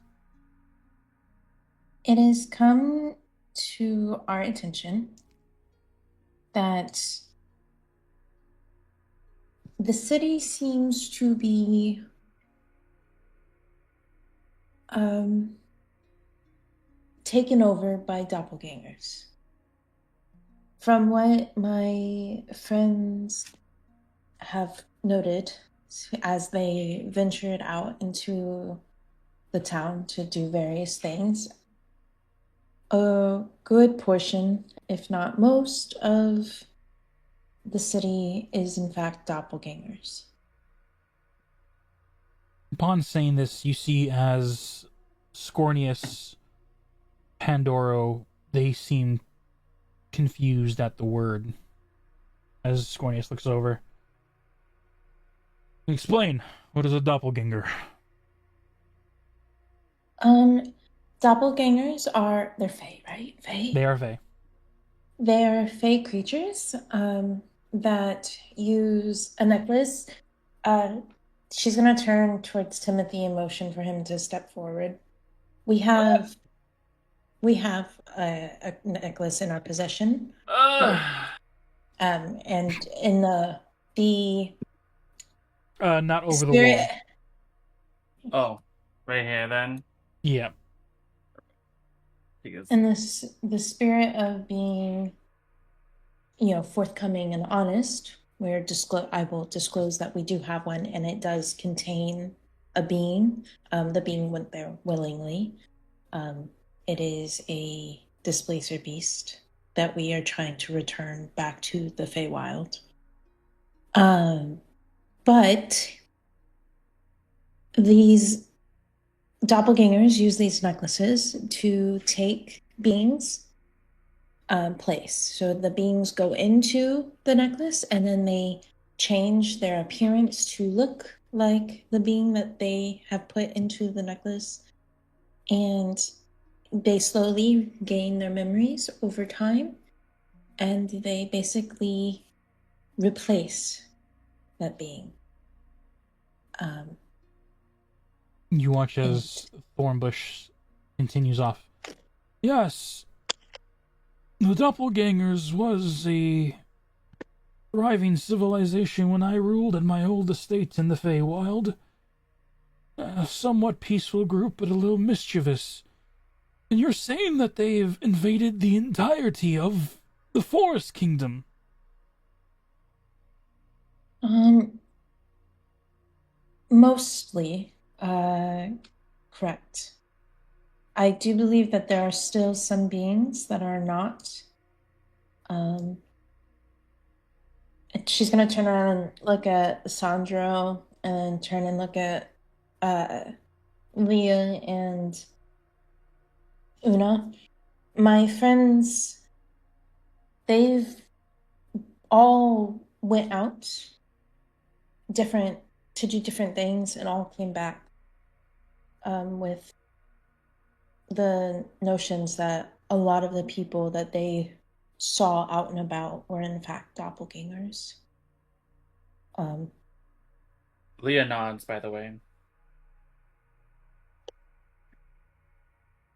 It has come to our attention that the city seems to be taken over by doppelgangers. From what my friends have noted as they ventured out into the town to do various things, a good portion, if not most, of the city is in fact doppelgangers. Upon saying this, you see as Scornius, Pandoro, they seem confused at the word. As Scornius looks over. Explain, what is a doppelganger? Doppelgangers are, they're Fae, right? Fae? They are Fae. They are Fae creatures that use a necklace. She's going to turn towards Timothy and motion for him to step forward. We have a necklace in our possession. And in the not over spirit... the wall. Oh, right here then? Yeah. And the spirit of being, forthcoming and honest, I will disclose that we do have one, and it does contain a being. The being went there willingly. It is a displacer beast that we are trying to return back to the Feywild. But these doppelgangers use these necklaces to take beings' place. So the beings go into the necklace and then they change their appearance to look like the being that they have put into the necklace. And they slowly gain their memories over time. And they basically replace that being. You watch as Thornbush continues off. Yes, the Doppelgangers was a thriving civilization when I ruled at my old estate in the Feywild. A somewhat peaceful group, but a little mischievous. And you're saying that they've invaded the entirety of the Forest Kingdom? Mostly, correct. I do believe that there are still some beings that are not. She's gonna turn around and look at Sandro and turn and look at Leah and Una. My friends, they've all went out to do different things and all came back with the notions that a lot of the people that they saw out and about were in fact doppelgangers. Leah nods, by the way.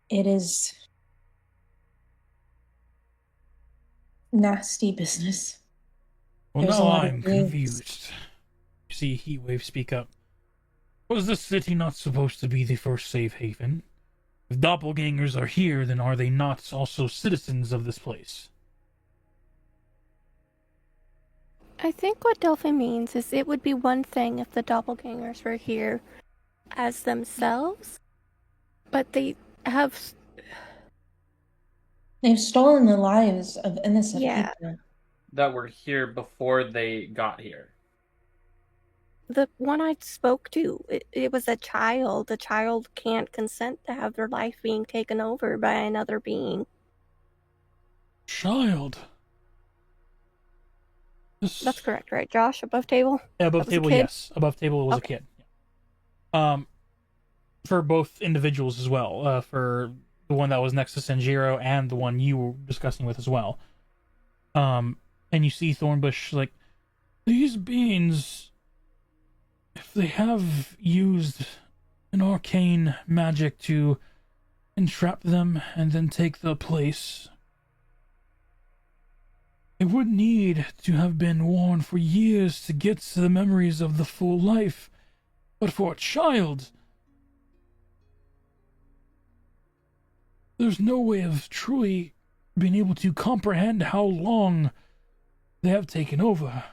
It is nasty business. Well, There's a now lot I'm of beings. confused. You see Heatwave speak up. Was the city not supposed to be the first safe haven? If doppelgangers are here, then are they not also citizens of this place? I think what Delphi means is it would be one thing if the doppelgangers were here as themselves, but they've stolen the lives of innocent people. That were here before they got here. The one I spoke to, it was a child. A child can't consent to have their life being taken over by another being. Child? That's correct, right, Josh? Above table? Yeah, above table, yes. Above table was a kid. For both individuals as well. For the one that was next to Sanjiro and the one you were discussing with as well. And you see Thornbush like, these beings, if they have used an arcane magic to entrap them and then take the place, it would need to have been worn for years to get to the memories of the full life. But for a child, there's no way of truly being able to comprehend how long they have taken over.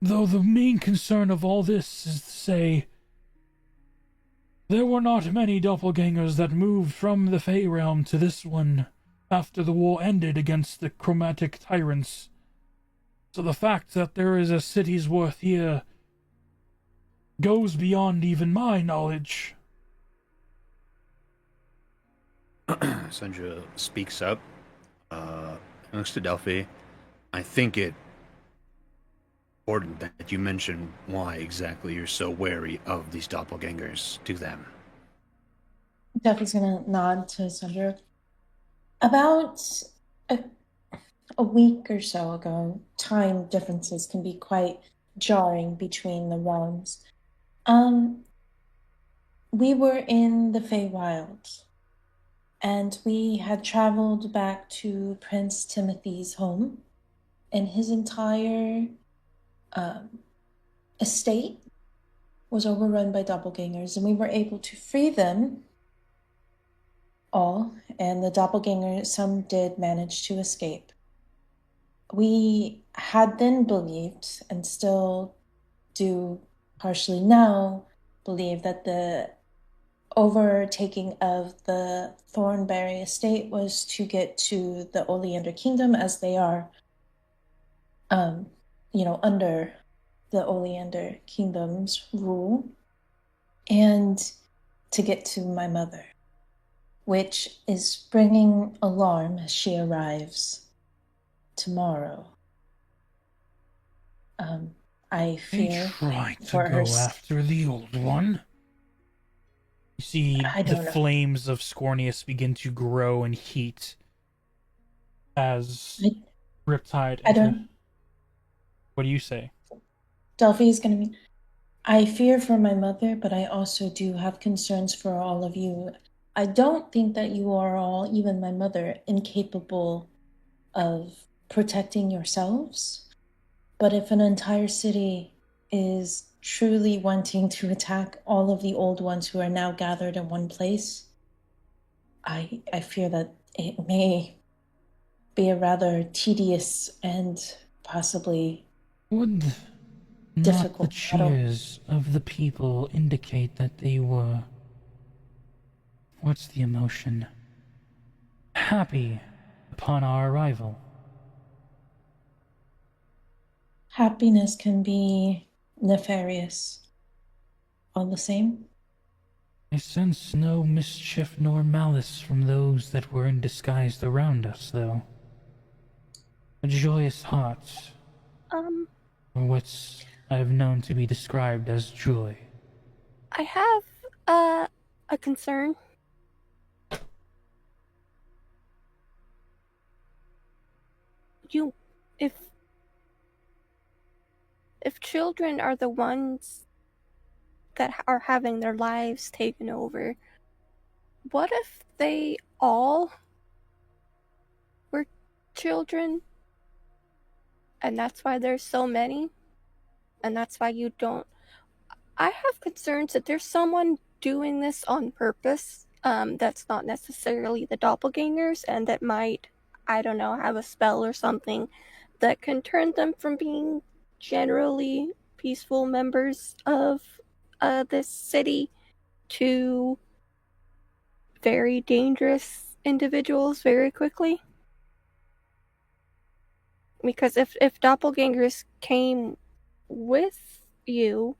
Though the main concern of all this is to say, there were not many doppelgangers that moved from the Fey realm to this one after the war ended against the chromatic tyrants. So the fact that there is a city's worth here goes beyond even my knowledge. Sandra speaks up, looks to Delphi. I think it important that you mention why exactly you're so wary of these doppelgangers to them. Delphi's gonna nod to Sandra. About a week or so ago, time differences can be quite jarring between the realms. We were in the Feywild, and we had traveled back to Prince Timothy's home, and his entire estate was overrun by doppelgangers, and we were able to free them all, and the doppelganger, some did manage to escape. We had then believed, and still do partially now, believe that the overtaking of the Thornberry estate was to get to the Oleander kingdom, as they are, under the Oleander kingdom's rule, and to get to my mother, which is bringing alarm as she arrives tomorrow. I They fear tried to for her. go after the old one. You see I the don't know. flames of Scornius begin to grow and heat as Riptide I don't. What do you say? Delphi's gonna be. I fear for my mother, but I also do have concerns for all of you. I don't think that you are all, even my mother, incapable of protecting yourselves. But if an entire city is truly wanting to attack all of the old ones who are now gathered in one place, I fear that it may be a rather tedious and possibly Would not the difficult battle. cheers of the people indicate that they were... what's the emotion? Happy upon our arrival? Happiness can be nefarious. All the same? I sense no mischief nor malice from those that were in disguise around us, though. A joyous heart, or what I have known to be described as joy. I have a concern. If children are the ones that are having their lives taken over, what if they all were children? And that's why there's so many? And that's why you don't... I have concerns that there's someone doing this on purpose, that's not necessarily the doppelgangers, and that might, I don't know, have a spell or something that can turn them from being generally peaceful members of this city to very dangerous individuals very quickly. Because if doppelgangers came with you,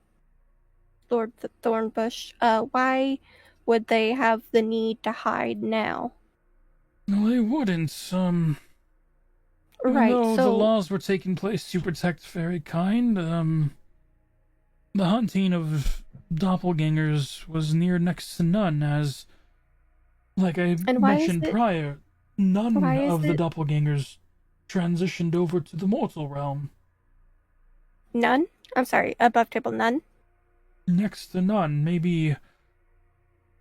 Lord Thornbush, why would they have the need to hide now? No, they wouldn't, Right, Though the so... laws were taking place to protect very kind, the hunting of doppelgangers was near next to none, as, like I And mentioned prior, none why is of the it doppelgangers transitioned over to the mortal realm. none? I'm sorry, above table none? Next to none, maybe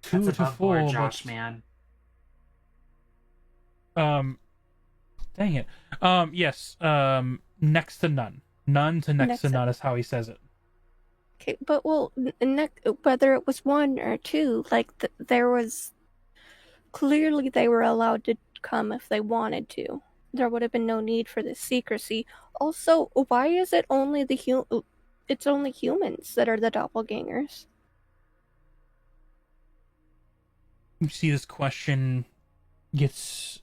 two That's to above four, board, Josh, but man. dang it. Yes, next to none. None to next to none is how he says it. Okay, but well, whether it was one or two, like there was clearly they were allowed to come if they wanted to. There would have been no need for this secrecy. Also, why is it only it's only humans that are the doppelgangers? You see this question gets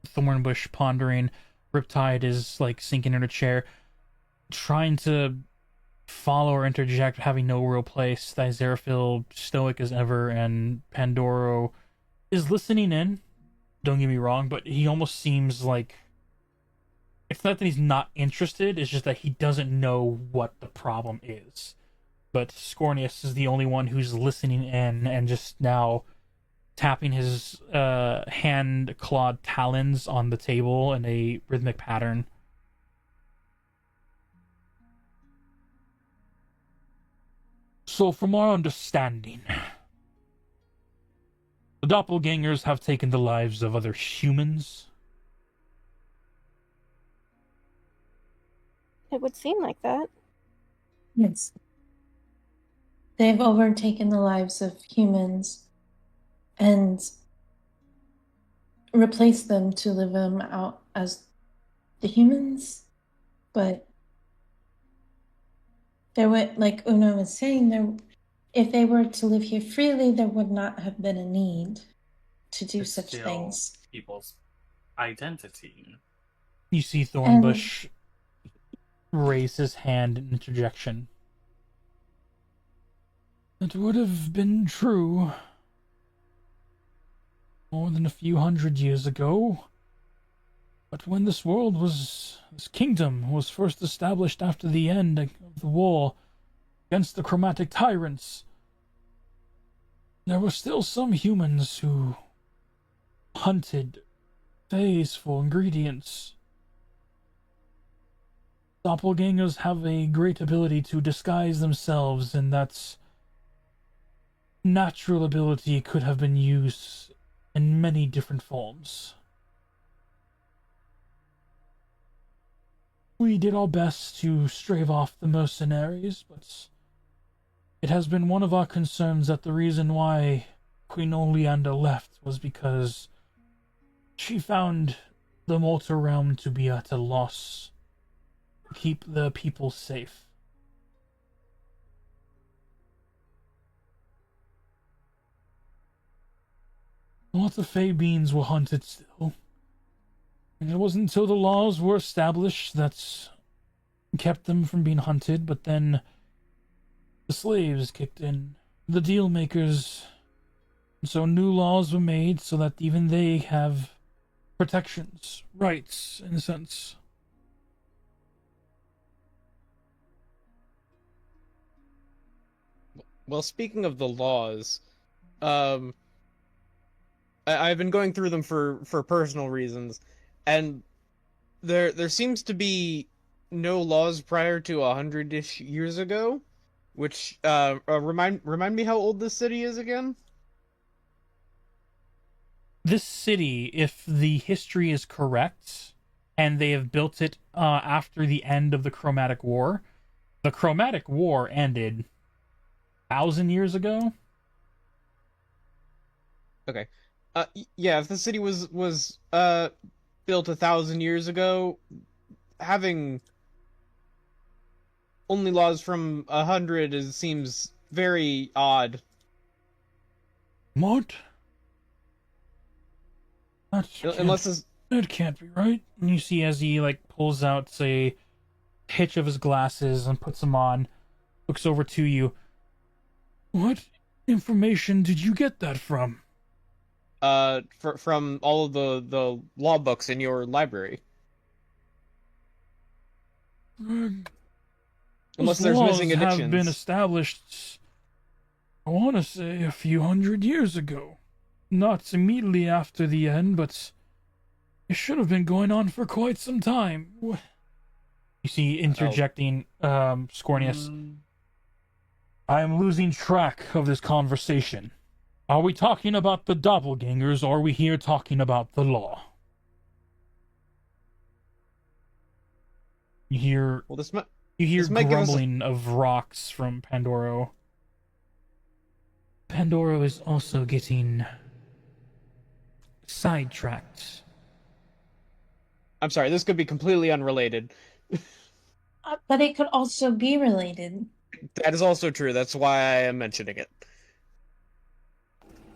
Thornbush pondering. Riptide is like sinking in her chair, trying to follow or interject, having no real place. Thizeraphil, stoic as ever, and Pandoro is listening in. Don't get me wrong, but he almost seems like it's not that he's not interested, it's just that he doesn't know what the problem is. But Scornius is the only one who's listening in and just now tapping his hand-clawed talons on the table in a rhythmic pattern. So, from our understanding, the doppelgangers have taken the lives of other humans. It would seem like that. Yes. They've overtaken the lives of humans, and replace them to live them out as the humans, but there would, like Una was saying, if they were to live here freely, there would not have been a need to do It's such still things. people's identity. You see Thornbush raise his hand in interjection. It would have been true more than a few hundred years ago. But when this kingdom was first established after the end of the war against the chromatic tyrants, there were still some humans who hunted fays for ingredients. Doppelgangers have a great ability to disguise themselves, and that natural ability could have been used in many different forms. We did our best to stave off the mercenaries, but it has been one of our concerns that the reason why Queen Oleander left was because she found the mortal realm to be at a loss to keep the people safe. Lots of fey beings were hunted still, and it wasn't until the laws were established that kept them from being hunted, but then the slaves kicked in, the deal makers, and so new laws were made so that even they have protections, rights, in a sense. Well, speaking of the laws, I've been going through them for personal reasons, and there seems to be no laws prior to 100-ish years ago, which remind me how old this city is again. This city, if the history is correct, and they have built it after the end of the Chromatic War, the Chromatic War ended 1,000 years ago. Okay, yeah, if the city was built 1,000 years ago, having only laws from 100 seems very odd. What? Unless That can't be right. And you see as he pulls out a hitch of his glasses and puts them on, looks over to you. What information did you get that from? from all of the law books in your library. Unless there's missing Laws have been addictions. established, I want to say, a few hundred years ago. Not immediately after the end, but it should have been going on for quite some time. You see, interjecting, Scornius. I am losing track of this conversation. Are we talking about the doppelgangers, or are we here talking about the law? You hear grumbling of rocks from Pandoro. Pandoro is also getting sidetracked. I'm sorry, this could be completely unrelated. But it could also be related. That is also true. That's why I am mentioning it.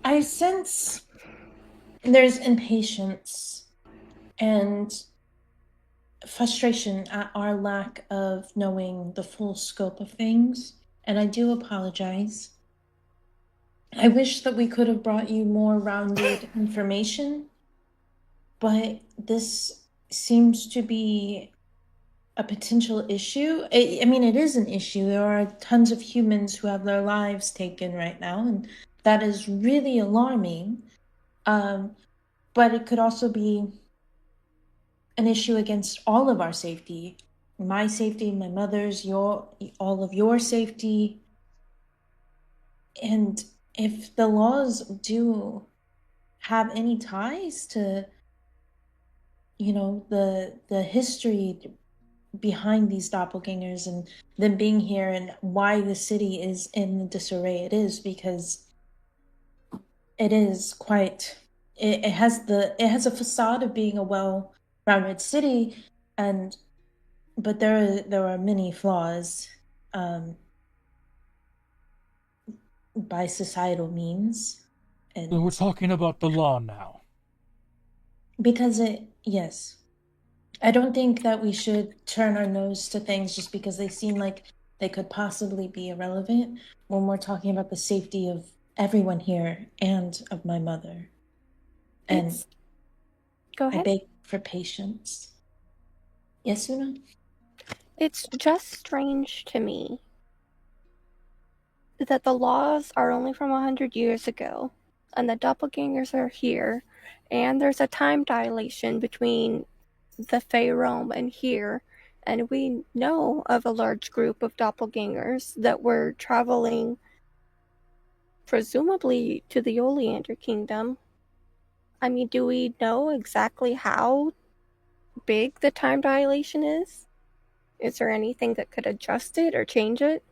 I sense there's impatience and frustration at our lack of knowing the full scope of things, and I do apologize. I wish that we could have brought you more rounded information, but this seems to be a potential issue. I mean, it is an issue. There are tons of humans who have their lives taken right now, and that is really alarming. But it could also be an issue against all of our safety. My safety, my mother's, all of your safety. And if the laws do have any ties to, the history behind these doppelgangers and them being here and why the city is in the disarray it is, because it is quite it has a facade of being a well-rounded city, but there are many flaws by societal means, So we're and talking about the law now. because yes, I don't think that we should turn our nose to things just because they seem like they could possibly be irrelevant when we're talking about the safety of everyone here and of my mother. And Go I ahead. beg for patience. Yes, Una? It's just strange to me that the laws are only from 100 years ago, and the doppelgangers are here, and there's a time dilation between the Fey realm and here, and we know of a large group of doppelgangers that were traveling presumably to the Oleander kingdom. I mean, do we know exactly how big the time dilation is? Is there anything that could adjust it or change it?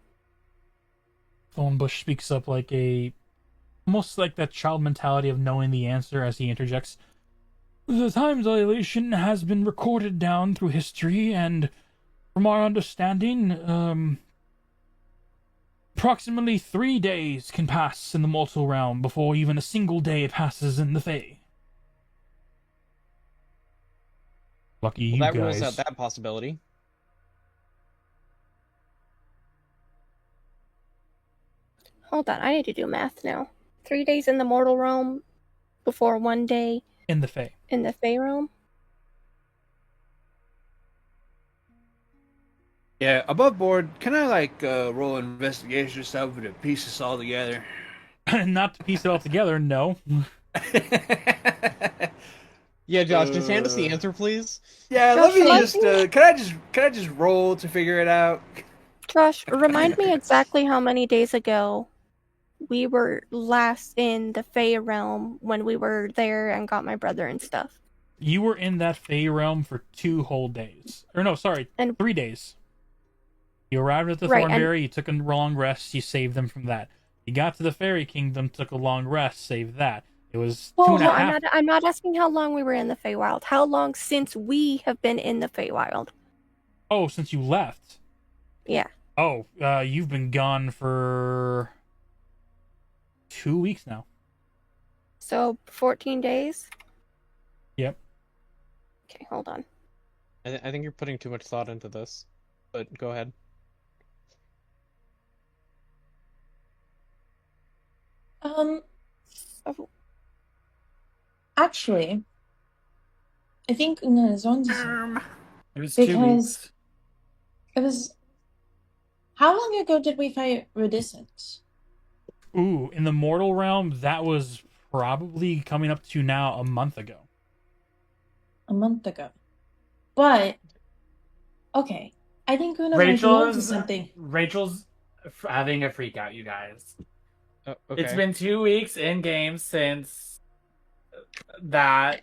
Thornbush speaks up like almost like that child mentality of knowing the answer as he interjects. The time dilation has been recorded down through history, and from our understanding, approximately 3 days can pass in the mortal realm before even a single day passes in the Fae. Lucky you That guys. rules out that possibility. Hold on, I need to do math now. 3 days in the mortal realm before 1 day In the Fae. in the Fey realm? Yeah, above board, can I roll an investigation or something to piece this all together? Not to piece it all together, no. Yeah, Josh, just hand us the answer, please. Yeah, Josh, let me remind just me- can I just roll to figure it out? Josh, remind me exactly how many days ago we were last in the Fey realm when we were there and got my brother and stuff. You were in that Fae realm for 2 whole days. Or no, sorry, And 3 days. You arrived at the Right, and- Thornberry, you took a long rest, you saved them from that. You got to the Fairy Kingdom, took a long rest, saved that. It was Well, 2.5. I'm not asking how long we were in the Feywild. How long since we have been in the Feywild? Oh, since you left. Yeah. Oh, you've been gone for 2 weeks now. So 14 days? Yep. Okay, hold on. I think you're putting too much thought into this, but go ahead. Oh, Actually, I think Una is on to something. It was 2 Because weeks. it was. How long ago did we fight Rediscent? Ooh, in the mortal realm, that was probably coming up to now a month ago. A month ago. But okay, I think Una might be onto something. Rachel's having a freak out, you guys. Oh, okay. It's been 2 weeks in game since that.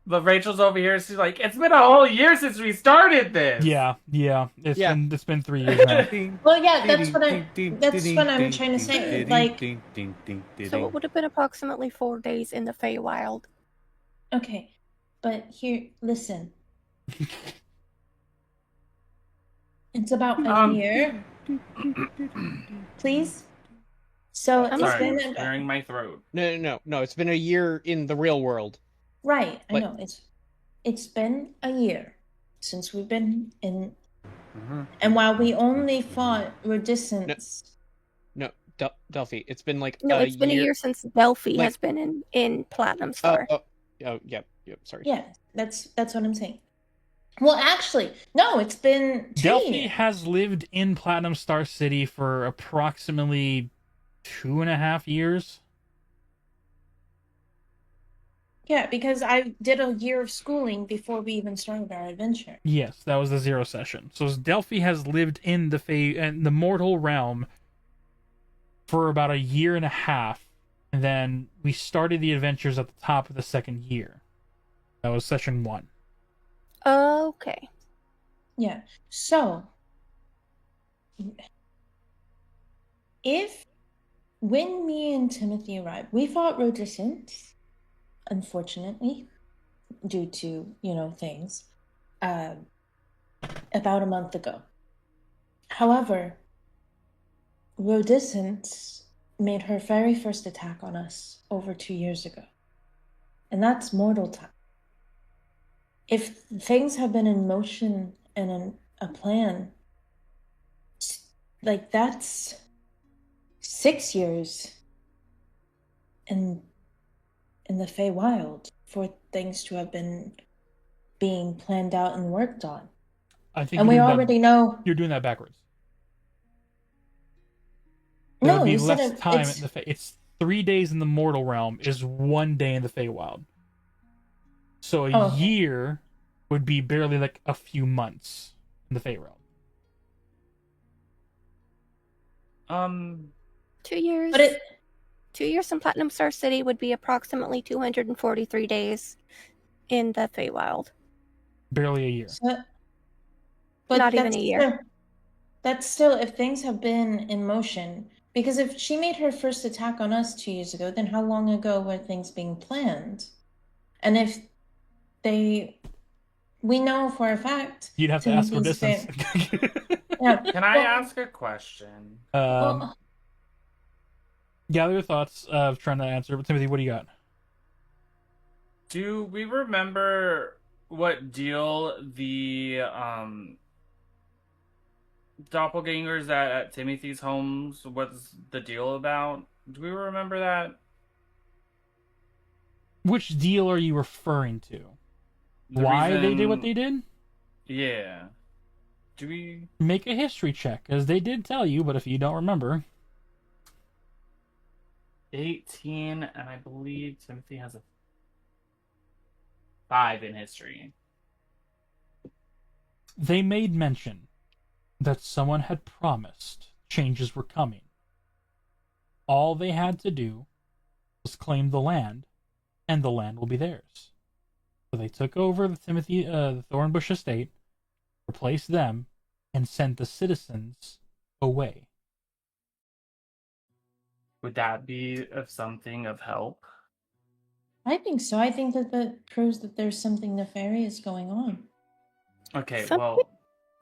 But Rachel's over here, she's like, it's been a whole year since we started this. Yeah. It's Yeah. been 3 years now. Well, yeah, that's what I'm trying to say. Like, so it would have been approximately 4 days in the Feywild. okay, but here, listen. It's about a year. Please. So I'm it's Sorry, been I'm clearing my throat. No. It's been a year in the real world. right. I Like- know it's been a year since we've been in, and while we only fought Rediscence. No, Delphi. It's been like No, it's been a year since Delphi like- has been in Platinum Oh, Star. yep. Sorry. Yeah, that's what I'm saying. Well, actually, no, it's been 2 Delphi years. has lived in Platinum Star City for approximately 2.5 years. Yeah, because I did a year of schooling before we even started our adventure. Yes, that was the 0 session. So Delphi has lived in the mortal realm for about a year and a half, and then we started the adventures at the top of the second year. That was session 1. Okay. Yeah. So, when me and Timothy arrived, we fought Rediscence, unfortunately, due to, things, about a month ago. However, Rodiscence made her very first attack on us over 2 years ago. And that's mortal time. If things have been in motion and in a plan, like that's 6 years in the Feywild for things to have been being planned out and worked on. I think And we you're doing already know. You're doing that backwards. There No, would be you said less time it's in the It's 3 days in the mortal realm is 1 day in the Feywild. So a okay. year would be barely like a few months in the Fey realm. 2 years. But 2 years in Platinum Star City would be approximately 243 days in the Feywild. Barely a year. But not even a year. That's still if things have been in motion. Because if she made her first attack on us 2 years ago, then how long ago were things being planned? And if we know for a fact. You'd have to ask for distance. Yeah. Can I ask a question? Gather your thoughts of trying to answer. But Timothy, what do you got? Do we remember what deal the doppelgangers at Timothy's homes, what's the deal about? Do we remember that? Which deal are you referring to? Why they did what they did? Yeah. Do we make a history check? Because they did tell you, but if you don't remember. 18, and I believe Timothy has a 5 in history. They made mention that someone had promised changes were coming. All they had to do was claim the land, and the land will be theirs. So they took over the the Thornbush estate, replaced them, and sent the citizens away. Would that be something of help? I think so. I think that proves that there's something nefarious going on. Okay, Something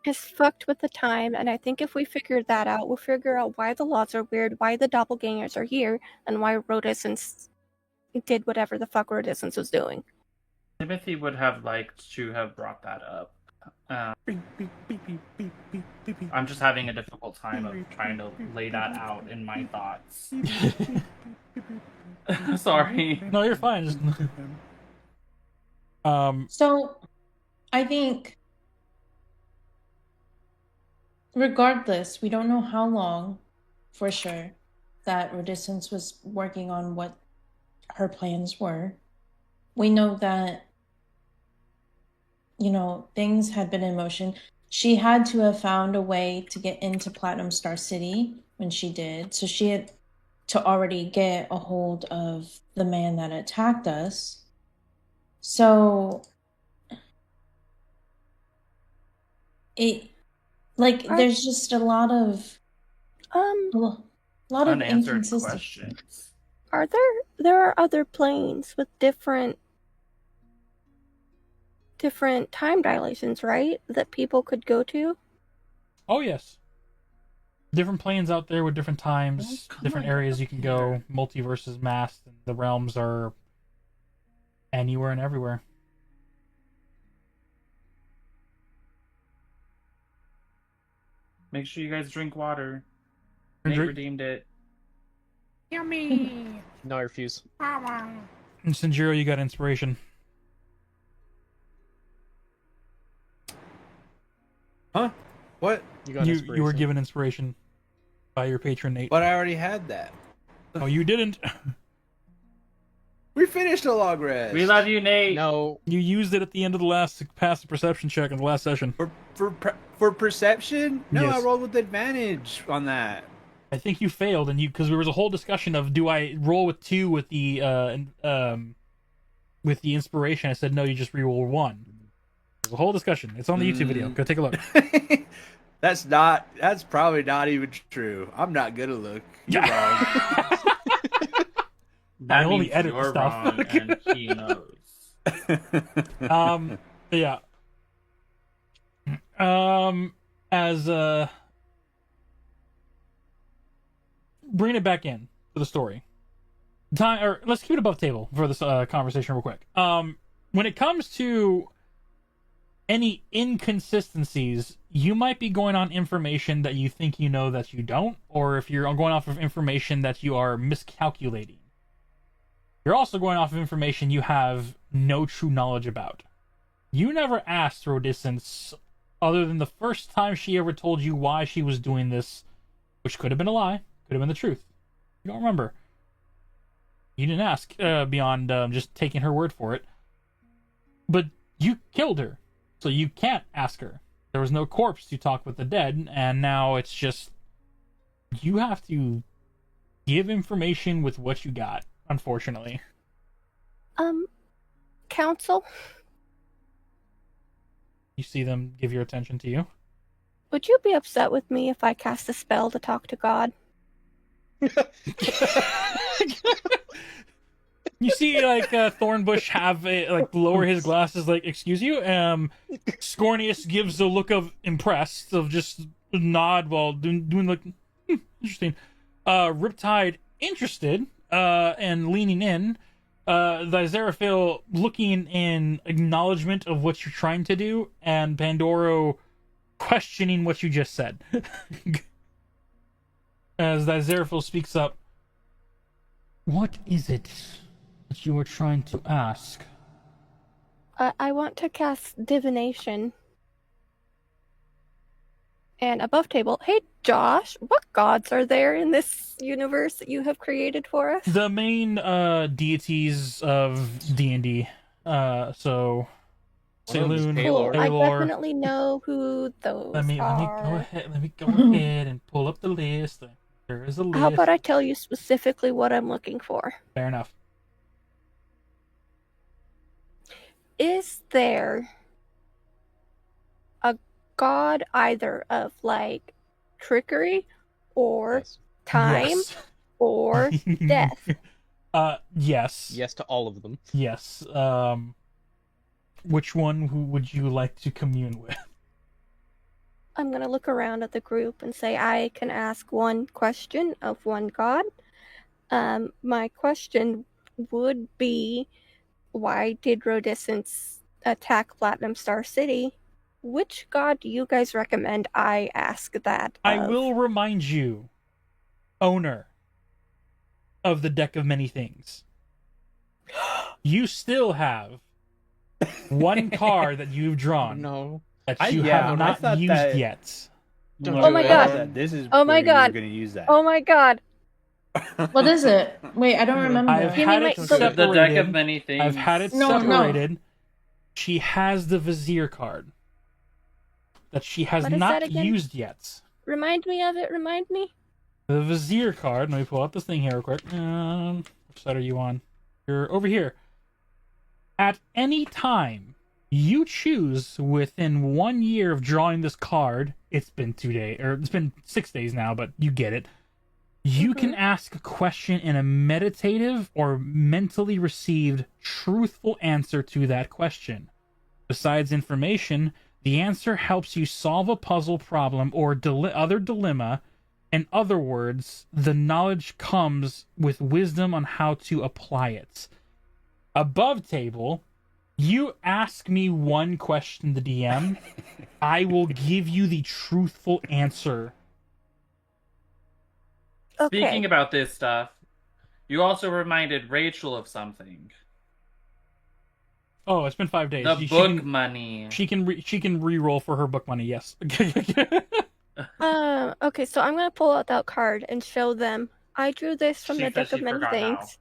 is fucked with the time, and I think if we figure that out, we'll figure out why the laws are weird, why the doppelgangers are here, and why Rodiscence did whatever the fuck Rodiscence was doing. Timothy would have liked to have brought that up. I'm just having a difficult time of trying to lay that out in my thoughts. Sorry. No, you're fine. So, I think, regardless, we don't know how long, for sure, that Rodiscence was working on what her plans were. We know that, things had been in motion. She had to have found a way to get into Platinum Star City when she did. So she had to already get a hold of the man that attacked us. So there's just a lot of unanswered questions. There are other planes with different time dilations, right? That people could go to? Oh, yes. Different planes out there with different times, different areas you can go. Multiverses masked, and the realms are anywhere and everywhere. Make sure you guys drink water. Nate redeemed it. Yummy! No, I refuse. And Sinjiro, you got inspiration. Huh? What? You were given inspiration by your patron Nate. But I already had that. Oh, you didn't? We finished a log rest. We love you, Nate. No. You used it at the end of the last passive perception check in the last session. For perception? No, Yes. I rolled with advantage on that. I think you failed, and because there was a whole discussion of do I roll with 2 with the inspiration. I said no, you just reroll 1. There's a whole discussion. It's on the YouTube video. Go take a look. That's probably not even true. I'm not gonna look. You're wrong. That only means edit you're stuff. wrong, and he knows. Yeah. As bring it back in to the story. Let's keep it above table for this conversation real quick. When it comes to any inconsistencies, you might be going on information that you think you know that you don't, or if you're going off of information that you are miscalculating. You're also going off of information you have no true knowledge about. You never asked Rodiscence, other than the first time she ever told you why she was doing this, which could have been a lie, could have been the truth. You don't remember. You didn't ask beyond just taking her word for it. But you killed her, so you can't ask her. There was no corpse to talk with the dead, and now it's just you have to give information with what you got, unfortunately. Council, You see them give your attention to you. would you be upset with me if I cast a spell to talk to God? You see, like, Thornbush have lower his glasses, like, excuse you? Scornius gives a look of impressed, of just a nod while doing like, interesting. Riptide interested, and leaning in. The Azeraphil looking in acknowledgement of what you're trying to do, and Pandoro questioning what you just said. As the Azeraphil speaks up, what is it that you were trying to ask? I want to cast divination. And above table, hey Josh, what gods are there in this universe that you have created for us? The main deities of D&D. So One of them is Saloon, Paylor. I Paylor. definitely know who those Let me are. go ahead and pull up the list. There is a list. How about I tell you specifically what I'm looking for? Fair enough. Is there a god either of like trickery or Yes. time Yes. or death? Yes. Yes to all of them. Yes. Which one would you like to commune with? I'm going to look around at the group and say I can ask one question of one god. My question would be, why did Rodiscence attack Platinum Star City? Which god do you guys recommend I ask that I of? will remind you, owner of the Deck of Many Things. You still have one card that you've drawn No. that you yeah, have I not thought used that- yet. Don't Oh do my it. God. This is Oh my where God. you're going to use that. Oh my god. What is it? Wait, I don't remember. I've You had mean it my- separated. The deck of many things. I've had it No, no. separated. She has the Vizier card that she has What is not that again? used yet. Remind me of it, remind me. The Vizier card. Let me pull out this thing here real quick. Which side are you on? You're over here. At any time you choose within 1 year of drawing this card, it's been 2 days, or it's been 6 days now, but you get it. You can ask a question in a meditative or mentally received truthful answer to that question. Besides information, the answer helps you solve a puzzle problem or other dilemma. In other words, the knowledge comes with wisdom on how to apply it. Above table, you ask me one question, the DM, I will give you the truthful answer. Okay. Speaking about this stuff, you also reminded Rachel of something. Oh, it's been 5 days. The book money. She can re-roll for her book money. Yes. Okay, so I'm gonna pull out that card and show them. I drew this from She the said deck she of many forgot things.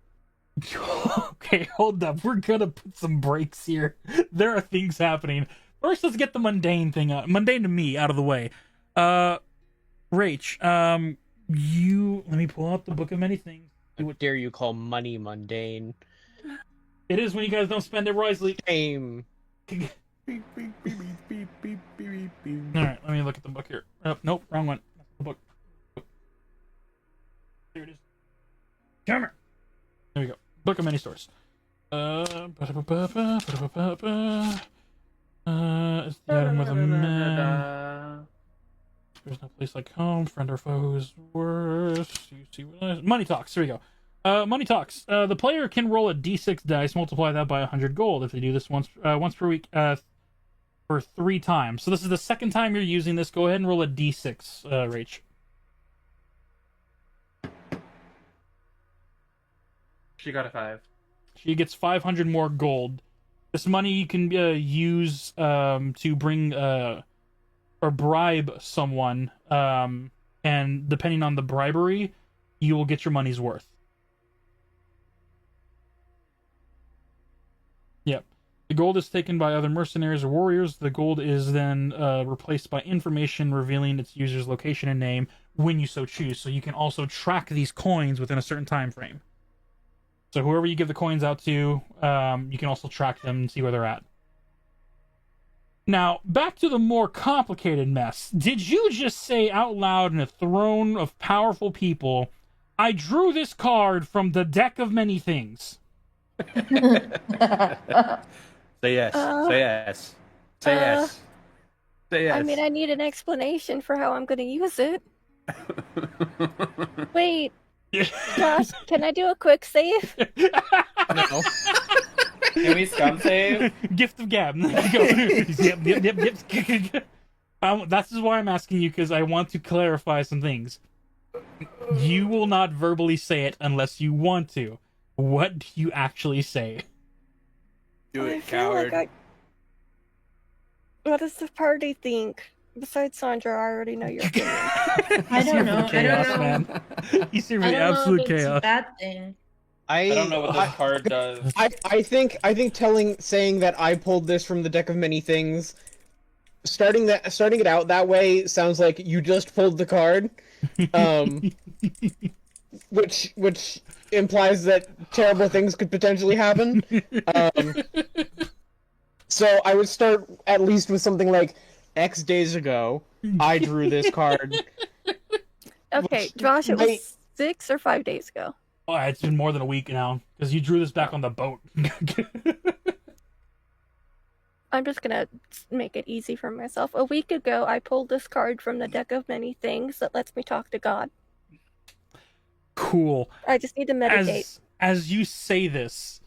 Okay, hold up. We're gonna put some breaks here. There are things happening. First, let's get the mundane thing out. Mundane to me out of the way. Rach, you let me pull out the book of many things. How dare you call money mundane? It is when you guys don't spend it wisely. Shame. Beep, beep, beep, beep, beep, beep, beep, beep. All right, let me look at the book here. Oh, nope, wrong one. That's the book. There it is. Camera. There we go. Look at many stores. It's the item with a man. There's no place like home. Friend or foe who is worse. You see what money talks. Here we go. Money talks. The player can roll a d6 dice, multiply that by 100 gold. If they do this once per week, for 3 times. So this is the second time you're using this. Go ahead and roll a d6, Rach. She got a 5. She gets 500 more gold. This money you can use to bring or bribe someone, and depending on the bribery, you will get your money's worth. Yep. The gold is taken by other mercenaries or warriors. The gold is then replaced by information revealing its user's location and name when you so choose. So you can also track these coins within a certain time frame. So whoever you give the coins out to, you can also track them and see where they're at. Now, back to the more complicated mess. Did you just say out loud in a throne of powerful people, I drew this card from the deck of many things? Say yes. Say yes. Say yes. Say yes. I mean, I need an explanation for how I'm going to use it. Wait, Josh, can I do a quick save? No. Can we scum save? Gift of gab. Yep. That's why I'm asking you, because I want to clarify some things. You will not verbally say it unless you want to. What do you actually say? Do I it, feel coward. like what does the party think? Besides Sandra, I already know your opinion. I don't know. Chaos, I don't know. man. He's here for I the don't know absolute if it's a chaos. bad thing. I don't know what this card does. I think saying that I pulled this from the deck of many things, starting it out that way sounds like you just pulled the card, which implies that terrible things could potentially happen. So I would start at least with something like X days ago, I drew this card. Okay, Josh, it was 6 or 5 days ago. Oh, it's been more than a week now, because you drew this back on the boat. I'm just gonna make it easy for myself. A week ago, I pulled this card from the deck of many things that lets me talk to God. Cool. I just need to meditate. As you say this,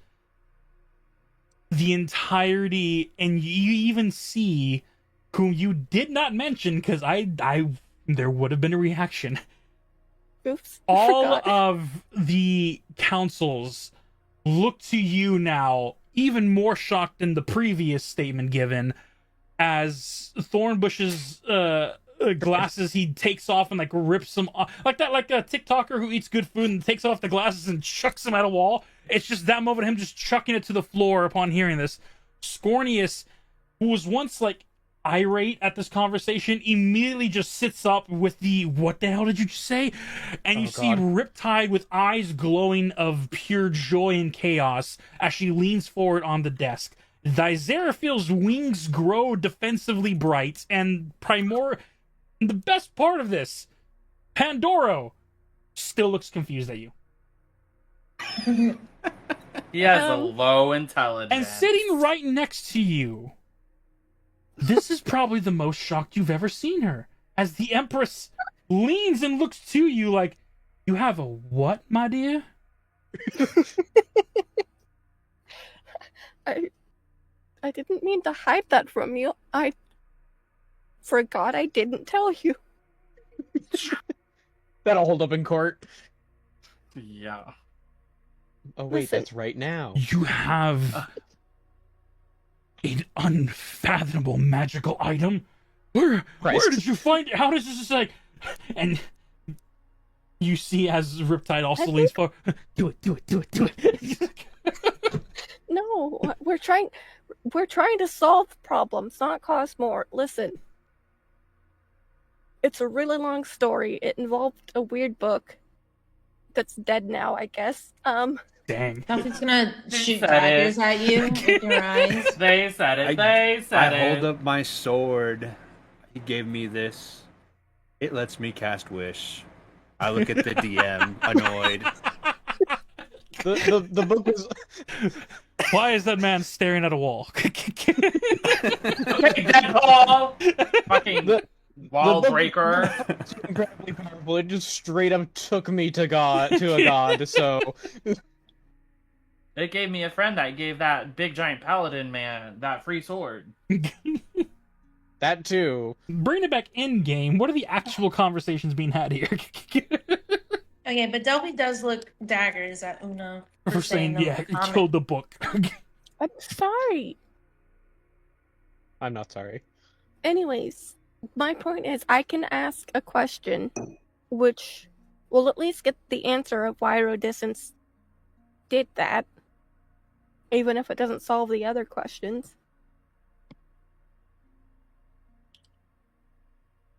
the entirety, and you even see whom you did not mention, because there would have been a reaction. Oops. All Forgot. of the councils look to you now, even more shocked than the previous statement given, as Thornbush's glasses he takes off and like rips them off, like a TikToker who eats good food and takes off the glasses and chucks them at a wall. It's just that moment, him just chucking it to the floor upon hearing this. Scornius, who was once like irate at this conversation, immediately just sits up with the "what the hell did you just say?" And you see Riptide with eyes glowing of pure joy and chaos as she leans forward on the desk. Dizerafil's wings grow defensively bright, and the best part of this, Pandoro still looks confused at you. He has a low intelligence. And sitting right next to you, this is probably the most shocked you've ever seen her, as the Empress leans and looks to you like, "You have a what, my dear?" I didn't mean to hide that from you. I forgot I didn't tell you. That'll hold up in court. Yeah. Oh wait, Listen. that's right now. You have an unfathomable magical item. Where did you find it? How does this like? And you see as Riptide also leans forward. Do it. No, we're trying to solve problems, not cause more. Listen. It's a really long story. It involved a weird book that's dead now, I guess. Dang. Duffy's gonna shoot said daggers it. at you with your eyes. They said it. I hold up my sword. He gave me this. It lets me cast wish. I look at the DM, annoyed. The book was. Why is that man staring at a wall? Okay, Deadpool! Fucking wall book breaker. was incredibly powerful. It just straight up took me to a god. So It gave me a friend that gave that big giant paladin man that free sword. that too. Bring it back in game. What are the actual conversations being had here? Okay, but Delphi does look daggers at Una For saying, the yeah, he comment. killed the book. I'm sorry. I'm not sorry. Anyways, my point is I can ask a question which will at least get the answer of why Rodiscence did that, even if it doesn't solve the other questions.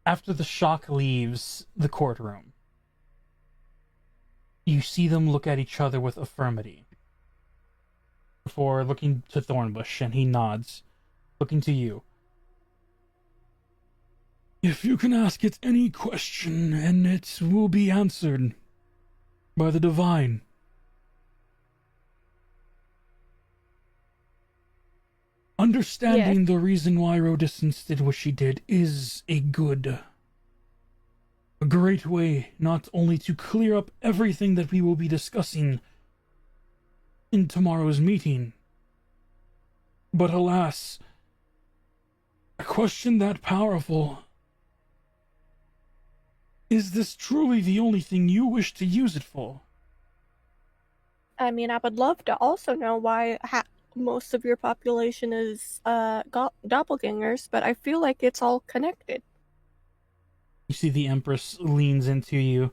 After the shock leaves the courtroom, you see them look at each other with affirmity. Before looking to Thornbush, and he nods, looking to you. If you can ask it any question, and it will be answered by the divine. Understanding the reason why Rodiscence did what she did is a great way not only to clear up everything that we will be discussing in tomorrow's meeting, but alas, a question that powerful. Is this truly the only thing you wish to use it for? I mean, I would love to also know why most of your population is doppelgangers, but I feel like it's all connected. You see the Empress leans into you.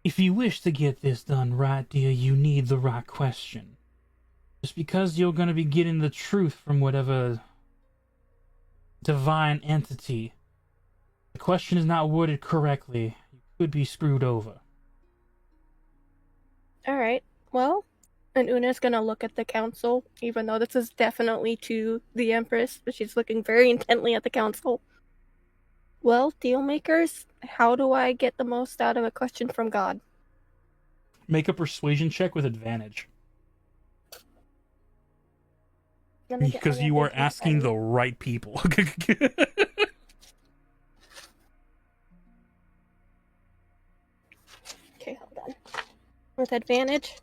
If you wish to get this done right, dear, you need the right question. Just because you're going to be getting the truth from whatever divine entity, the question is not worded correctly, you could be screwed over. Alright, well, and Una's gonna look at the council, even though this is definitely to the Empress, but she's looking very intently at the council. Well, deal makers, how do I get the most out of a question from God? Make a persuasion check with advantage. Because you are asking the right people. Okay, hold on. With advantage.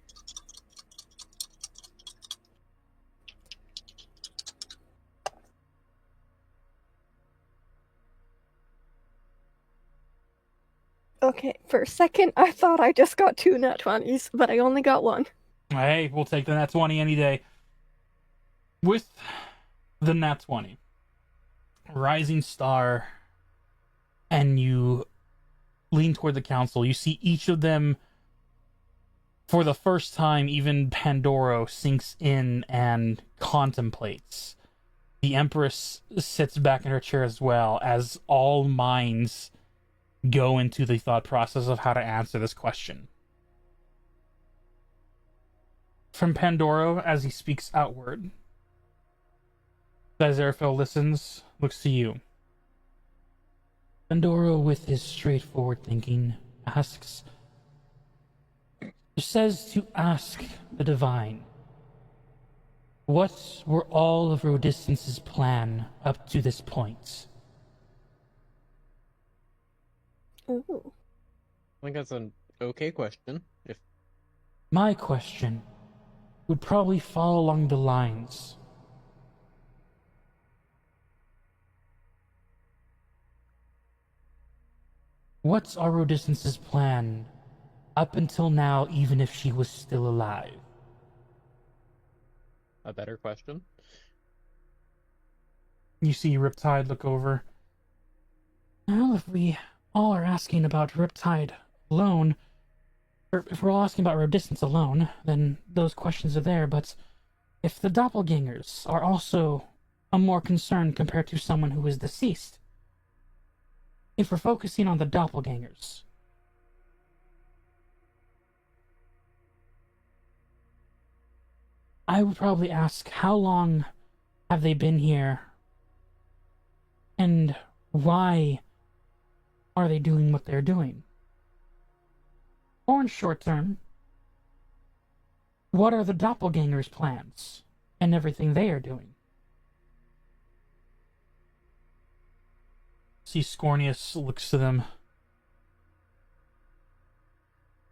Okay, for a second I thought I just got 2 nat 20s, but I only got 1. Hey, we'll take the nat 20 any day. With the nat 20, rising star, and you lean toward the council, you see each of them, for the first time, even Pandoro sinks in and contemplates. The Empress sits back in her chair as well, as all minds go into the thought process of how to answer this question. From Pandoro, as he speaks outward, Aziraphale listens, looks to you. Pandoro, with his straightforward thinking, says to ask the divine, what were all of Rodistance's plan up to this point? Ooh. I think that's an okay question. My question would probably fall along the lines. What's our Rodistance's plan up until now, even if she was still alive? A better question. You see Riptide look over. Well, if we all are asking about Riptide alone, or if we're all asking about Rodistance alone, then those questions are there, but if the Doppelgangers are also a more concern compared to someone who is deceased, if we're focusing on the Doppelgangers, I would probably ask, how long have they been here? And why are they doing what they're doing? Or in short term, what are the Doppelgangers' plans and everything they are doing? See, Scornius looks to them.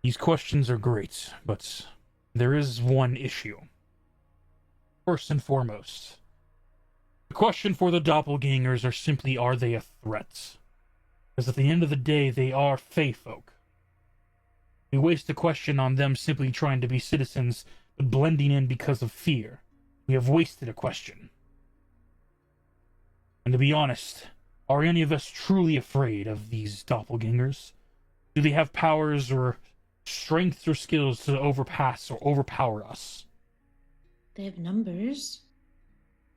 These questions are great, but there is one issue. First and foremost, the question for the Doppelgangers are simply, are they a threat? Because at the end of the day, they are Fey folk. We waste a question on them simply trying to be citizens, but blending in because of fear. We have wasted a question. And to be honest, are any of us truly afraid of these Doppelgangers? Do they have powers or strengths or skills to overpass or overpower us? They have numbers.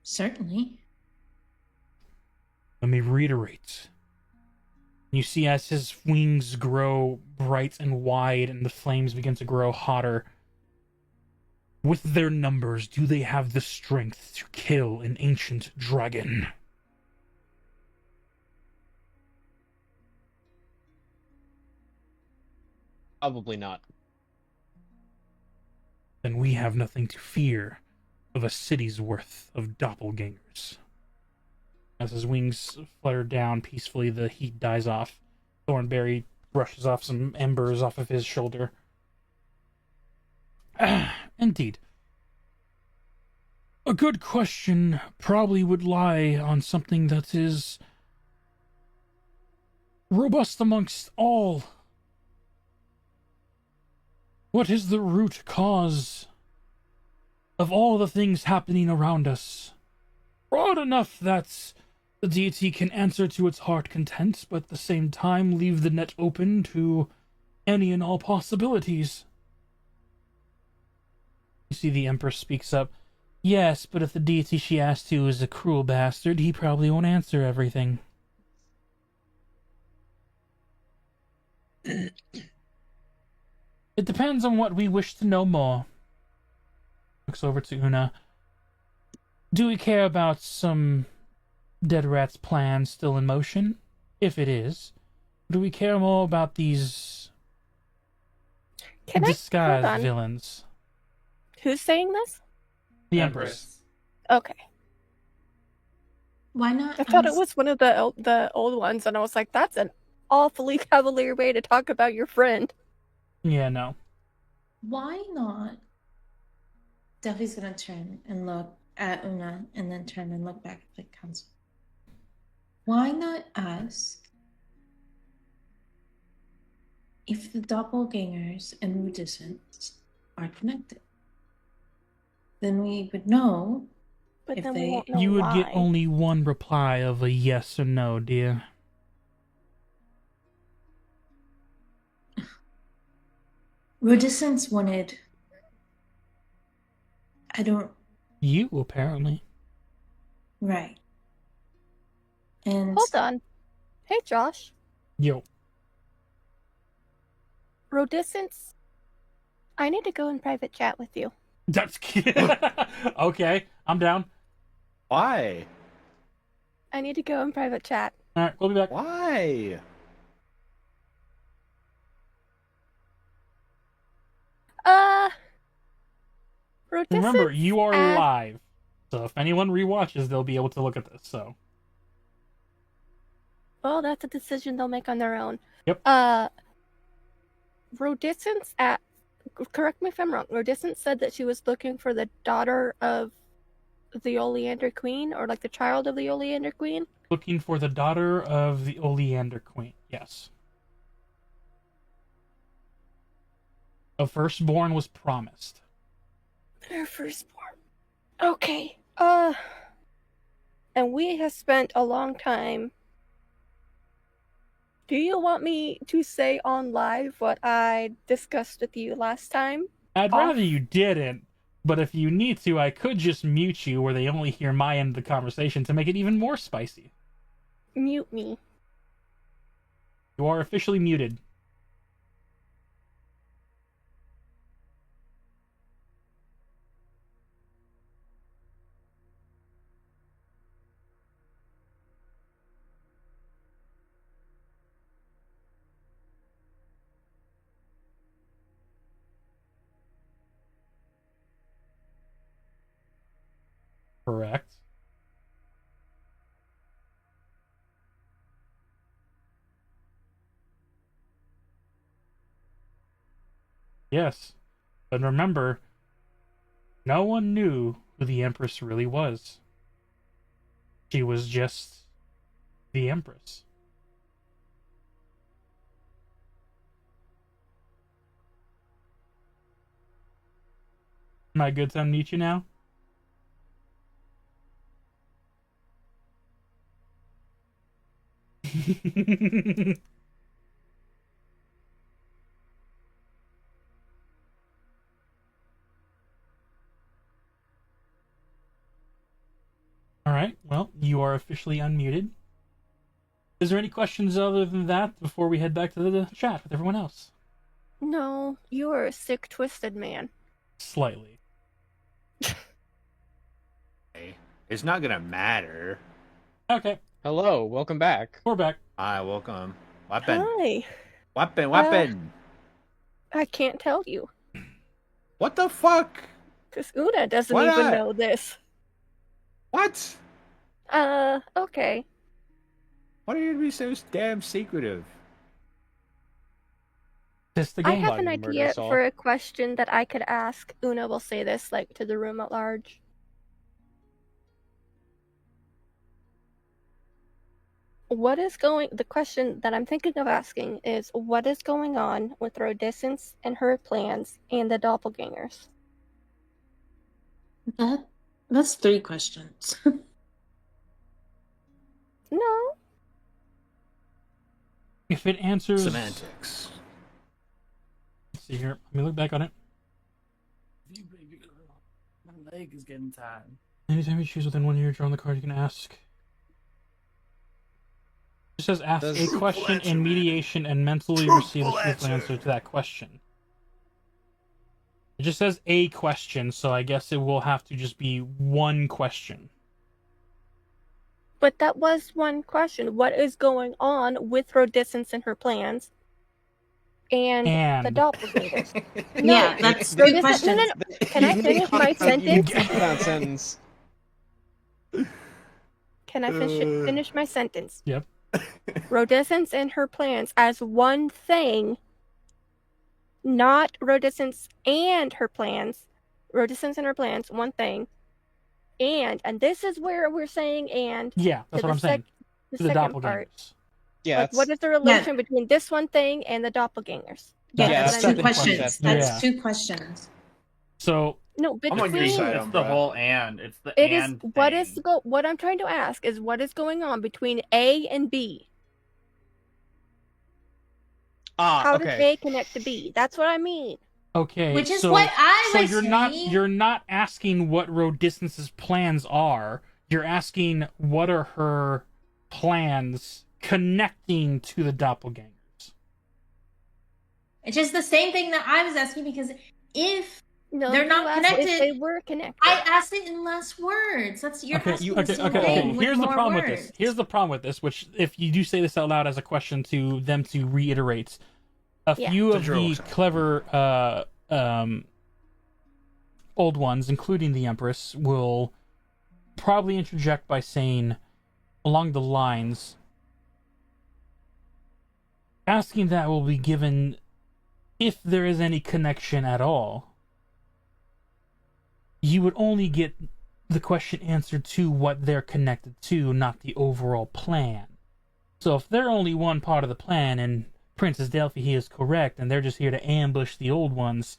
Certainly. Let me reiterate. You see, as his wings grow bright and wide and the flames begin to grow hotter, with their numbers, do they have the strength to kill an ancient dragon? Probably not. Then we have nothing to fear of a city's worth of doppelgangers. As his wings flutter down peacefully, the heat dies off. Thornberry brushes off some embers off of his shoulder. Indeed. A good question probably would lie on something that is robust amongst all. What is the root cause of all the things happening around us? Broad enough that the deity can answer to its heart content, but at the same time leave the net open to any and all possibilities. You see the Empress speaks up. Yes, but if the deity she asked to is a cruel bastard, he probably won't answer everything. It depends on what we wish to know more. Looks over to Una. Do we care about some dead rat's plan still in motion? If it is, do we care more about these disguised villains? Who's saying this? The Empress. Okay. Why not? I thought it was one of the old ones, and I was like, that's an awfully cavalier way to talk about your friend. Yeah, no. Why not? Duffy's gonna turn and look at Una and then turn and look back at the council. Why not ask if the doppelgangers and Rudiscents are connected? Then we would know. But if then they... we won't know You would why. get only one reply of a yes or no, dear. Rudiscents wanted... I don't... You, apparently. Right. And... Hold on. Hey, Josh. Yo. Rodiscents, I need to go in private chat with you. That's okay. I'm down. Why? I need to go in private chat. All right, we'll be back. Why? Rodiscents. Remember, you are live, so if anyone rewatches, they'll be able to look at this. So. Well, that's a decision they'll make on their own. Yep. Rodiscents correct me if I'm wrong. Rodiscents said that she was looking for the daughter of the Oleander Queen, or like the child of the Oleander Queen. Looking for the daughter of the Oleander Queen. Yes. A firstborn was promised. Her firstborn. Okay. And we have spent a long time. Do you want me to say on live what I discussed with you last time? I'd rather you didn't, but if you need to, I could just mute you where they only hear my end of the conversation to make it even more spicy. Mute me. You are officially muted. correct. Yes. But remember, no one knew who the Empress really was. She was just the Empress. Am I good to unmute you now? Alright, well, you are officially unmuted. Is there any questions other than that before we head back to the chat with everyone else? No, you are a sick, twisted man. Slightly. It's not gonna matter. Okay, Hello, welcome back. we're back. Hi, welcome. Weapon. Hi. Weapon. I can't tell you. What the fuck? Because Una doesn't Why even not? know this. What? Okay. Why are you gonna be so damn secretive? Just the I game. have Why an you idea murder us all? for a question that I could ask. Una will say this, like, to the room at large. The question that I'm thinking of asking is, what is going on with Rhodescence and her plans and the Doppelgangers? That's 3 questions. No. If it answers... Semantics. Let's see here. Let me look back on it. My leg is getting tired. Anytime you choose within 1 year, draw on the card, you can ask. It says ask Does- a Truthful question answer, in man. mediation and mentally Truthful receive a truthful answer. answer to that question. It just says a question, so I guess it will have to just be one question. But that was one question. What is going on with Rhodescence and her plans and the And... Doppelgangers? Yeah, that's Rhodescence- 2 questions. No. Can I finish my sentence? That sentence. Can I finish my sentence? Yep. Rhodescence and her plans as one thing, not Rhodescence and her plans. Rhodescence and her plans, one thing. And this is where we're saying and Yeah, that's to what I'm saying. the To the second part. doppelgangers. Yeah, Like, what is the relation between this one thing and the Doppelgangers? Yeah, Yeah, that's that's 2 second questions. question. That's Yeah. 2 questions. So, No, between I'm on your side. It's the Umbra. whole and. It's the it is and what thing. is what I'm trying to ask is what is going on between A and B? How does Okay. A connect to B? That's what I mean. okay, Which is so, what I so was you're saying. not asking what Rhodescence's plans are. You're asking what are her plans connecting to the doppelgangers. It's just the same thing that I was asking, because if No, They're you not asked connected. If they were connected. I asked it in less words. That's you're asking the same thing with Here's the more problem words. with this. Here's the problem with this, which if you do say this out loud as a question to them to reiterate, a Yeah. few It's a of drill the sound. clever old ones, including the Empress, will probably interject by saying along the lines, asking that will be given if there is any connection at all. You would only get the question answered to what they're connected to, not the overall plan. So if they're only one part of the plan, and Princess Delphi is correct, and they're just here to ambush the old ones,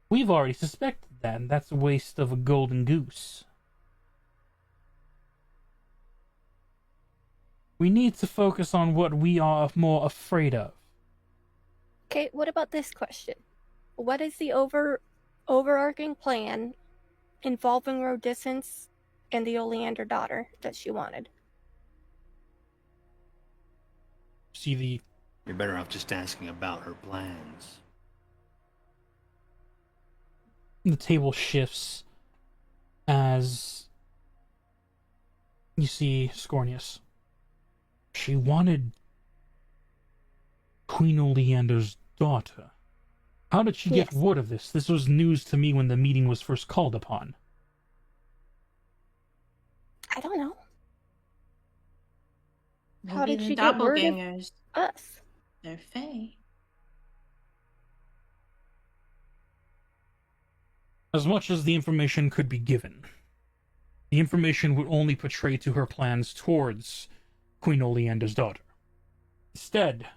we've already suspected that, and that's a waste of a golden goose. We need to focus on what we are more afraid of. Okay, what about this question? What is the overarching plan involving Rhodescence and the Oleander daughter that she wanted? See the... You're better off just asking about her plans. The table shifts as you see Scornius. She wanted Queen Oleander's daughter. How did she get Yes. word of this? This was news to me when the meeting was first called upon. don't know. Maybe How did the she get word of doppelgangers, us? they're fey. As much as the information could be given, the information would only portray to her plans towards Queen Oleander's daughter. Instead,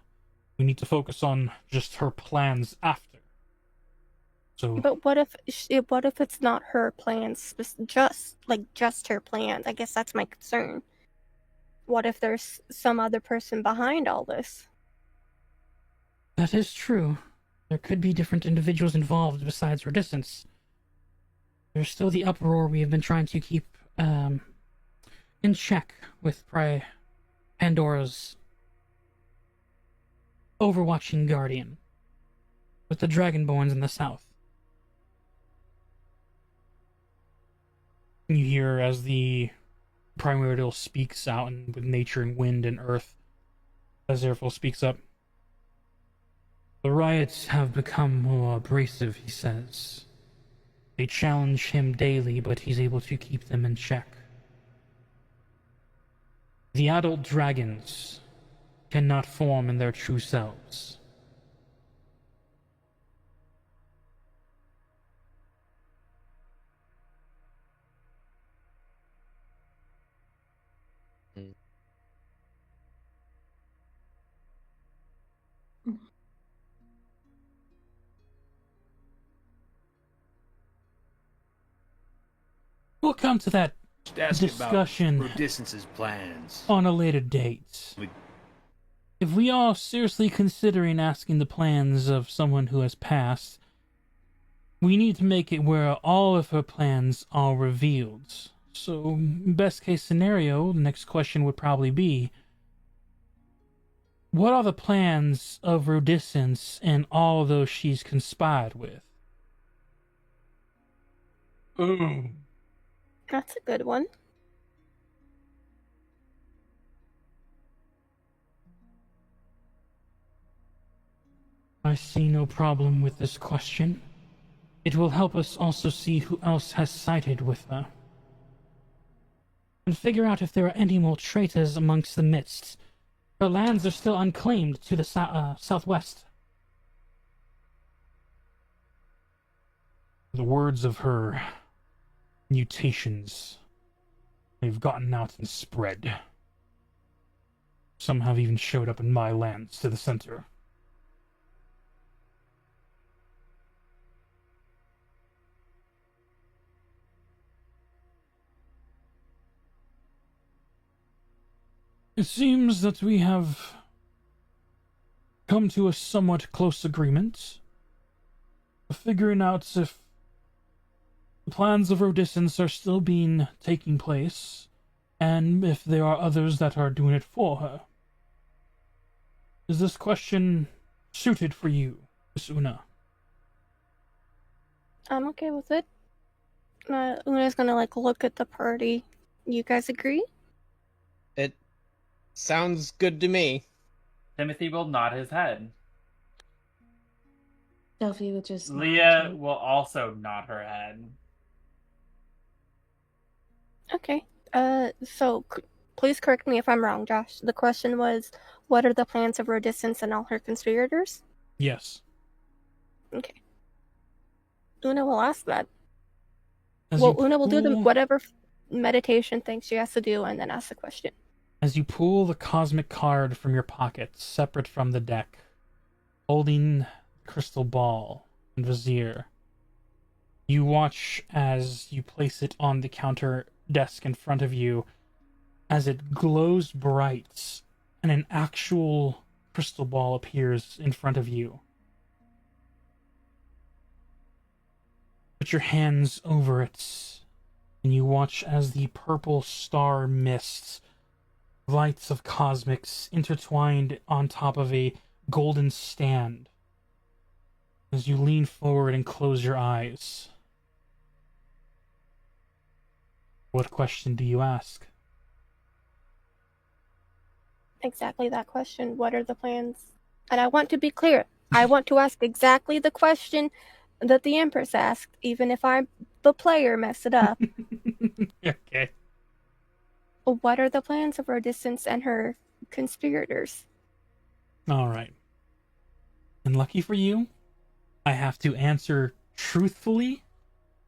we need to focus on just her plans after. So, But what if it's not her plans, just her plans? I guess that's my concern. What if there's some other person behind all this? that is true. There could be different individuals involved besides Redistance. There's still the uproar we have been trying to keep in check with Pandora's overwatching guardian, with the Dragonborns in the south. You hear as the primordial speaks out and with nature and wind and earth, as Airful speaks up. The riots have become more abrasive, he says. They challenge him daily, but he's able to keep them in check. The adult dragons cannot form in their true selves. We'll come to that Ask discussion about Redistance's plans. on a later date. If we are seriously considering asking the plans of someone who has passed, we need to make it where all of her plans are revealed. So, best case scenario, the next question would probably be, what are the plans of Rhodescence and all those she's conspired with? Ooh. That's a good one. I see no problem with this question. It will help us also see who else has sided with her. And figure out if there are any more traitors amongst the midst. Her lands are still unclaimed to the southwest. The words of her mutations, they've gotten out and spread. Some have even showed up in my lands to the center. It seems that we have come to a somewhat close agreement, figuring out if the plans of Rhodescence are still taking place, and if there are others that are doing it for her. Is this question suited for you, Miss Una? I'm okay with it. Una's gonna look at the party. You guys agree? It sounds good to me. Timothy will nod his head. Delphi would just. Leah will also nod her head. Okay. So please correct me if I'm wrong, Josh. The question was, what are the plans of Rhodescence and all her conspirators? Yes. Okay. Una will ask that. As Una will do whatever meditation thing she has to do and then ask the question. As you pull the cosmic card from your pocket, separate from the deck, holding the crystal ball and vizier, you watch as you place it on the counter desk in front of you, as it glows bright, and an actual crystal ball appears in front of you. Put your hands over it, and you watch as the purple star mist, lights of cosmics intertwined on top of a golden stand. As you lean forward and close your eyes, what question do you ask? Exactly that question. What are the plans? And I want to be clear. I want to ask exactly the question that the Empress asked, even if I'm the player mess it up. Okay. What are the plans of Rodistance and her conspirators? All right. And lucky for you, I have to answer truthfully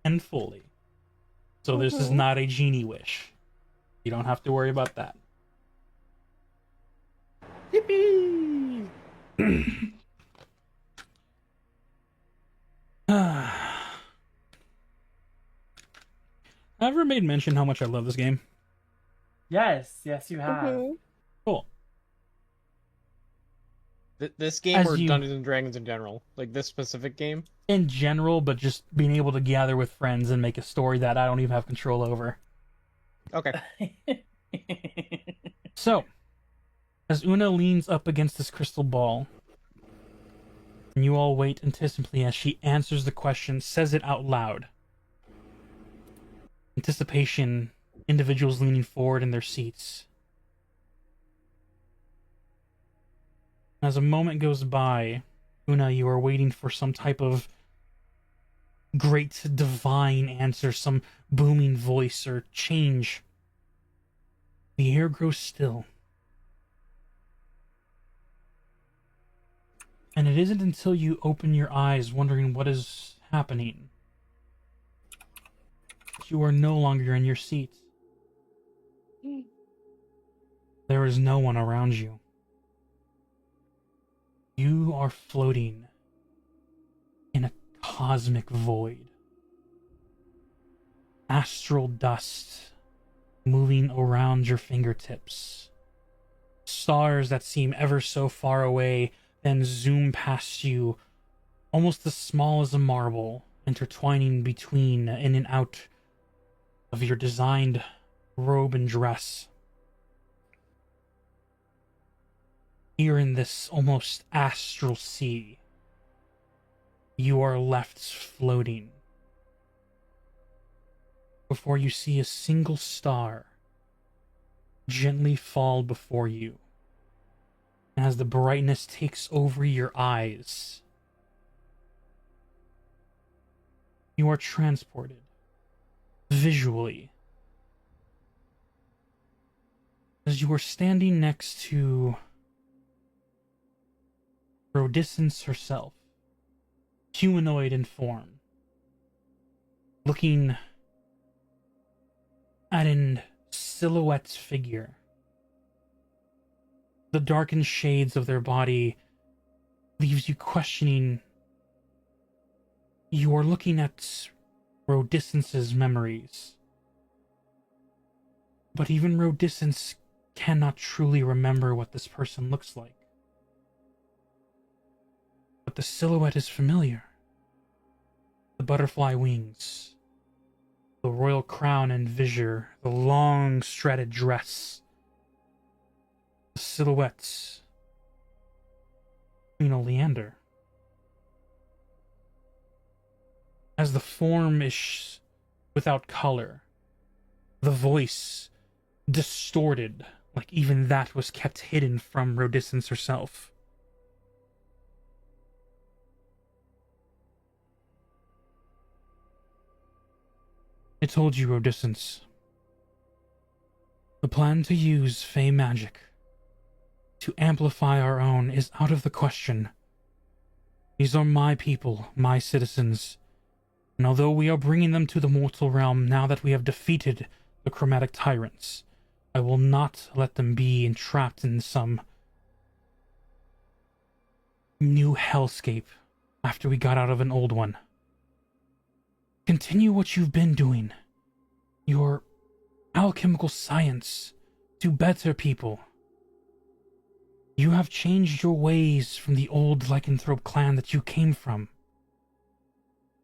and fully. So this is not a genie wish. You don't have to worry about that. Yippee! I've ever made mention how much I love this game. Yes, you have. Cool. This game As or you- Dungeons and Dragons in general? Like this specific game? In general, but just being able to gather with friends and make a story that I don't even have control over. Okay. So, as Una leans up against this crystal ball, and you all wait anticipatingly as she answers the question, says it out loud. Anticipation, individuals leaning forward in their seats. As a moment goes by, Una, you are waiting for some type of great divine answer, some booming voice or change. The air grows still. And it isn't until you open your eyes wondering what is happening that you are no longer in your seat. There is no one around you. You are floating in a cosmic void. Astral dust moving around your fingertips. Stars that seem ever so far away then zoom past you, almost as small as a marble, intertwining between in and out of your designed robe and dress. Here in this almost astral sea, you are left floating before you see a single star gently fall before you. As the brightness takes over your eyes, you are transported visually as you are standing next to Rodistance herself, humanoid in form, looking at an silhouette figure. The darkened shades of their body leaves you questioning. You are looking at Rodistance's memories. But even Rodistance cannot truly remember what this person looks like. But the silhouette is familiar. The butterfly wings, the royal crown and visor, the long strated dress, the silhouettes. Queen Oleander. As the form is without color, the voice distorted, like even that was kept hidden from Rodistance herself. I told you, Rodistance. The plan to use Fey magic to amplify our own is out of the question. These are my people, my citizens, and although we are bringing them to the mortal realm now that we have defeated the chromatic tyrants, I will not let them be entrapped in some new hellscape after we got out of an old one. Continue what you've been doing, your alchemical science, to better people. You have changed your ways from the old lycanthrope clan that you came from.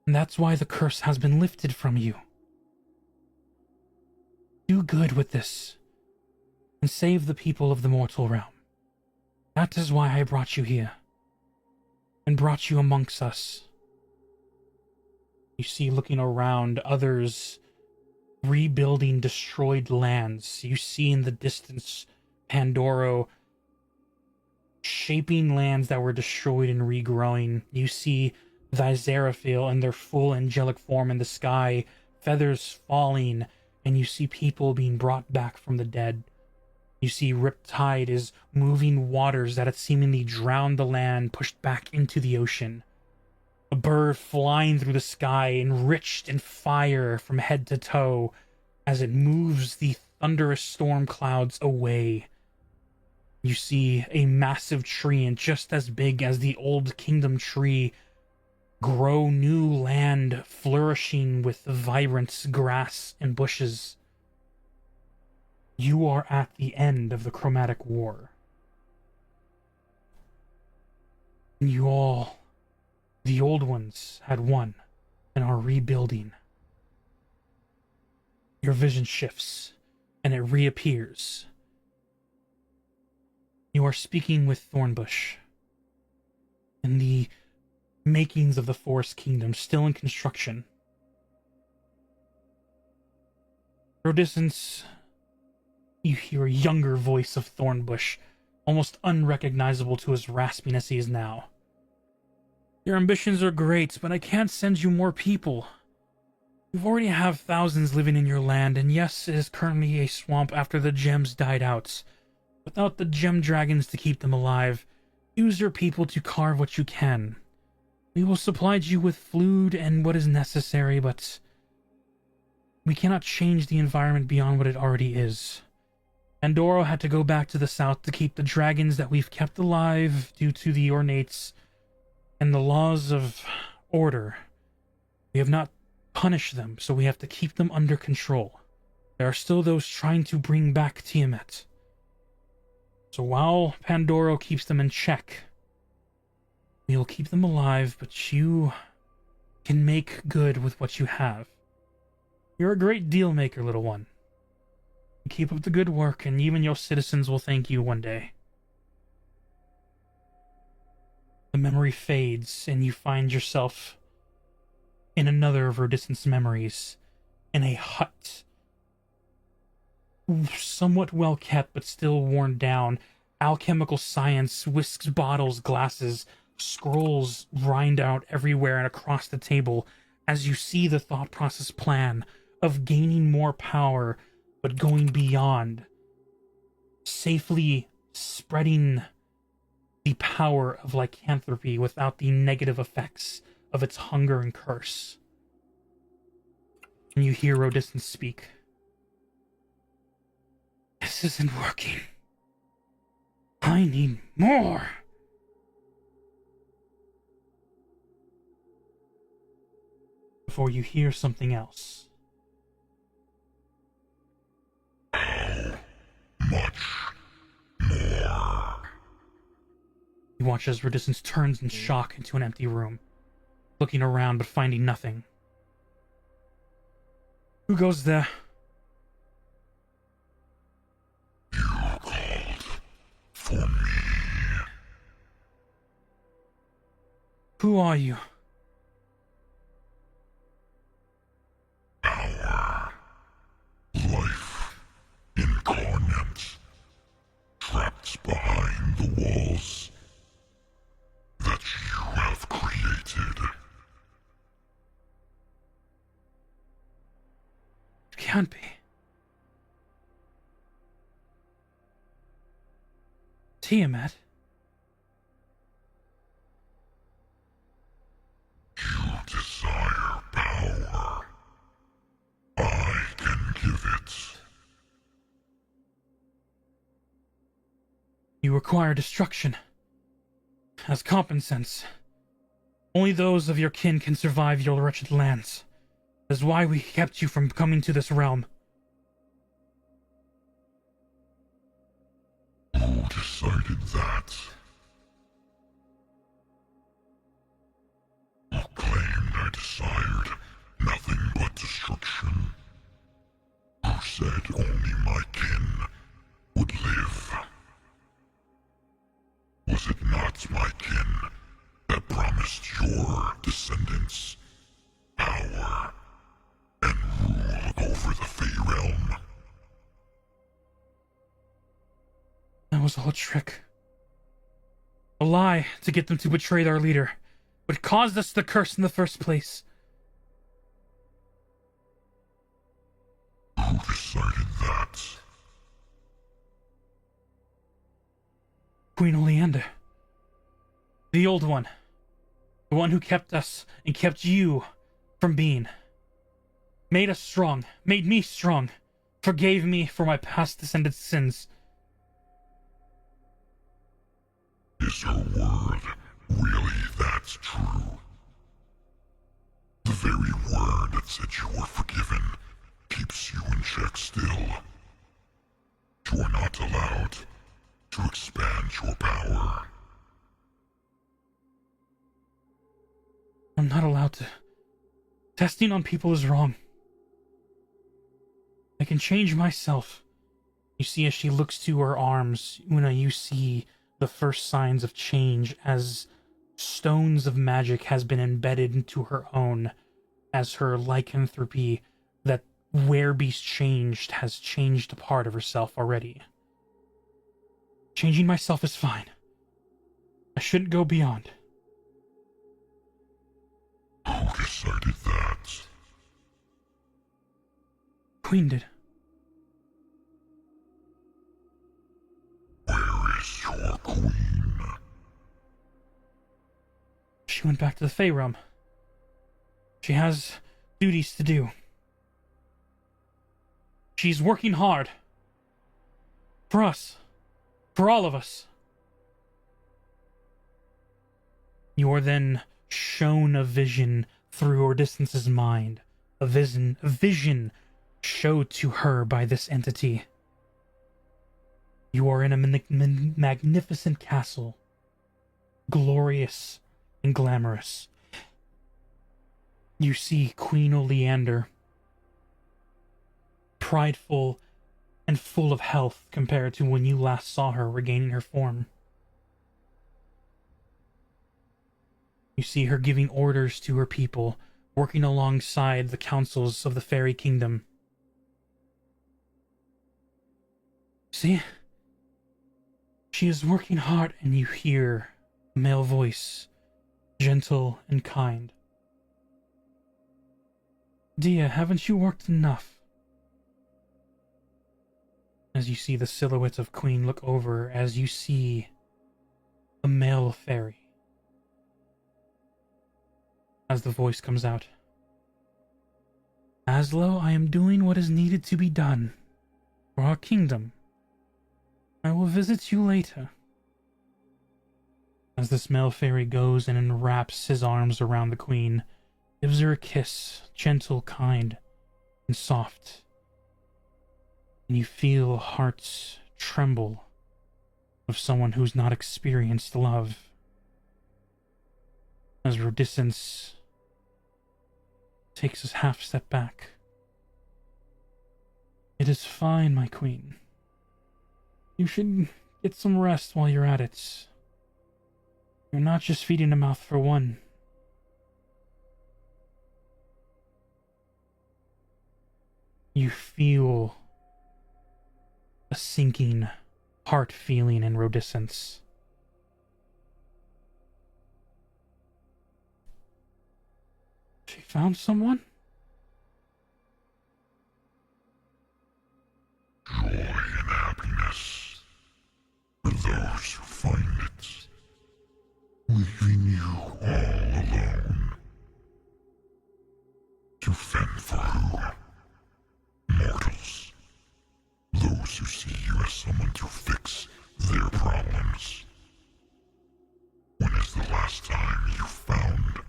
And that's why the curse has been lifted from you. Do good with this, and save the people of the mortal realm. That is why I brought you here, and brought you amongst us. You see, looking around, others rebuilding destroyed lands. You see in the distance Pandoro shaping lands that were destroyed and regrowing. You see the Zeraphil in their full angelic form in the sky, feathers falling, and you see people being brought back from the dead. You see Riptide is moving waters that had seemingly drowned the land, pushed back into the ocean. A bird flying through the sky, enriched in fire from head to toe, as it moves the thunderous storm clouds away. You see a massive tree, and just as big as the old kingdom tree, grow new land flourishing with vibrant grass and bushes. You are at the end of the Chromatic War. And you all, the old ones, had won and are rebuilding. Your vision shifts, and it reappears. You are speaking with Thornbush in the makings of the Forest Kingdom, still in construction. For a distance, you hear a younger voice of Thornbush, almost unrecognizable to as rasping as he is now. Your ambitions are great, but I can't send you more people. You already have thousands living in your land, and yes, it is currently a swamp after the gems died out. Without the gem dragons to keep them alive, use your people to carve what you can. We will supply you with food and what is necessary, but we cannot change the environment beyond what it already is. Pandora had to go back to the south to keep the dragons that we've kept alive due to the ornates and the laws of order. We have not punished them, so we have to keep them under control. There are still those trying to bring back Tiamat. So while Pandora keeps them in check, we will keep them alive, but you can make good with what you have. You're a great deal maker, little one. Keep up the good work, and even your citizens will thank you one day. The memory fades, and you find yourself in another of Rodisant's memories, in a hut. Somewhat well kept, but still worn down. Alchemical science whisks bottles, glasses, scrolls rind out everywhere and across the table as you see the thought process plan of gaining more power, but going beyond, safely spreading the power of lycanthropy without the negative effects of its hunger and curse. And you hear Rodisant speak. This isn't working. I need more. Before you hear something else. How much more? You watch as Rodisant turns in shock into an empty room, looking around but finding nothing. Who goes there? You called for me. Who are you? Our life incarnate, trapped behind the walls that you have created. It can't be. Tiamat? You desire power. I can give it. You require destruction. As compensance. Only those of your kin can survive your wretched lands. That is why we kept you from coming to this realm. Who decided that? Who claimed I desired nothing but destruction? Who said only my kin would live? Was it not my kin that promised your descendants power and rule over the Fey realm? That was all a trick. A lie to get them to betray our leader. What caused us the curse in the first place. Who that? Queen Oleander. The old one. The one who kept us and kept you from being. Made us strong. Made me strong. Forgave me for my past descended sins. Is her word really that true? The very word that said you were forgiven keeps you in check still. You are not allowed to expand your power. I'm not allowed to. Testing on people is wrong. I can change myself. You see, as she looks to her arms, Una, you see the first signs of change as stones of magic has been embedded into her own, as her lycanthropy that Werebeast changed has changed a part of herself already. Changing myself is fine. I shouldn't go beyond. Who decided that? Queen did. Where is your queen? She went back to the Fey realm. She has duties to do. She's working hard. For us. For all of us. You are then shown a vision through Ordistance's mind. A vision showed to her by this entity. You are in a magnificent castle. Glorious and glamorous. You see Queen Oleander, prideful and full of health compared to when you last saw her regaining her form. You see her giving orders to her people, working alongside the councils of the fairy kingdom. See? She is working hard, and you hear a male voice, gentle and kind. Dia, haven't you worked enough? As you see the silhouette of Queen look over, as you see a male fairy. As the voice comes out. Aslo, I am doing what is needed to be done for our kingdom. I will visit you later. As this male fairy goes and enwraps his arms around the queen, gives her a kiss, gentle, kind, and soft. And you feel hearts tremble of someone who's not experienced love. As Rodiscence takes a half step back. It is fine, my queen. You should get some rest while you're at it. You're not just feeding a mouth for one. You feel a sinking heart feeling in Rodiscence. She found someone? Joy and happiness for those who find it, leaving you all alone to fend for who? Mortals. Those who see you as someone to fix their problems. When is the last time you found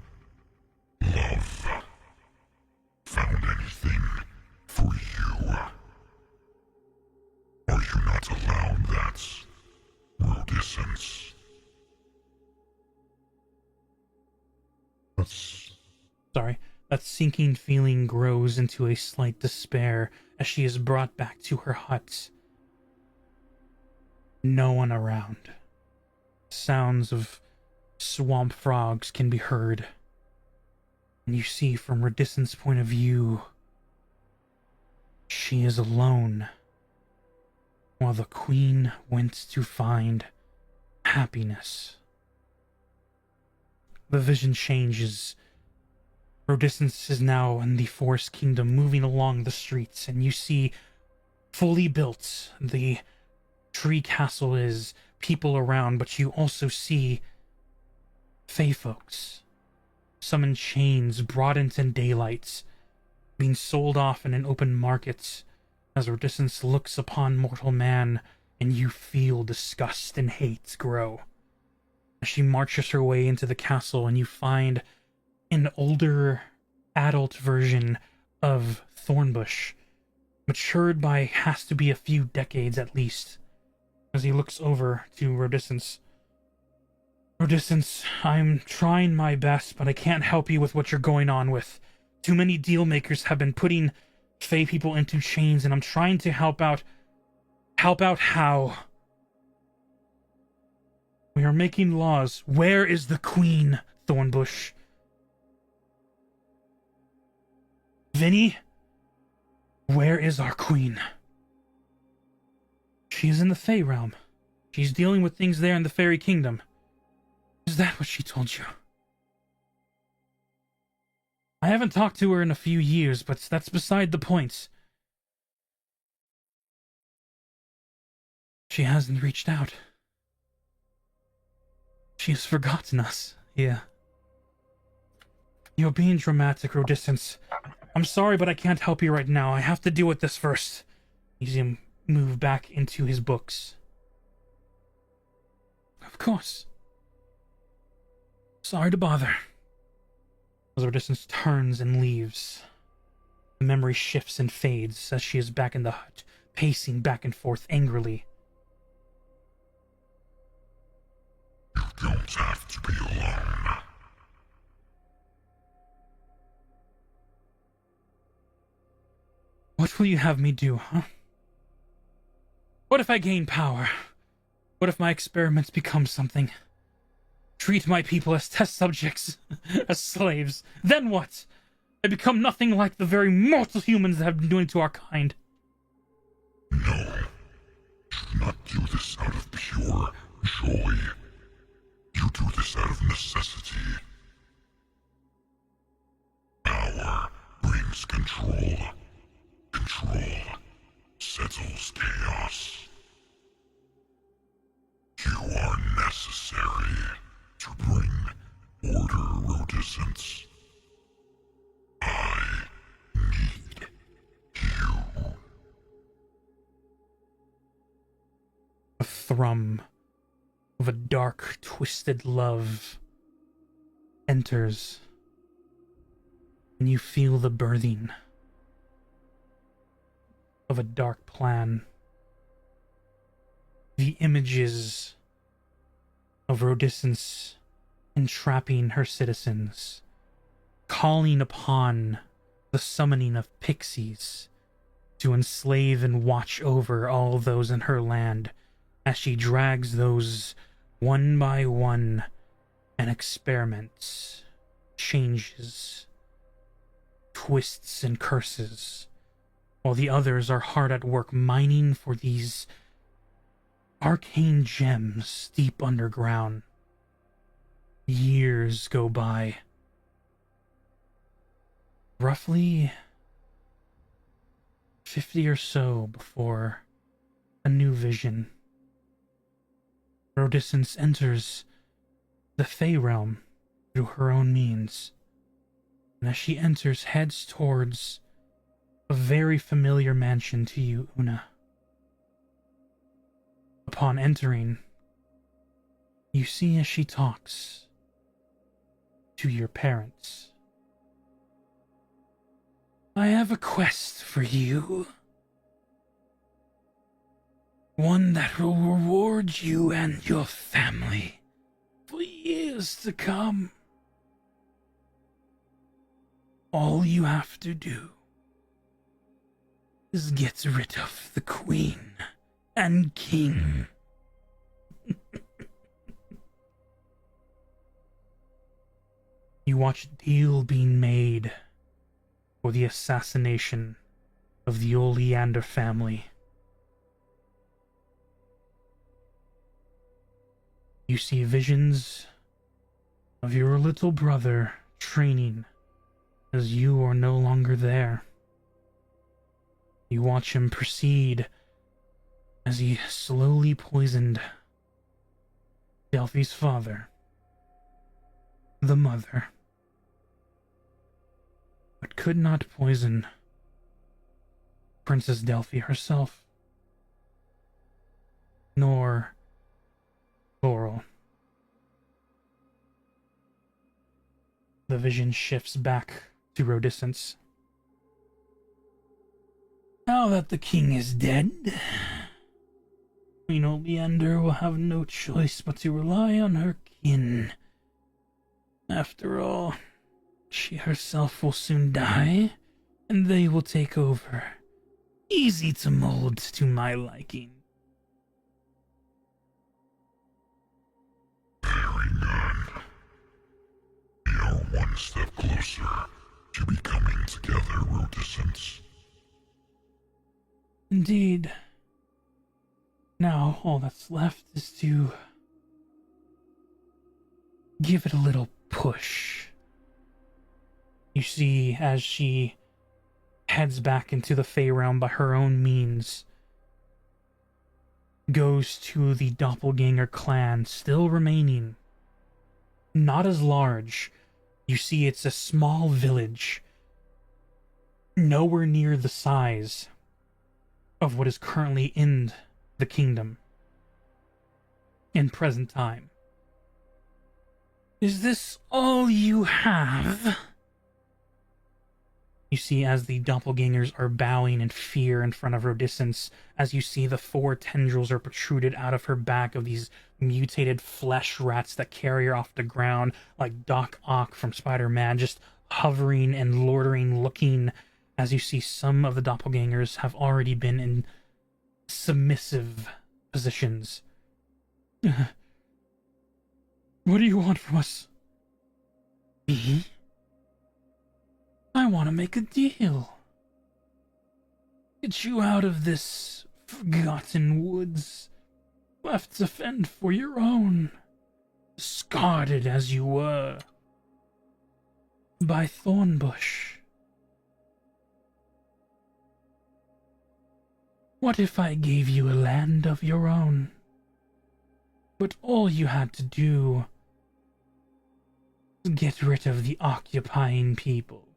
love? Found anything for you? Are you not allowed that, Rodiscence? Sorry, that sinking feeling grows into a slight despair as she is brought back to her hut. No one around. Sounds of swamp frogs can be heard. And you see from Rodiscence's point of view, she is alone. While the queen went to find happiness. The vision changes. Rodiscence is now in the Forest Kingdom, moving along the streets, and you see fully built. The tree castle is people around, but you also see fey folks, some in chains, brought into daylight, being sold off in an open market as Odysseus looks upon mortal man, and you feel disgust and hate grow. As she marches her way into the castle, and you find an older adult version of Thornbush, matured by has to be a few decades at least, as he looks over to Odysseus. Odysseus, I'm trying my best, but I can't help you with what you're going on with. Too many deal makers have been putting fey people into chains, and I'm trying to help out. Help out how? We are making laws. Where is the queen, Thornbush? Vinny? Where is our queen? She is in the Fey realm. She's dealing with things there in the fairy kingdom. Is that what she told you? I haven't talked to her in a few years, but that's beside the point. She hasn't reached out. She has forgotten us. Yeah. You're being dramatic, Odysseus. I'm sorry, but I can't help you right now. I have to deal with this first. You see him move back into his books. Of course. Sorry to bother. As Odysseus turns and leaves, the memory shifts and fades as she is back in the hut, pacing back and forth angrily. You don't have to be alone. What will you have me do, huh? What if I gain power? What if my experiments become something? Treat my people as test subjects, as slaves. Then what? I become nothing like the very mortal humans that have been doing to our kind. No. You do not do this out of pure joy. You do this out of necessity. Power brings control. Control settles chaos. You are necessary to bring order, Odysseus. I need you. A thrum of a dark, twisted love enters, and you feel the birthing of a dark plan. The images of Odysseus entrapping her citizens, calling upon the summoning of pixies to enslave and watch over all those in her land as she drags those one by one and experiments, changes, twists, and curses, while the others are hard at work mining for these arcane gems deep underground. Years go by. Roughly 50 or so before a new vision. Odysseus enters the Fey realm through her own means, and as she enters, heads towards a very familiar mansion to you, Una. Upon entering, you see as she talks to your parents. I have a quest for you. One that will reward you and your family for years to come. All you have to do is get rid of the Queen and King. You watch a deal being made for the assassination of the Oleander family. You see visions of your little brother training as you are no longer there. You watch him proceed as he slowly poisoned Delphi's father, the mother, but could not poison Princess Delphi herself, nor Laurel. The vision shifts back to Rodiscence. Now that the king is dead, Queen Oleander will have no choice but to rely on her kin. After all, she herself will soon die, and they will take over. Easy to mold to my liking. Very good. We are one step closer to becoming together, Rodiscence. Indeed. Now, all that's left is to give it a little push. You see, as she heads back into the Fey realm by her own means, goes to the Doppelganger clan, still remaining. Not as large. You see, it's a small village, nowhere near the size of what is currently in the kingdom in present time. Is this all you have? You see, as the doppelgangers are bowing in fear in front of Rodiscence, as you see the 4 tendrils are protruded out of her back of these mutated flesh rats that carry her off the ground like Doc Ock from Spider-Man, just hovering and loitering, looking, as you see some of the doppelgangers have already been in submissive positions. What do you want from us? Me? I want to make a deal. Get you out of this forgotten woods, left to fend for your own, discarded as you were by Thornbush. What if I gave you a land of your own, but all you had to do was get rid of the occupying people?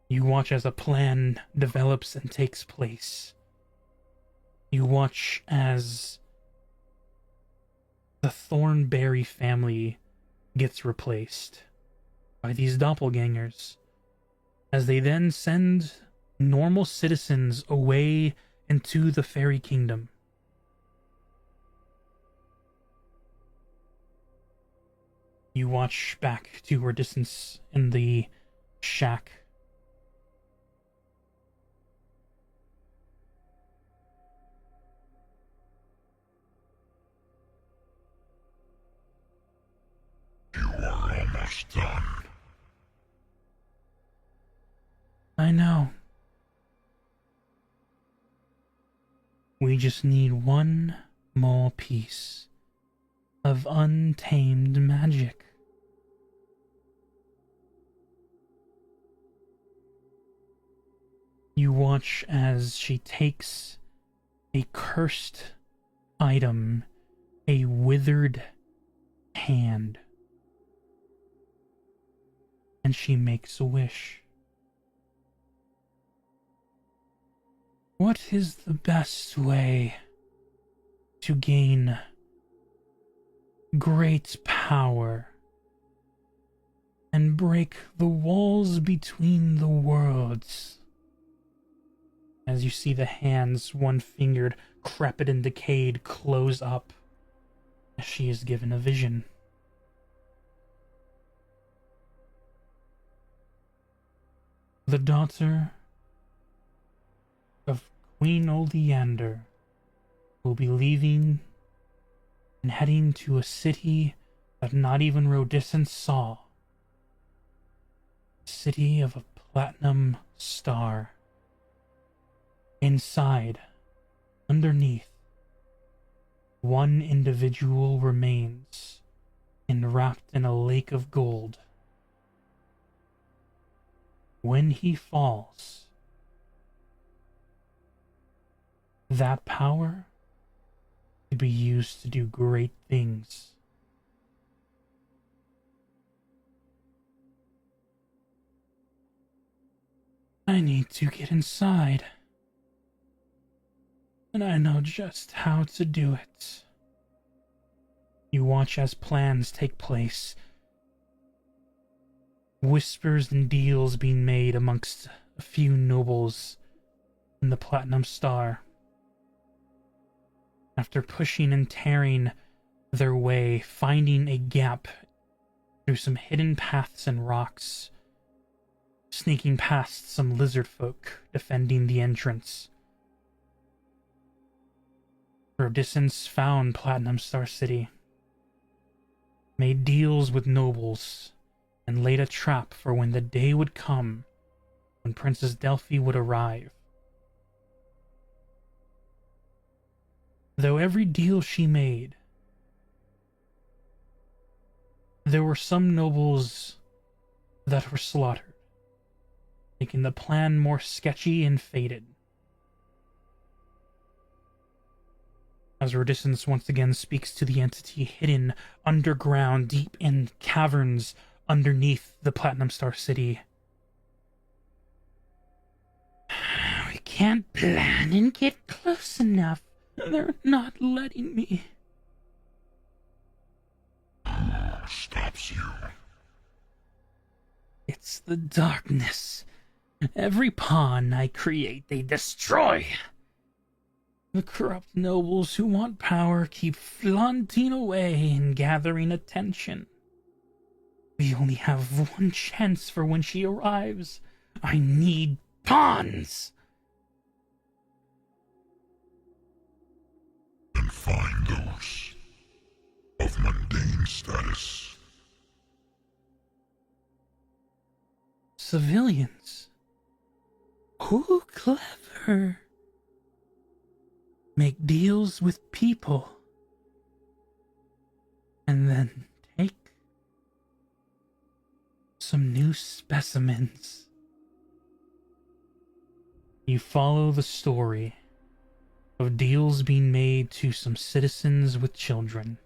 You watch as a plan develops and takes place. You watch as the Thornberry family gets replaced by these doppelgangers, as they then send normal citizens away into the fairy kingdom. You watch back to her distance in the shack. You are almost done. I know. We just need one more piece of untamed magic. You watch as she takes a cursed item, a withered hand, and she makes a wish. What is the best way to gain great power and break the walls between the worlds? As you see the hands, one-fingered, crepit and decayed, close up as she is given a vision. The daughter of Queen Oleander will be leaving and heading to a city that not even Rodiscence saw. A city of a platinum star. Inside, underneath, one individual remains, enwrapped in a lake of gold. when he falls, that power could be used to do great things. I need to get inside, and I know just how to do it. You watch as plans take place, whispers and deals being made amongst a few nobles in the Platinum Star. After pushing and tearing their way, finding a gap through some hidden paths and rocks, sneaking past some lizard folk defending the entrance. Odysseus found Platinum Star City, made deals with nobles, and laid a trap for when the day would come when Princess Delphi would arrive. Though every deal she made, there were some nobles that were slaughtered, making the plan more sketchy and fated. As Odysseus once again speaks to the entity hidden underground, deep in caverns underneath the Platinum Star City. We can't plan and get close enough. They're not letting me. Who stops you? It's the darkness. Every pawn I create, they destroy. The corrupt nobles who want power keep flaunting away and gathering attention. We only have one chance for when she arrives. I need pawns. And find those of mundane status. Civilians. Who clever. Make deals with people. And then take some new specimens. You follow the story of deals being made to some citizens with children,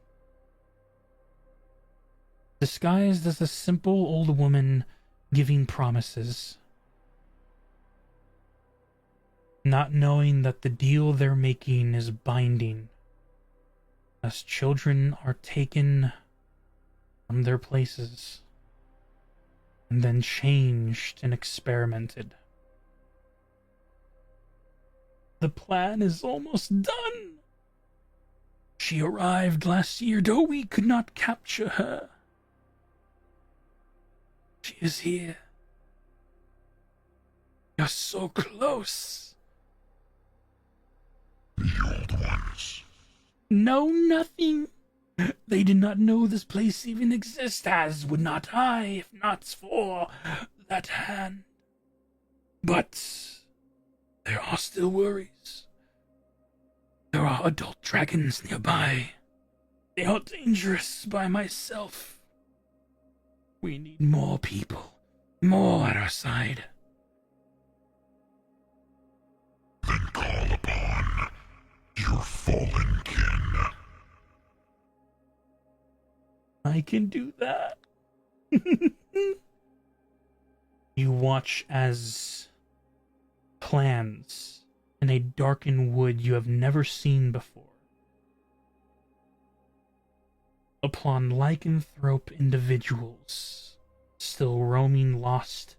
disguised as a simple old woman giving promises, not knowing that the deal they're making is binding, as children are taken from their places and then changed and experimented. The plan is almost done. She arrived last year, though we could not capture her. She is here. You're so close. The old ones. Know nothing. They did not know this place even exists, as would not I, if not for that hand. But there are still worries. There are adult dragons nearby. They are dangerous by myself. We need more people, more at our side. Then call upon your fallen kin. I can do that. You watch as plans in a darkened wood you have never seen before upon lycanthrope individuals still roaming lost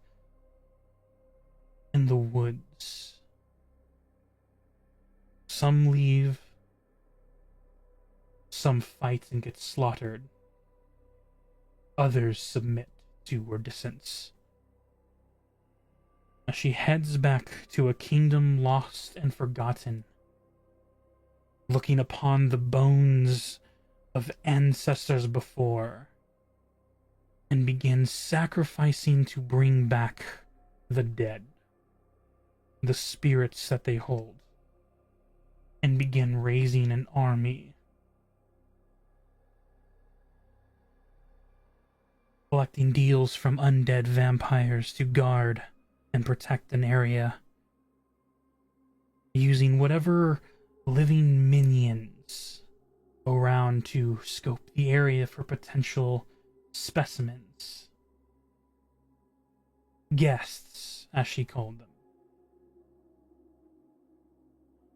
in the woods. Some leave, some fight and get slaughtered, others submit to Odysseus. As she heads back to a kingdom lost and forgotten, looking upon the bones of ancestors before, and begins sacrificing to bring back the dead, the spirits that they hold, and begin raising an army, collecting deals from undead vampires to guard and protect an area using whatever living minions go around to scope the area for potential specimens. Guests, as she called them.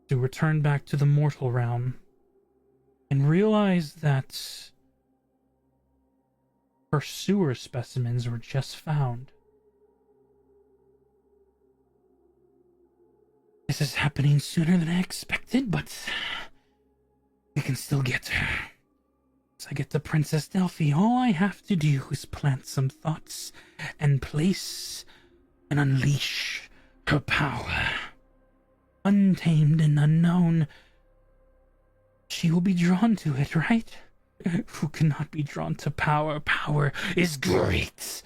To return back to the mortal realm and realize that her sewer specimens were just found. This is happening sooner than I expected, but we can still get her. Once I get to Princess Delphi, all I have to do is plant some thoughts and place and unleash her power. Untamed and unknown, she will be drawn to it, right? Who cannot be drawn to power? Power is great.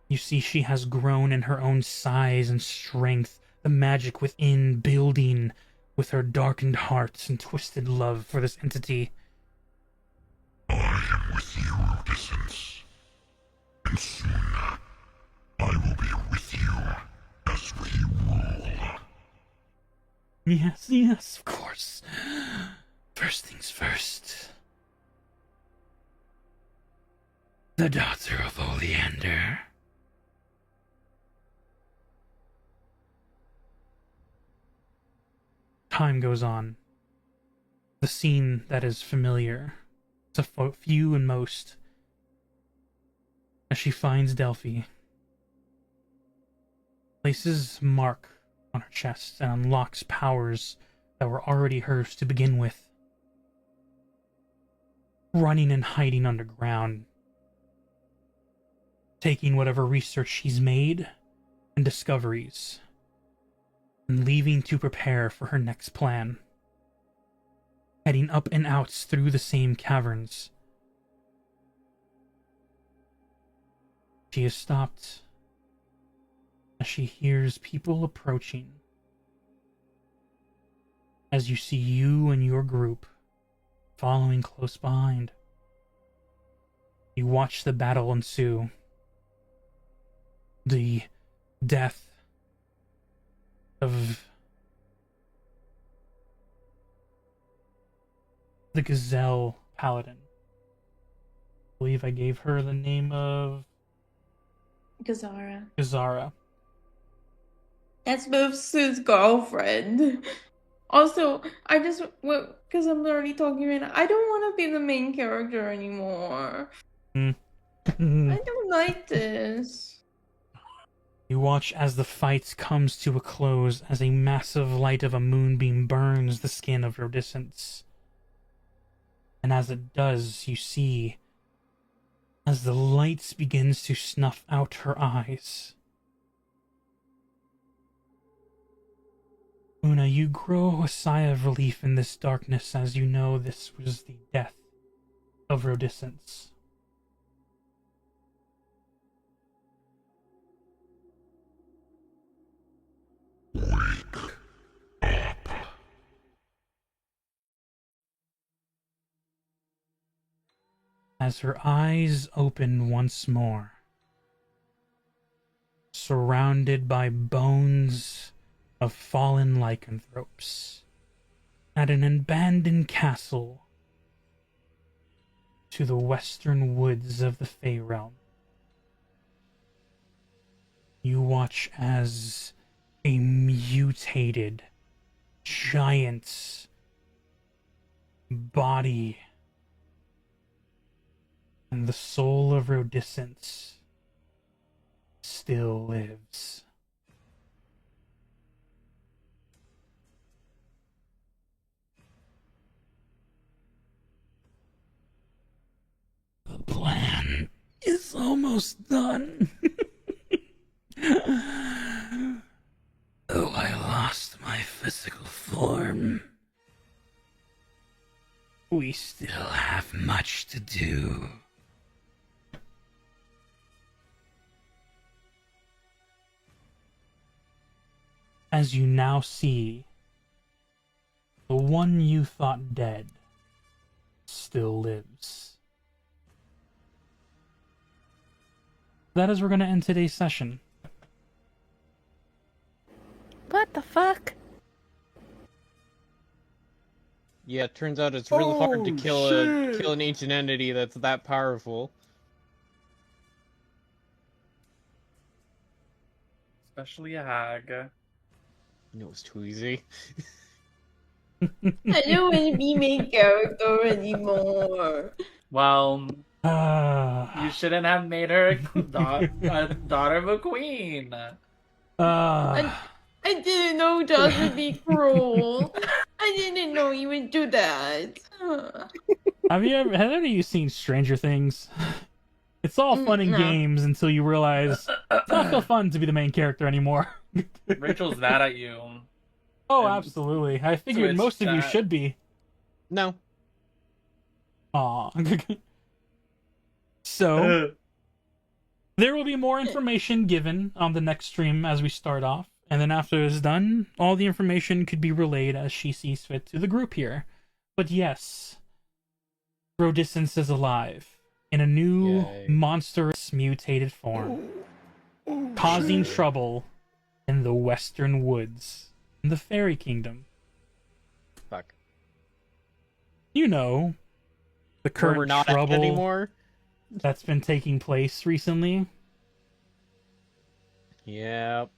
You see, she has grown in her own size and strength, the magic within building with her darkened heart and twisted love for this entity. I am with you, Odysseus, and soon I will be with you as we rule. Yes, of course. First things first. The daughter of Oleander. Time goes on. The scene that is familiar to few and most as she finds Delphi, places Mark on her chest and unlocks powers that were already hers to begin with. Running and hiding underground, taking whatever research she's made and discoveries, and leaving to prepare for her next plan. Heading up and out through the same caverns. She is stopped as she hears people approaching. As you see you and your group following close behind. You watch the battle ensue. The death of the Gazelle Paladin. I believe I gave her the name of Gazara. That's Movesu's girlfriend. Also, I just, because I'm already talking right now, I don't want to be the main character anymore. I don't like this. You watch as the fight comes to a close as a massive light of a moonbeam burns the skin of Rodyscence. And as it does, you see, as the light begins to snuff out her eyes, Una, you grow a sigh of relief in this darkness as you know this was the death of Rodyscence. Wake up. As her eyes open once more, surrounded by bones of fallen lycanthropes, at an abandoned castle to the western woods of the Fey Realm. You watch as a mutated giant's body and the soul of Rodyscence still lives. The plan is almost done. Though I lost my physical form, we still have much to do. As you now see, the one you thought dead still lives. That is where we're going to end today's session. What the fuck? Yeah, it turns out it's real hard to Oh, kill an ancient entity that's that powerful. Especially a hag. It was too easy. I don't want to be main character anymore. Well, you Ah. shouldn't have made her a daughter of a queen. Ah. I didn't know Josh would be cruel. I didn't know he would do that. Have any of you seen Stranger Things? It's all fun and No. games until you realize it's not so fun to be the main character anymore. Rachel's mad at you. Oh, And absolutely. I figured Twitch most of you chat. should be. No. Aw. So, there will be more information given on the next stream as we start off. And then after it's done, all the information could be relayed as she sees fit to the group here. But yes, Rodiscence is alive in a new Yay. monstrous mutated form, causing trouble in the western woods in the fairy kingdom. Fuck. You know, the Where we're current not at trouble anymore. that's been taking place recently. Yep.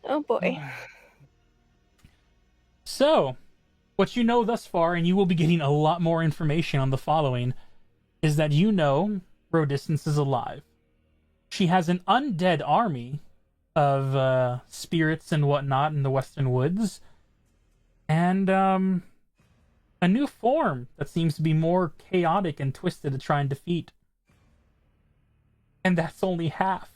Oh boy. So, what you know thus far, and you will be getting a lot more information on the following, is that you know Rodiscence is alive. She has an undead army of spirits and whatnot in the western woods, and a new form that seems to be more chaotic and twisted to try and defeat. And that's only half.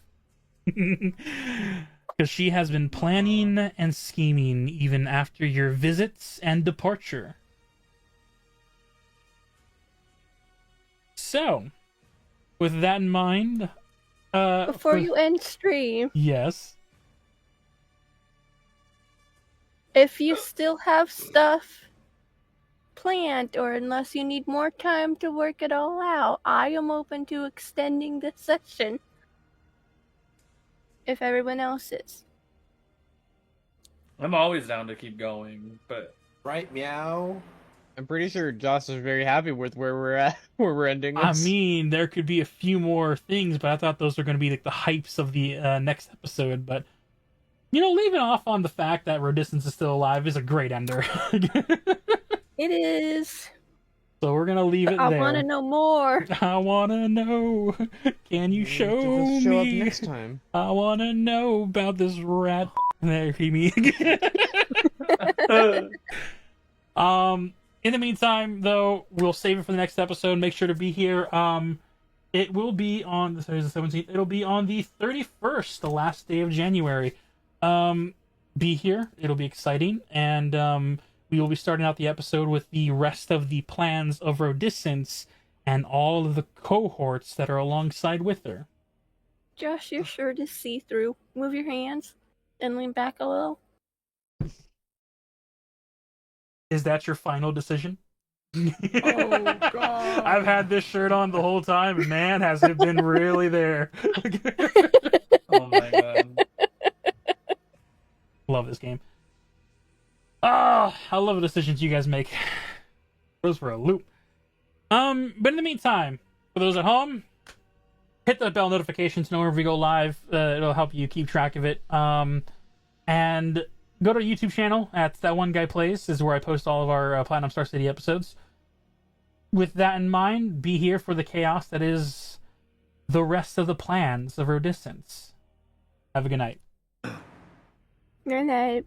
Because she has been planning and scheming even after your visits and departure. So, with that in mind, Before you end stream, yes, if you still have stuff planned, or unless you need more time to work it all out, I am open to extending the session. If everyone else is. I'm always down to keep going, but Right, meow. I'm pretty sure Josh is very happy with where we're at, where we're ending this. I mean, there could be a few more things, but I thought those were going to be like the hypes of the next episode. But, you know, leaving off on the fact that Rodiscence is still alive is a great ender. It is. So we're going to leave it I there. want to know more. I want to know. Can you show Let's show up me? next time. I want to know about this rat. There, he me. In the meantime, though, we'll save it for the next episode. Make sure to be here. It will be on the 17th. It'll be on the 31st, the last day of January. Be here. It'll be exciting, and we will be starting out the episode with the rest of the plans of Rodiscence and all of the cohorts that are alongside with her. Josh, your shirt is see-through. Move your hands and lean back a little. Is that your final decision? Oh, God. I've had this shirt on the whole time, and man, has it been really there. oh my god. Love this game. Ah, I love the decisions you guys make. Goes for a loop. But in the meantime, for those at home, hit the bell notification to know whenever we go live. It'll help you keep track of it. And go to our YouTube channel at That One Guy Plays. This is where I post all of our Platinum Star City episodes. With that in mind, be here for the chaos that is the rest of the plans of Rodiscence. Have a good night. Good night.